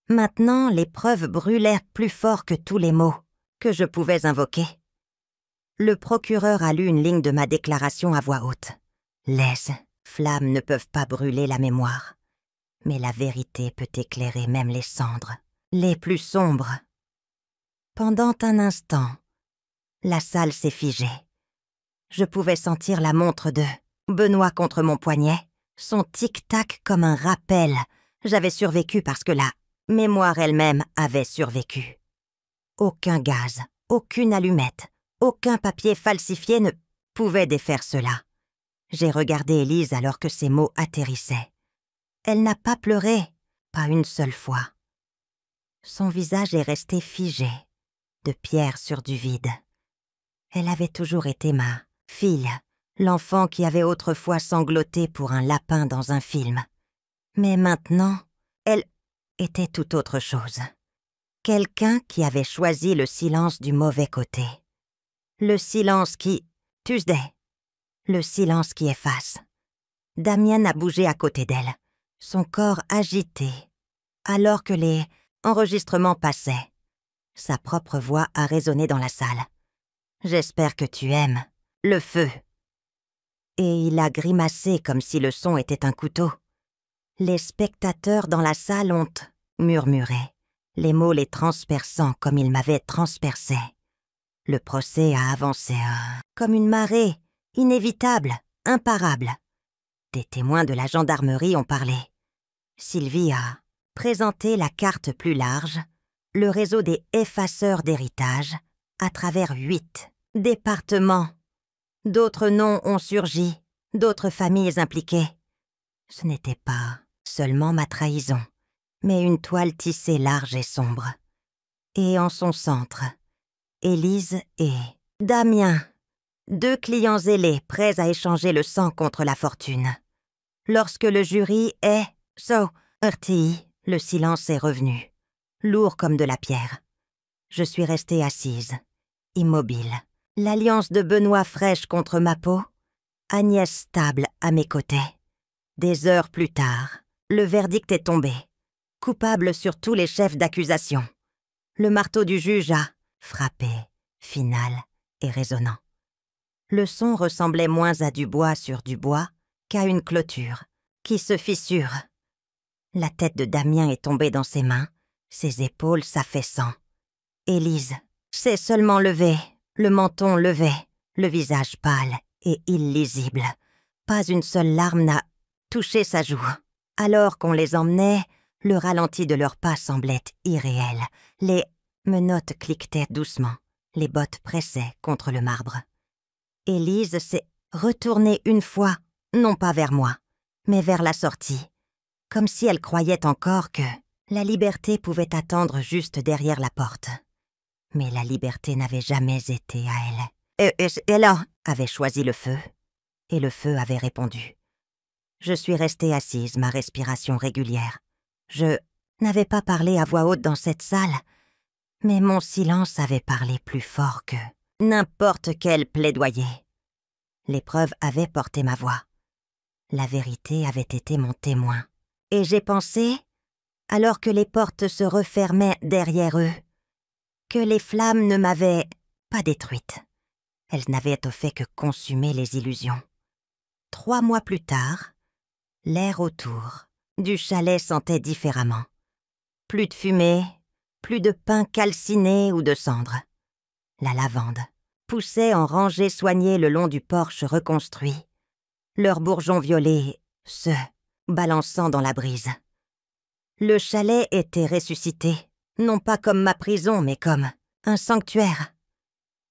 Maintenant, les preuves brûlaient plus fort que tous les mots que je pouvais invoquer. Le procureur a lu une ligne de ma déclaration à voix haute. Les flammes ne peuvent pas brûler la mémoire, mais la vérité peut éclairer même les cendres, les plus sombres. Pendant un instant, la salle s'est figée. Je pouvais sentir la montre de Benoît contre mon poignet, son tic-tac comme un rappel. J'avais survécu parce que la mémoire elle-même avait survécu. Aucun gaz, aucune allumette, aucun papier falsifié ne pouvait défaire cela. J'ai regardé Élise alors que ces mots atterrissaient. Elle n'a pas pleuré, pas une seule fois. Son visage est resté figé, de pierre sur du vide. Elle avait toujours été ma fille, l'enfant qui avait autrefois sangloté pour un lapin dans un film. Mais maintenant, elle était tout autre chose. Quelqu'un qui avait choisi le silence du mauvais côté. Le silence qui... Tuesday. Le silence qui efface. Damien a bougé à côté d'elle, son corps agité, alors que les enregistrements passaient. Sa propre voix a résonné dans la salle. « J'espère que tu aimes le feu. » Et il a grimacé comme si le son était un couteau. Les spectateurs dans la salle ont murmuré, les mots les transperçant comme ils m'avaient transpercé. Le procès a avancé comme une marée, inévitable, imparable. Des témoins de la gendarmerie ont parlé. Sylvie a présenté la carte plus large, le réseau des effaceurs d'héritage, à travers 8 départements. D'autres noms ont surgi, d'autres familles impliquées. Ce n'était pas seulement ma trahison, mais une toile tissée large et sombre. Et en son centre, Élise et Damien, 2 clients zélés prêts à échanger le sang contre la fortune. Lorsque le jury est heurté, le silence est revenu, lourd comme de la pierre. Je suis restée assise, immobile, l'alliance de Benoît fraîche contre ma peau, Agnès stable à mes côtés. Des heures plus tard, le verdict est tombé, coupable sur tous les chefs d'accusation. Le marteau du juge a frappé, final et résonnant. Le son ressemblait moins à du bois sur du bois qu'à une clôture qui se fissure. La tête de Damien est tombée dans ses mains, ses épaules s'affaissant. Élise s'est seulement levée, le menton levé, le visage pâle et illisible. Pas une seule larme n'a touché sa joue. Alors qu'on les emmenait, le ralenti de leurs pas semblait irréel. Les menottes cliquetaient doucement, les bottes pressaient contre le marbre. Élise s'est retournée une fois, non pas vers moi, mais vers la sortie, comme si elle croyait encore que la liberté pouvait attendre juste derrière la porte. Mais la liberté n'avait jamais été à elle. Elle avait choisi le feu, et le feu avait répondu. Je suis restée assise, ma respiration régulière. Je n'avais pas parlé à voix haute dans cette salle, mais mon silence avait parlé plus fort que n'importe quel plaidoyer. Les preuves avaient porté ma voix. La vérité avait été mon témoin. Et j'ai pensé, alors que les portes se refermaient derrière eux, que les flammes ne m'avaient pas détruite. Elles n'avaient au fait que consumer les illusions. 3 mois plus tard, l'air autour du chalet sentait différemment. Plus de fumée, plus de pin calciné ou de cendres. La lavande poussait en rangées soignées le long du porche reconstruit, leurs bourgeons violets se balançant dans la brise. Le chalet était ressuscité, non pas comme ma prison, mais comme un sanctuaire.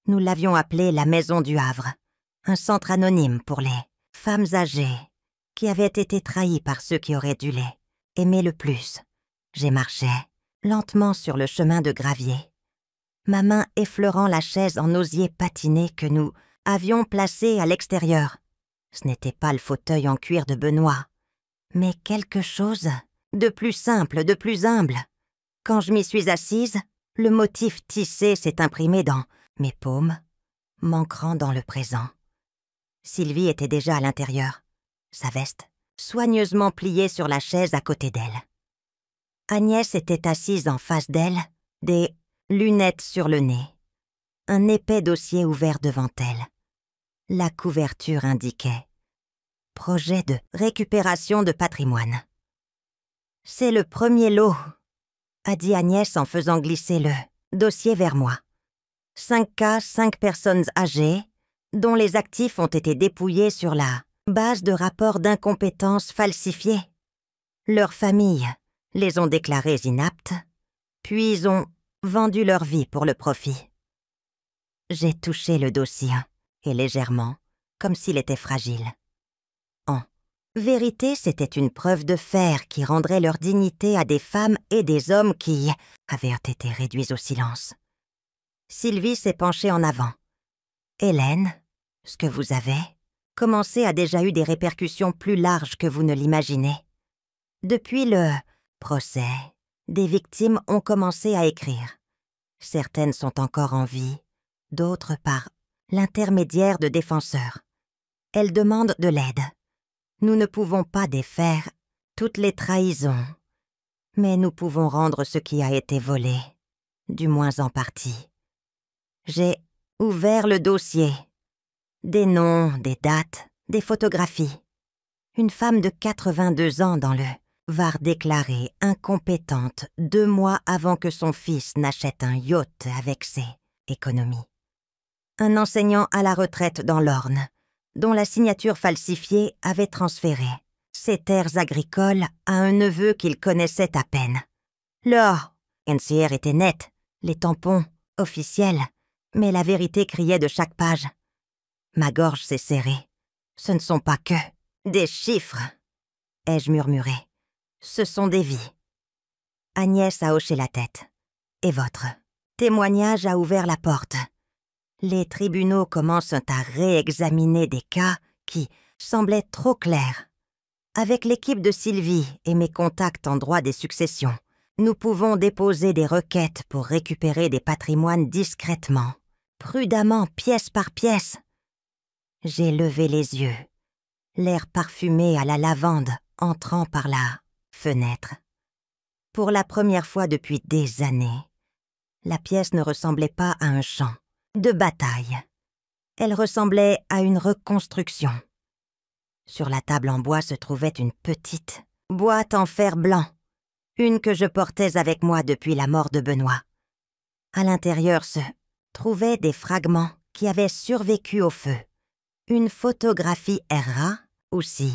Nous l'avions appelé la Maison du Havre, un centre anonyme pour les femmes âgées qui avaient été trahies par ceux qui auraient dû les aimer le plus. J'ai marché lentement sur le chemin de gravier, ma main effleurant la chaise en osier patiné que nous avions placée à l'extérieur. Ce n'était pas le fauteuil en cuir de Benoît, mais quelque chose de plus simple, de plus humble. Quand je m'y suis assise, le motif tissé s'est imprimé dans mes paumes, m'ancrant dans le présent. Sylvie était déjà à l'intérieur, sa veste soigneusement plié sur la chaise à côté d'elle. Agnès était assise en face d'elle, des lunettes sur le nez, un épais dossier ouvert devant elle. La couverture indiquait « Projet de récupération de patrimoine ». « C'est le premier lot », a dit Agnès en faisant glisser le dossier vers moi. 5 cas, 5 personnes âgées, dont les actifs ont été dépouillés sur la base de rapports d'incompétence falsifiés. Leurs familles les ont déclarés inaptes, puis ont vendu leur vie pour le profit. J'ai touché le dossier, et légèrement, comme s'il était fragile. En vérité, c'était une preuve de fer qui rendrait leur dignité à des femmes et des hommes qui avaient été réduits au silence. Sylvie s'est penchée en avant. « Hélène, ce que vous avez commencé a déjà eu des répercussions plus larges que vous ne l'imaginez. Depuis le procès, des victimes ont commencé à écrire. Certaines sont encore en vie, d'autres par l'intermédiaire de défenseurs. Elles demandent de l'aide. Nous ne pouvons pas défaire toutes les trahisons, mais nous pouvons rendre ce qui a été volé, du moins en partie. J'ai ouvert le dossier. Des noms, des dates, des photographies. Une femme de 82 ans dans le Var déclarée incompétente 2 mois avant que son fils n'achète un yacht avec ses économies. Un enseignant à la retraite dans l'Orne, dont la signature falsifiée avait transféré ses terres agricoles à un neveu qu'il connaissait à peine. Le NCR était net, les tampons officiels, mais la vérité criait de chaque page. Ma gorge s'est serrée. Ce ne sont pas que des chiffres, ai-je murmuré. Ce sont des vies. Agnès a hoché la tête. Et votre témoignage a ouvert la porte. Les tribunaux commencent à réexaminer des cas qui semblaient trop clairs. Avec l'équipe de Sylvie et mes contacts en droit des successions, nous pouvons déposer des requêtes pour récupérer des patrimoines discrètement, prudemment, pièce par pièce. J'ai levé les yeux, l'air parfumé à la lavande entrant par la fenêtre. Pour la première fois depuis des années, la pièce ne ressemblait pas à un champ de bataille. Elle ressemblait à une reconstruction. Sur la table en bois se trouvait une petite boîte en fer blanc, une que je portais avec moi depuis la mort de Benoît. À l'intérieur se trouvaient des fragments qui avaient survécu au feu. Une photographie Herrera, aussi,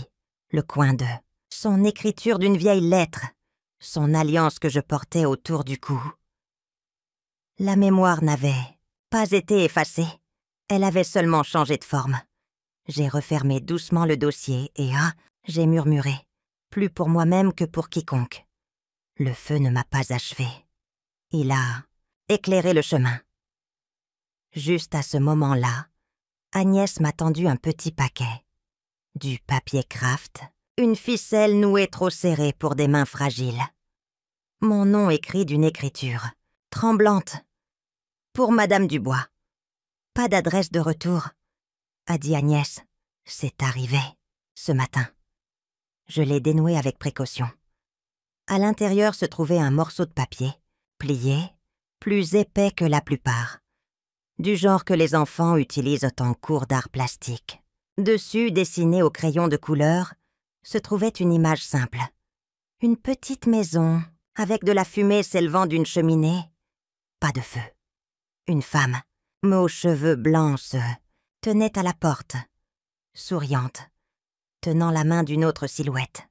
le coin de son écriture d'une vieille lettre, son alliance que je portais autour du cou. La mémoire n'avait pas été effacée, elle avait seulement changé de forme. J'ai refermé doucement le dossier et j'ai murmuré, plus pour moi-même que pour quiconque. Le feu ne m'a pas achevé. Il a éclairé le chemin. Juste à ce moment-là, Agnès m'a tendu un petit paquet. Du papier craft, une ficelle nouée trop serrée pour des mains fragiles. Mon nom écrit d'une écriture tremblante. Pour Madame Dubois. Pas d'adresse de retour, a dit Agnès. C'est arrivé, ce matin. Je l'ai dénoué avec précaution. À l'intérieur se trouvait un morceau de papier, plié, plus épais que la plupart. Du genre que les enfants utilisent en cours d'art plastique. Dessus, dessinée au crayon de couleur, se trouvait une image simple. Une petite maison, avec de la fumée s'élevant d'une cheminée. Pas de feu. Une femme, aux cheveux blancs, se tenait à la porte, souriante, tenant la main d'une autre silhouette.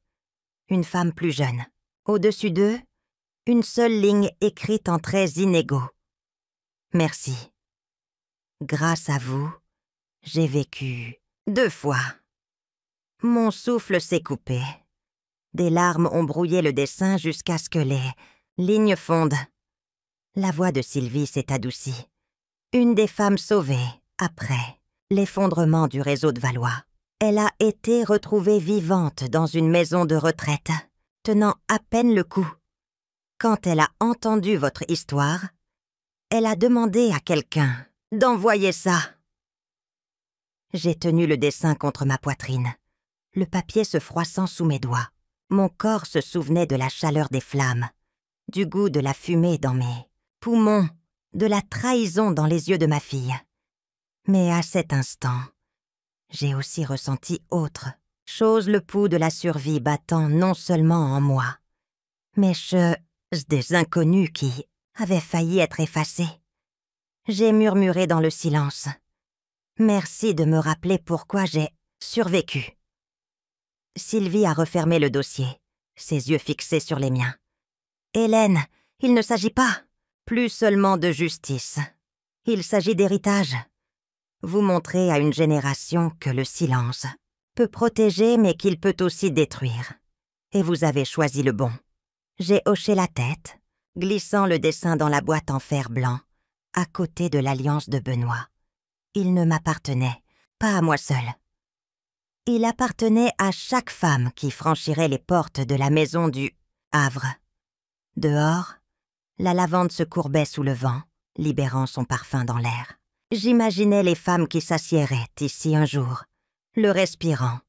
Une femme plus jeune. Au-dessus d'eux, une seule ligne écrite en traits inégaux. Merci. Grâce à vous, j'ai vécu 2 fois. Mon souffle s'est coupé. Des larmes ont brouillé le dessin jusqu'à ce que les lignes fondent. La voix de Sylvie s'est adoucie. Une des femmes sauvées, après l'effondrement du réseau de Valois. Elle a été retrouvée vivante dans une maison de retraite, tenant à peine le coup. Quand elle a entendu votre histoire, elle a demandé à quelqu'un d'envoyer ça. J'ai tenu le dessin contre ma poitrine, le papier se froissant sous mes doigts. Mon corps se souvenait de la chaleur des flammes, du goût de la fumée dans mes poumons, de la trahison dans les yeux de ma fille. Mais à cet instant, j'ai aussi ressenti autre chose, le pouls de la survie battant non seulement en moi, mais chez des inconnus qui avaient failli être effacés. J'ai murmuré dans le silence. Merci de me rappeler pourquoi j'ai survécu. Sylvie a refermé le dossier, ses yeux fixés sur les miens. Hélène, il ne s'agit pas plus seulement de justice. Il s'agit d'héritage. Vous montrez à une génération que le silence peut protéger mais qu'il peut aussi détruire. Et vous avez choisi le bon. J'ai hoché la tête, glissant le dessin dans la boîte en fer blanc, à côté de l'alliance de Benoît. Il ne m'appartenait pas à moi seule. Il appartenait à chaque femme qui franchirait les portes de la maison du Havre. Dehors, la lavande se courbait sous le vent, libérant son parfum dans l'air. J'imaginais les femmes qui s'assiéraient ici un jour, le respirant,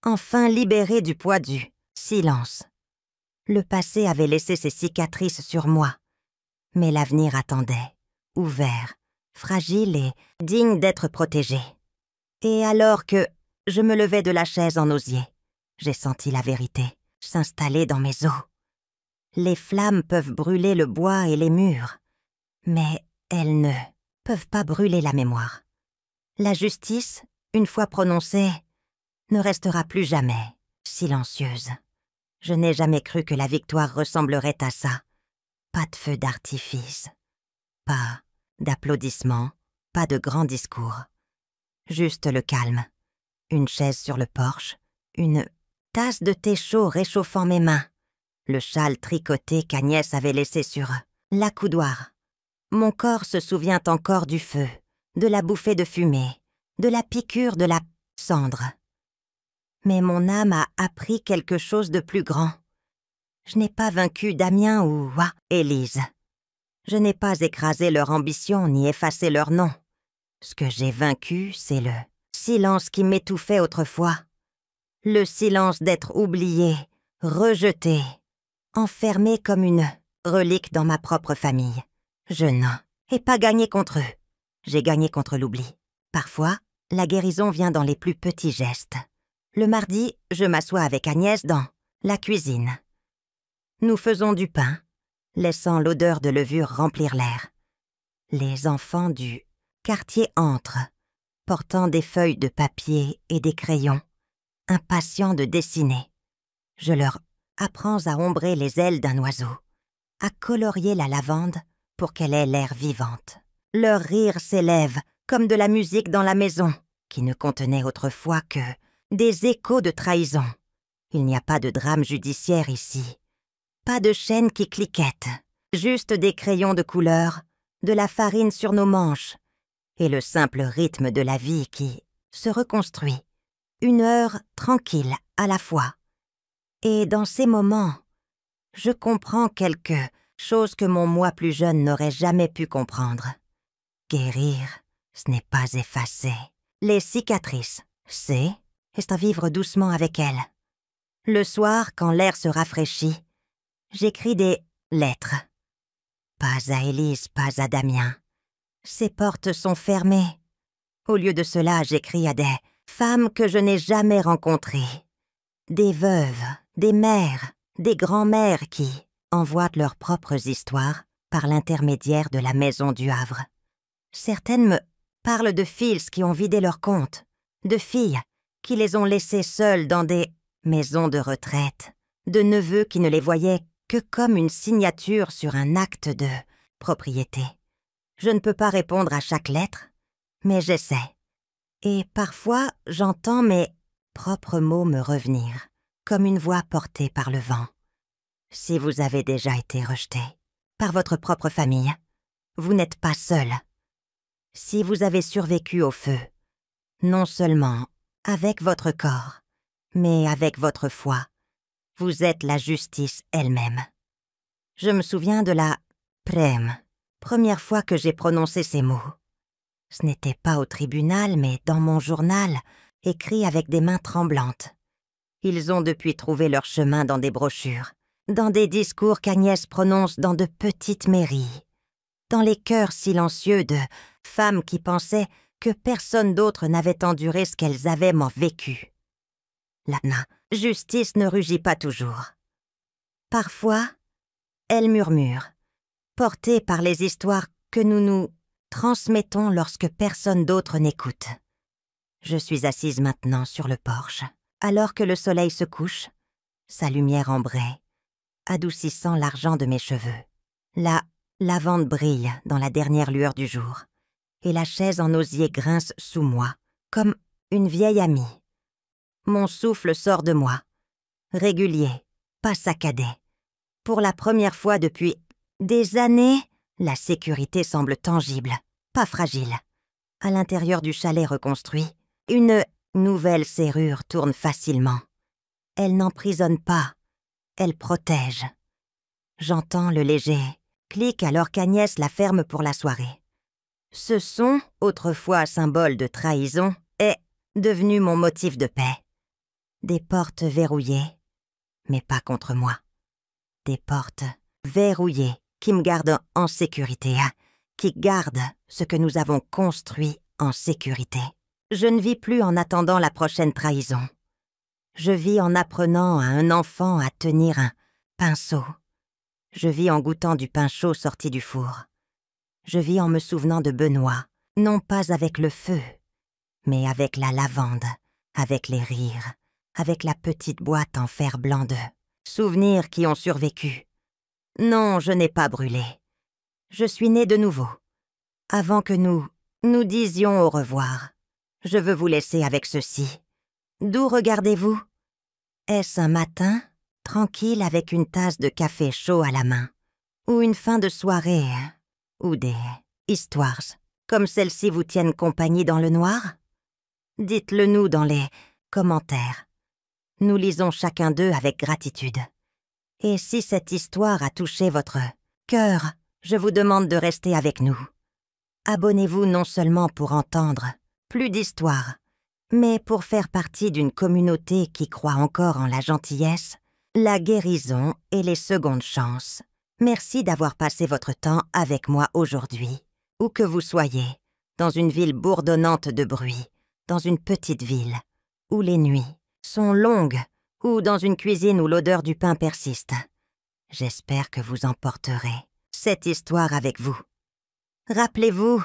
enfin libérées du poids du silence. Le passé avait laissé ses cicatrices sur moi, mais l'avenir attendait, ouvert, fragile et digne d'être protégé. Et alors que je me levais de la chaise en osier, j'ai senti la vérité s'installer dans mes os. Les flammes peuvent brûler le bois et les murs, mais elles ne peuvent pas brûler la mémoire. La justice, une fois prononcée, ne restera plus jamais silencieuse. Je n'ai jamais cru que la victoire ressemblerait à ça. Pas de feu d'artifice, pas d'applaudissements, pas de grands discours. Juste le calme, une chaise sur le porche, une tasse de thé chaud réchauffant mes mains, le châle tricoté qu'Agnès avait laissé sur l'accoudoir. Mon corps se souvient encore du feu, de la bouffée de fumée, de la piqûre de la cendre. Mais mon âme a appris quelque chose de plus grand. Je n'ai pas vaincu Damien ou Élise. Je n'ai pas écrasé leur ambition ni effacé leur nom. Ce que j'ai vaincu, c'est le silence qui m'étouffait autrefois. Le silence d'être oublié, rejeté, enfermé comme une relique dans ma propre famille. Je n'ai pas gagné contre eux. J'ai gagné contre l'oubli. Parfois, la guérison vient dans les plus petits gestes. Le mardi, je m'assois avec Agnès dans la cuisine. Nous faisons du pain, laissant l'odeur de levure remplir l'air. Les enfants du quartier entrent, portant des feuilles de papier et des crayons, impatients de dessiner. Je leur apprends à ombrer les ailes d'un oiseau, à colorier la lavande pour qu'elle ait l'air vivante. Leur rire s'élève comme de la musique dans la maison, qui ne contenait autrefois que des échos de trahison. Il n'y a pas de drame judiciaire ici. Pas de chaîne qui cliquette, juste des crayons de couleur, de la farine sur nos manches, et le simple rythme de la vie qui se reconstruit, une heure tranquille à la fois. Et dans ces moments, je comprends quelque chose que mon moi plus jeune n'aurait jamais pu comprendre. Guérir, ce n'est pas effacer. Les cicatrices, c'est à vivre doucement avec elles. Le soir, quand l'air se rafraîchit, j'écris des lettres. Pas à Élise, pas à Damien. Ces portes sont fermées. Au lieu de cela, j'écris à des femmes que je n'ai jamais rencontrées. Des veuves, des mères, des grands-mères qui envoient leurs propres histoires par l'intermédiaire de la maison du Havre. Certaines me parlent de fils qui ont vidé leur compte, de filles qui les ont laissées seules dans des maisons de retraite, de neveux qui ne les voyaient que comme une signature sur un acte de propriété. Je ne peux pas répondre à chaque lettre, mais j'essaie. Et parfois, j'entends mes propres mots me revenir, comme une voix portée par le vent. Si vous avez déjà été rejeté par votre propre famille, vous n'êtes pas seul. Si vous avez survécu au feu, non seulement avec votre corps, mais avec votre foi, vous êtes la justice elle-même. Je me souviens de la première fois que j'ai prononcé ces mots. Ce n'était pas au tribunal, mais dans mon journal, écrit avec des mains tremblantes. Ils ont depuis trouvé leur chemin dans des brochures, dans des discours qu'Agnès prononce dans de petites mairies, dans les cœurs silencieux de femmes qui pensaient que personne d'autre n'avait enduré ce qu'elles avaient vécu. Lana, justice ne rugit pas toujours. Parfois, elle murmure, portée par les histoires que nous transmettons lorsque personne d'autre n'écoute. Je suis assise maintenant sur le porche, alors que le soleil se couche, sa lumière ambrée, adoucissant l'argent de mes cheveux. La lavande brille dans la dernière lueur du jour, et la chaise en osier grince sous moi, comme une vieille amie. Mon souffle sort de moi, régulier, pas saccadé. Pour la première fois depuis des années, la sécurité semble tangible, pas fragile. À l'intérieur du chalet reconstruit, une nouvelle serrure tourne facilement. Elle n'emprisonne pas, elle protège. J'entends le léger clic alors qu'Agnès la ferme pour la soirée. Ce son, autrefois symbole de trahison, est devenu mon motif de paix. Des portes verrouillées, mais pas contre moi. Des portes verrouillées qui me gardent en sécurité, qui gardent ce que nous avons construit en sécurité. Je ne vis plus en attendant la prochaine trahison. Je vis en apprenant à un enfant à tenir un pinceau. Je vis en goûtant du pain chaud sorti du four. Je vis en me souvenant de Benoît, non pas avec le feu, mais avec la lavande, avec les rires, avec la petite boîte en fer blanc d'œuf. Souvenirs qui ont survécu. Non, je n'ai pas brûlé. Je suis née de nouveau. Avant que nous disions au revoir, je veux vous laisser avec ceci. D'où regardez-vous? Est-ce un matin, tranquille avec une tasse de café chaud à la main? Ou une fin de soirée? Ou des histoires, comme celle-ci vous tiennent compagnie dans le noir? Dites-le nous dans les commentaires. Nous lisons chacun d'eux avec gratitude. Et si cette histoire a touché votre cœur, je vous demande de rester avec nous. Abonnez-vous non seulement pour entendre plus d'histoires, mais pour faire partie d'une communauté qui croit encore en la gentillesse, la guérison et les secondes chances. Merci d'avoir passé votre temps avec moi aujourd'hui, où que vous soyez, dans une ville bourdonnante de bruit, dans une petite ville, où les nuits sont longues, ou dans une cuisine où l'odeur du pain persiste. J'espère que vous emporterez cette histoire avec vous. Rappelez-vous,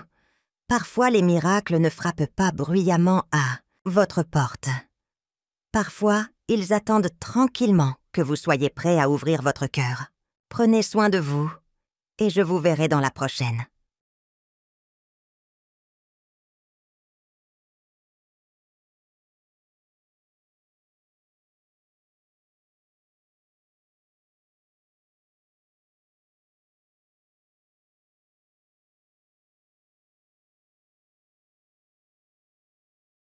parfois les miracles ne frappent pas bruyamment à votre porte. Parfois, ils attendent tranquillement que vous soyez prêt à ouvrir votre cœur. Prenez soin de vous, et je vous verrai dans la prochaine.